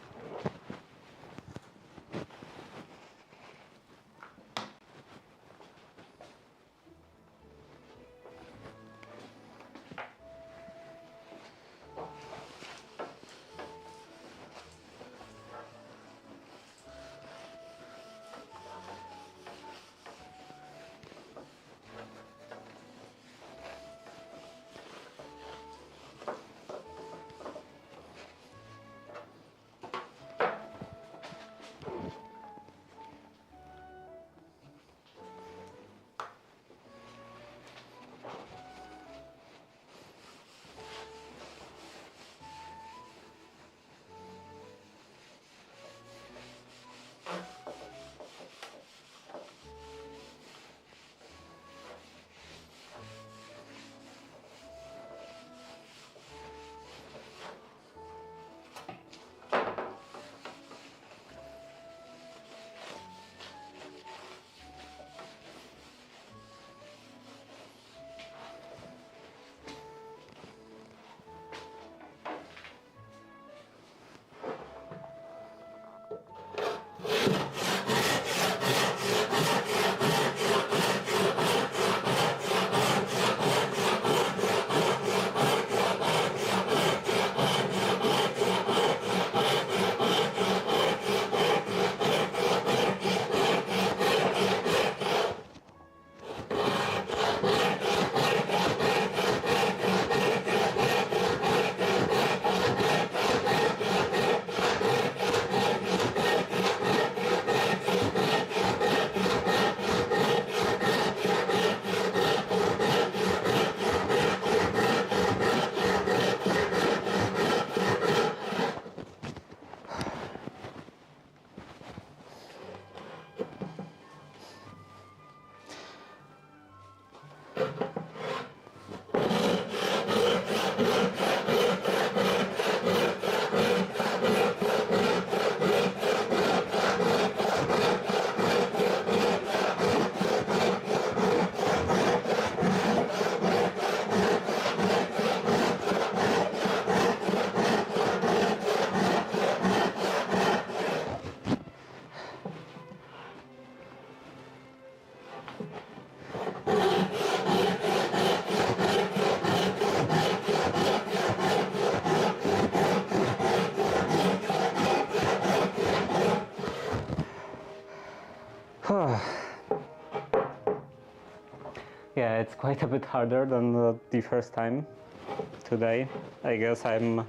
Yeah, it's quite a bit harder than the first time today. I guess I'm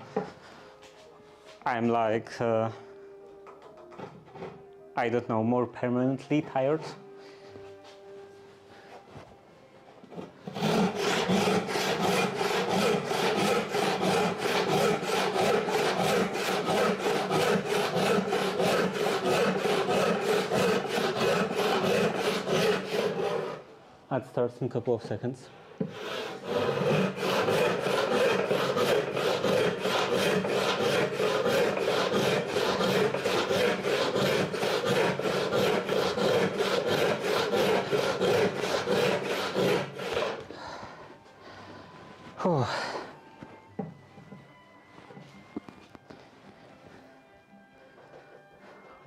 like I don't know, more permanently tired. That starts in a couple of seconds.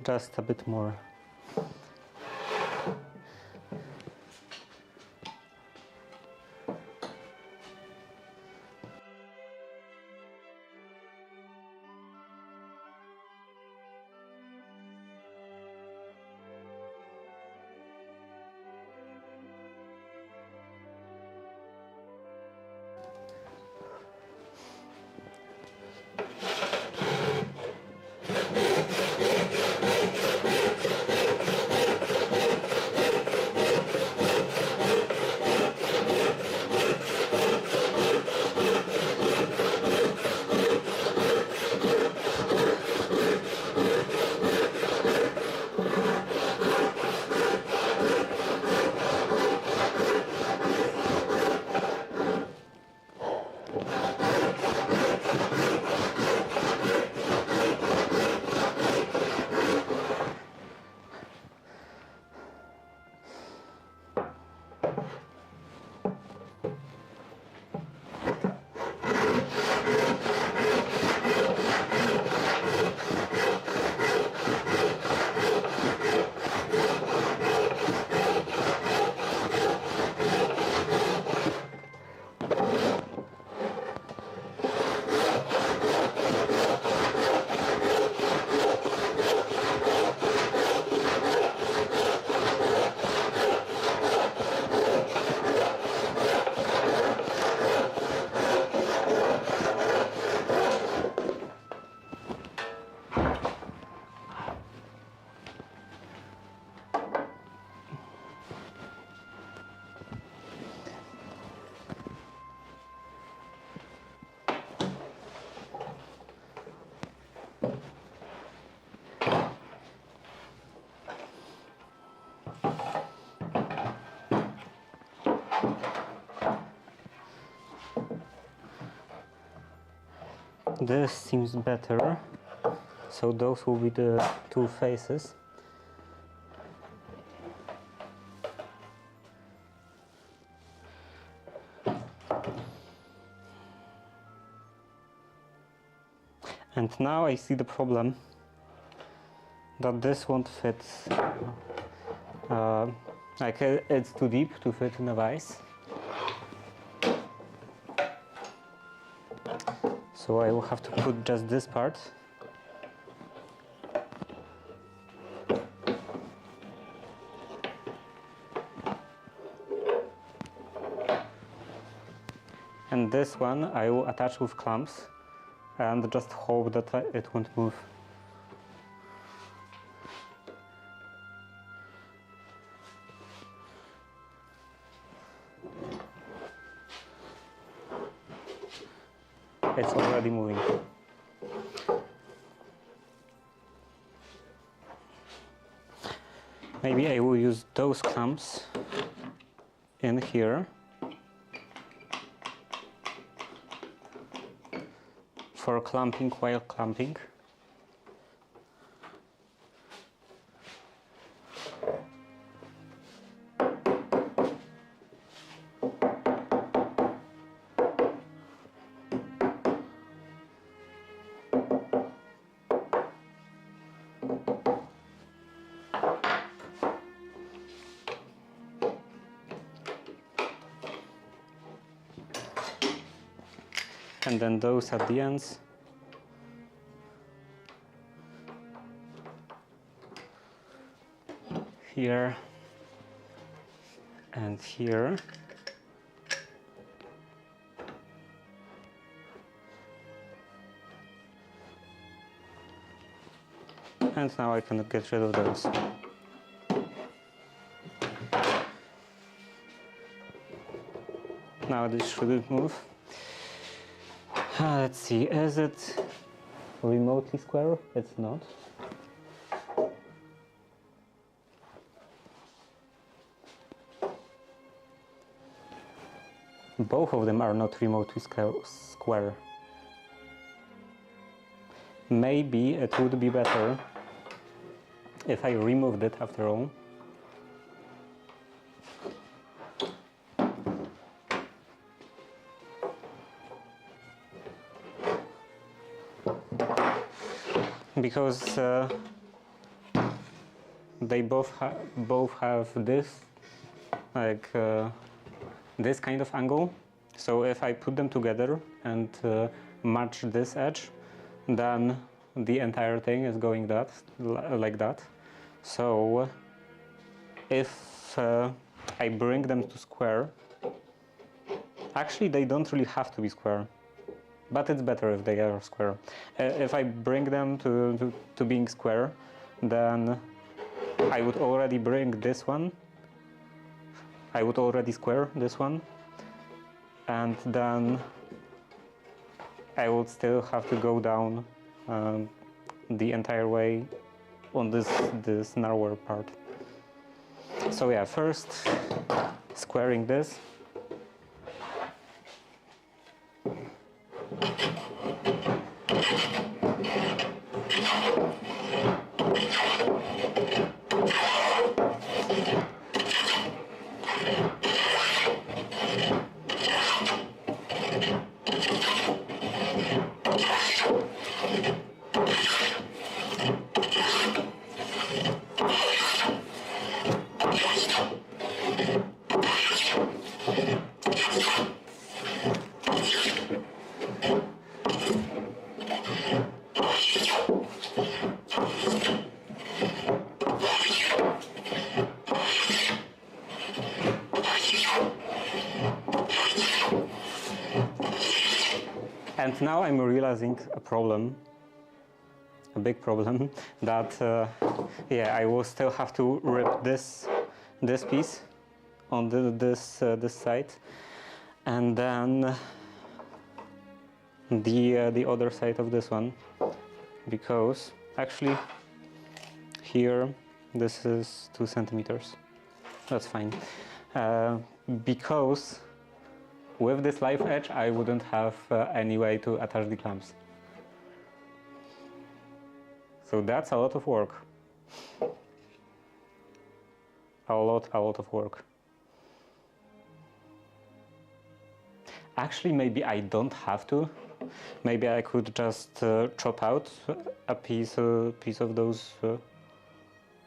Just a bit more. This seems better, so those will be the two faces. And now I see the problem that this won't fit. Like it's too deep to fit in a vise. So I will have to put just this part. And this one I will attach with clamps and just hope that it won't move. It's already moving. Maybe I will use those clamps in here for clamping while clamping. And then those at the ends. Here and here. And now I can get rid of those. Now this shouldn't move. Let's see, is it remotely square? It's not. Both of them are not remotely square. Maybe it would be better if I removed it after all. Because they both have this, like this kind of angle. So if I put them together and match this edge, then the entire thing is going like that. So if I bring them to square, actually they don't really have to be square. But it's better if they are square. If I bring them to being square, then I would already bring this one. I would already square this one. And then I would still have to go down the entire way on this narrower part. So yeah, first squaring this. And now I'm realizing a problem, a big problem, that yeah, I will still have to rip this piece on this side, and then the other side of this one, because actually here this is 2 centimeters. That's fine, because with this live edge I wouldn't have any way to attach the clamps. So that's a lot of work. A lot of work. Actually, maybe I don't have to. Maybe I could just chop out a piece of those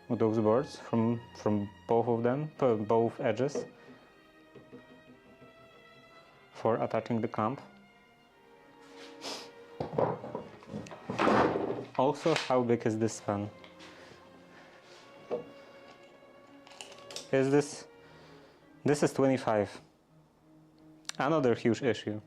boards from both of them, both edges, for attaching the clamp. Also, how big is this span? This is 25. Another huge issue.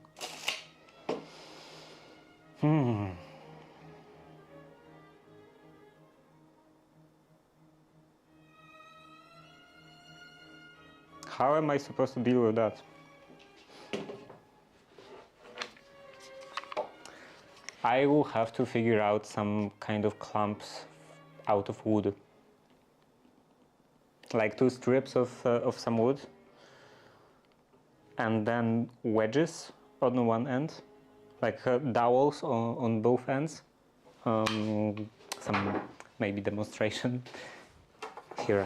How am I supposed to deal with that? I will have to figure out some kind of clamps out of wood. Like 2 strips of some wood, and then wedges on one end, like dowels on both ends. Some maybe demonstration here.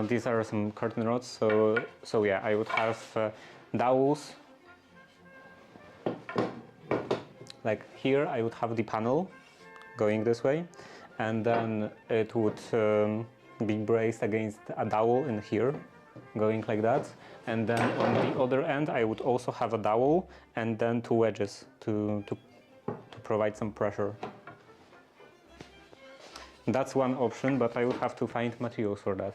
These are some curtain rods, so yeah, I would have dowels. Like here, I would have the panel going this way, and then it would be braced against a dowel in here, going like that. And then on the other end, I would also have a dowel and then 2 wedges to provide some pressure. That's one option, but I would have to find materials for that.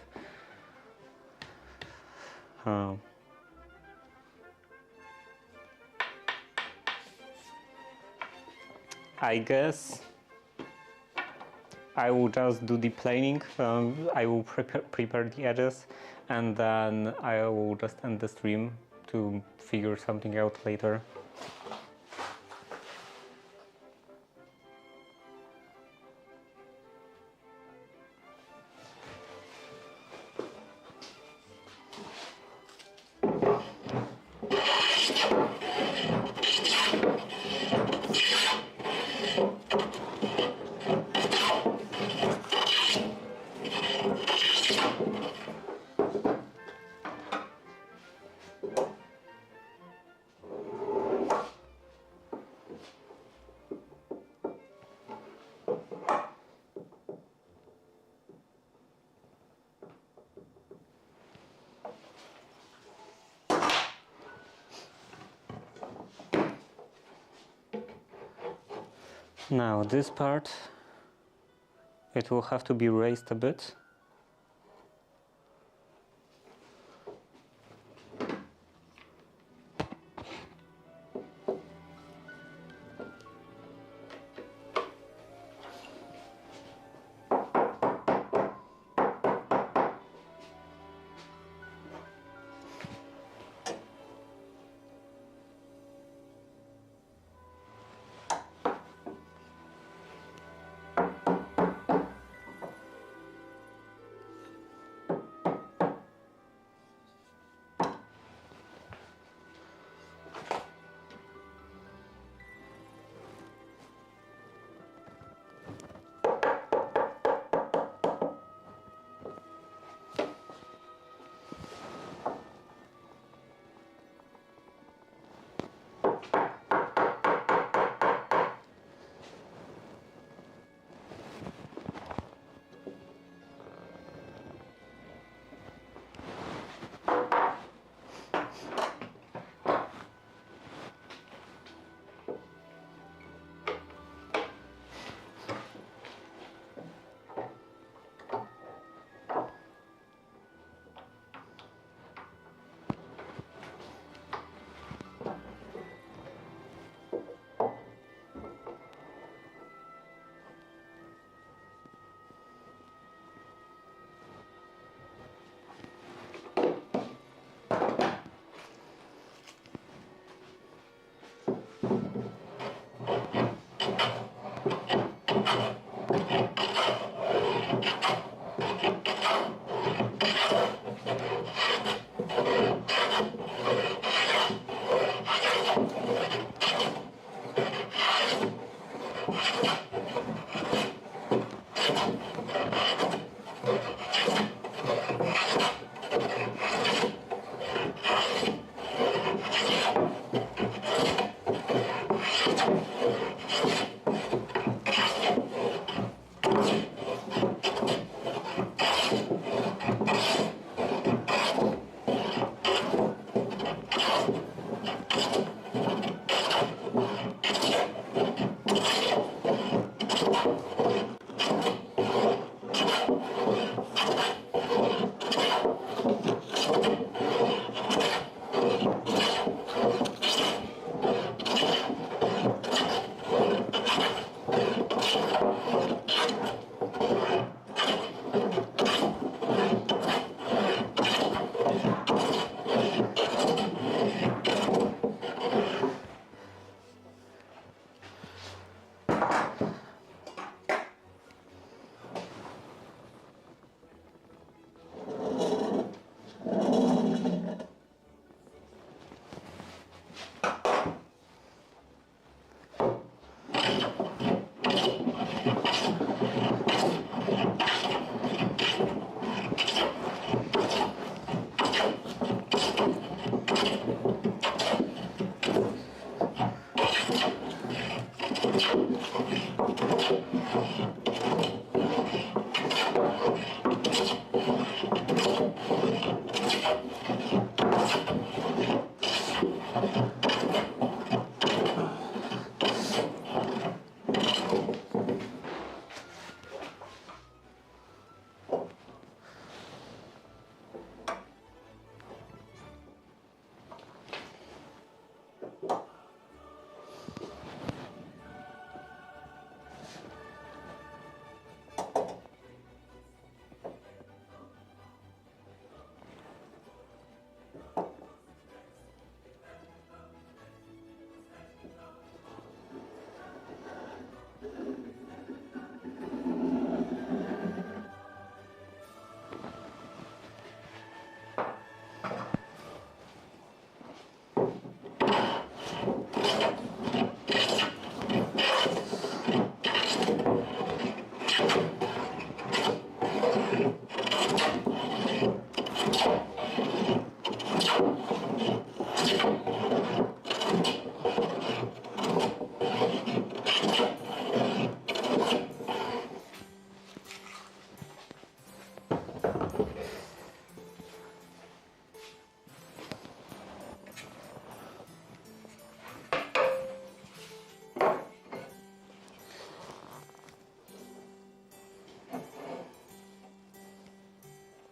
I guess I will just do the planing. I will prepare the edges, and then I will just end the stream to figure something out later. Now this part, it will have to be raised a bit.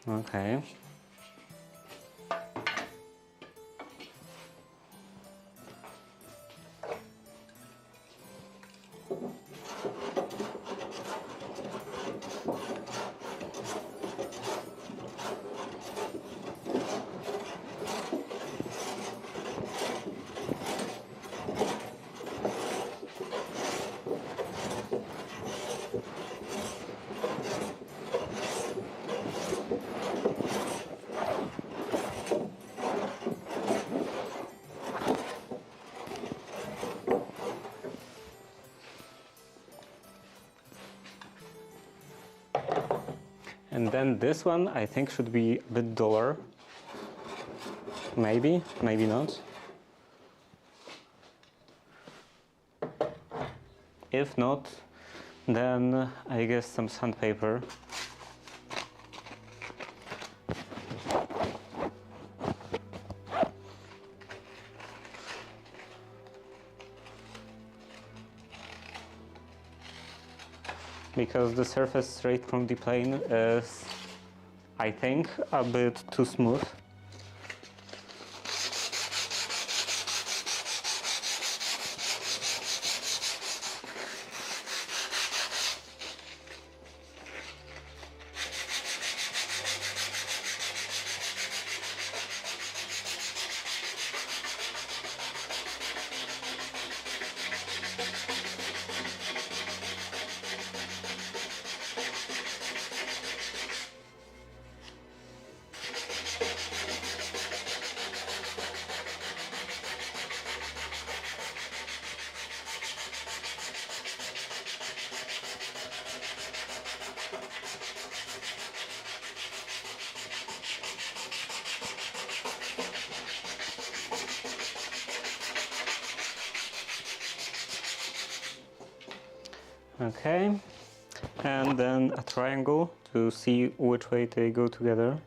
Okay. And then this one I think should be a bit duller. Maybe, maybe not. If not, then I guess some sandpaper. Because the surface straight from the plane is, I think, a bit too smooth. Okay, and then a triangle to see which way they go together.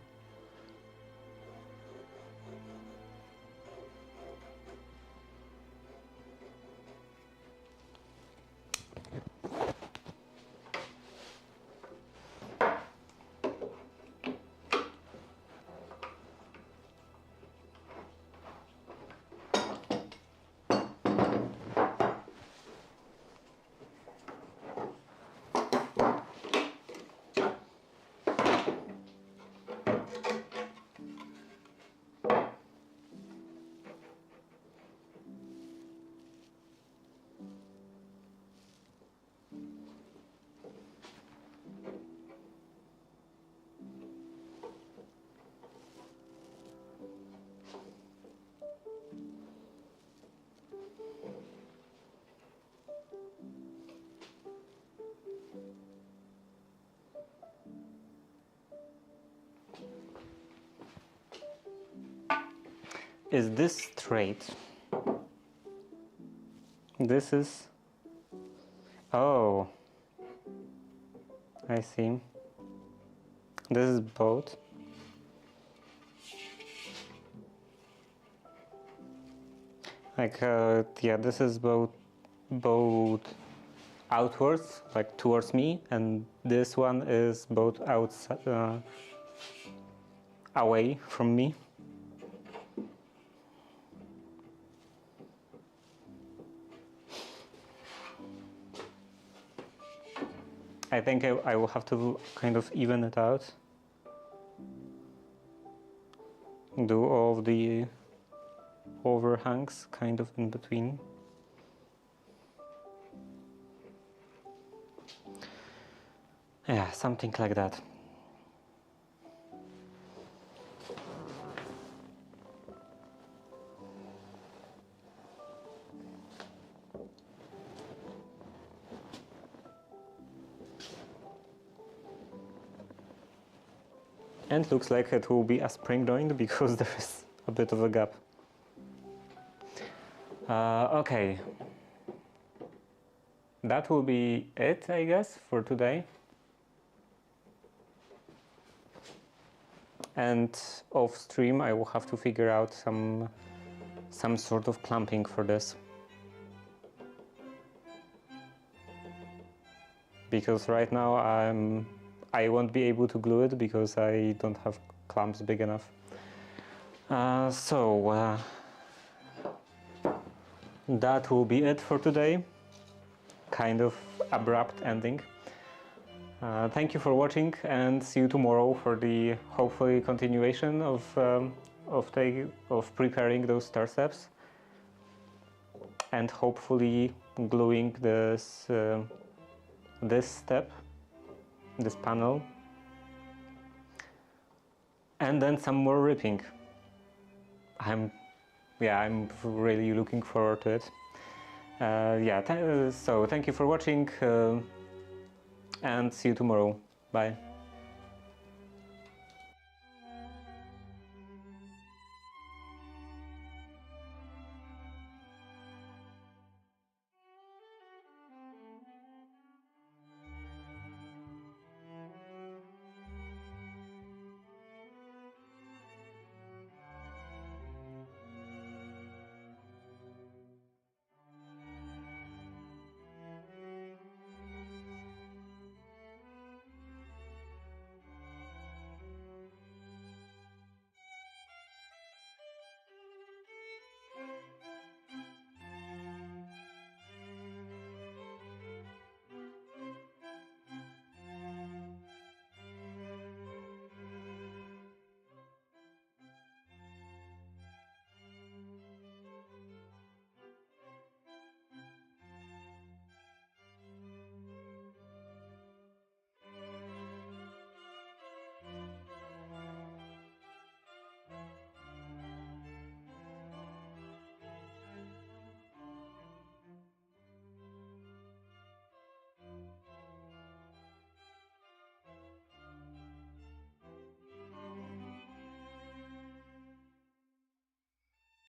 Is this straight? This is... Oh, I see. This is both. Like, yeah, this is both outwards, like towards me, and this one is both outside, away from me. I think I will have to kind of even it out. Do all of the overhangs kind of in between. Yeah, something like that. And looks like it will be a spring joint because there is a bit of a gap. Okay, that will be it, I guess, for today. And off stream I will have to figure out some sort of clamping for this, because right now I won't be able to glue it because I don't have clamps big enough. That will be it for today. Kind of abrupt ending. Thank you for watching, and see you tomorrow for the hopefully continuation of preparing those stair steps, and hopefully gluing this step, this panel, and then some more ripping. I'm really looking forward to it. So thank you for watching, and see you tomorrow. Bye.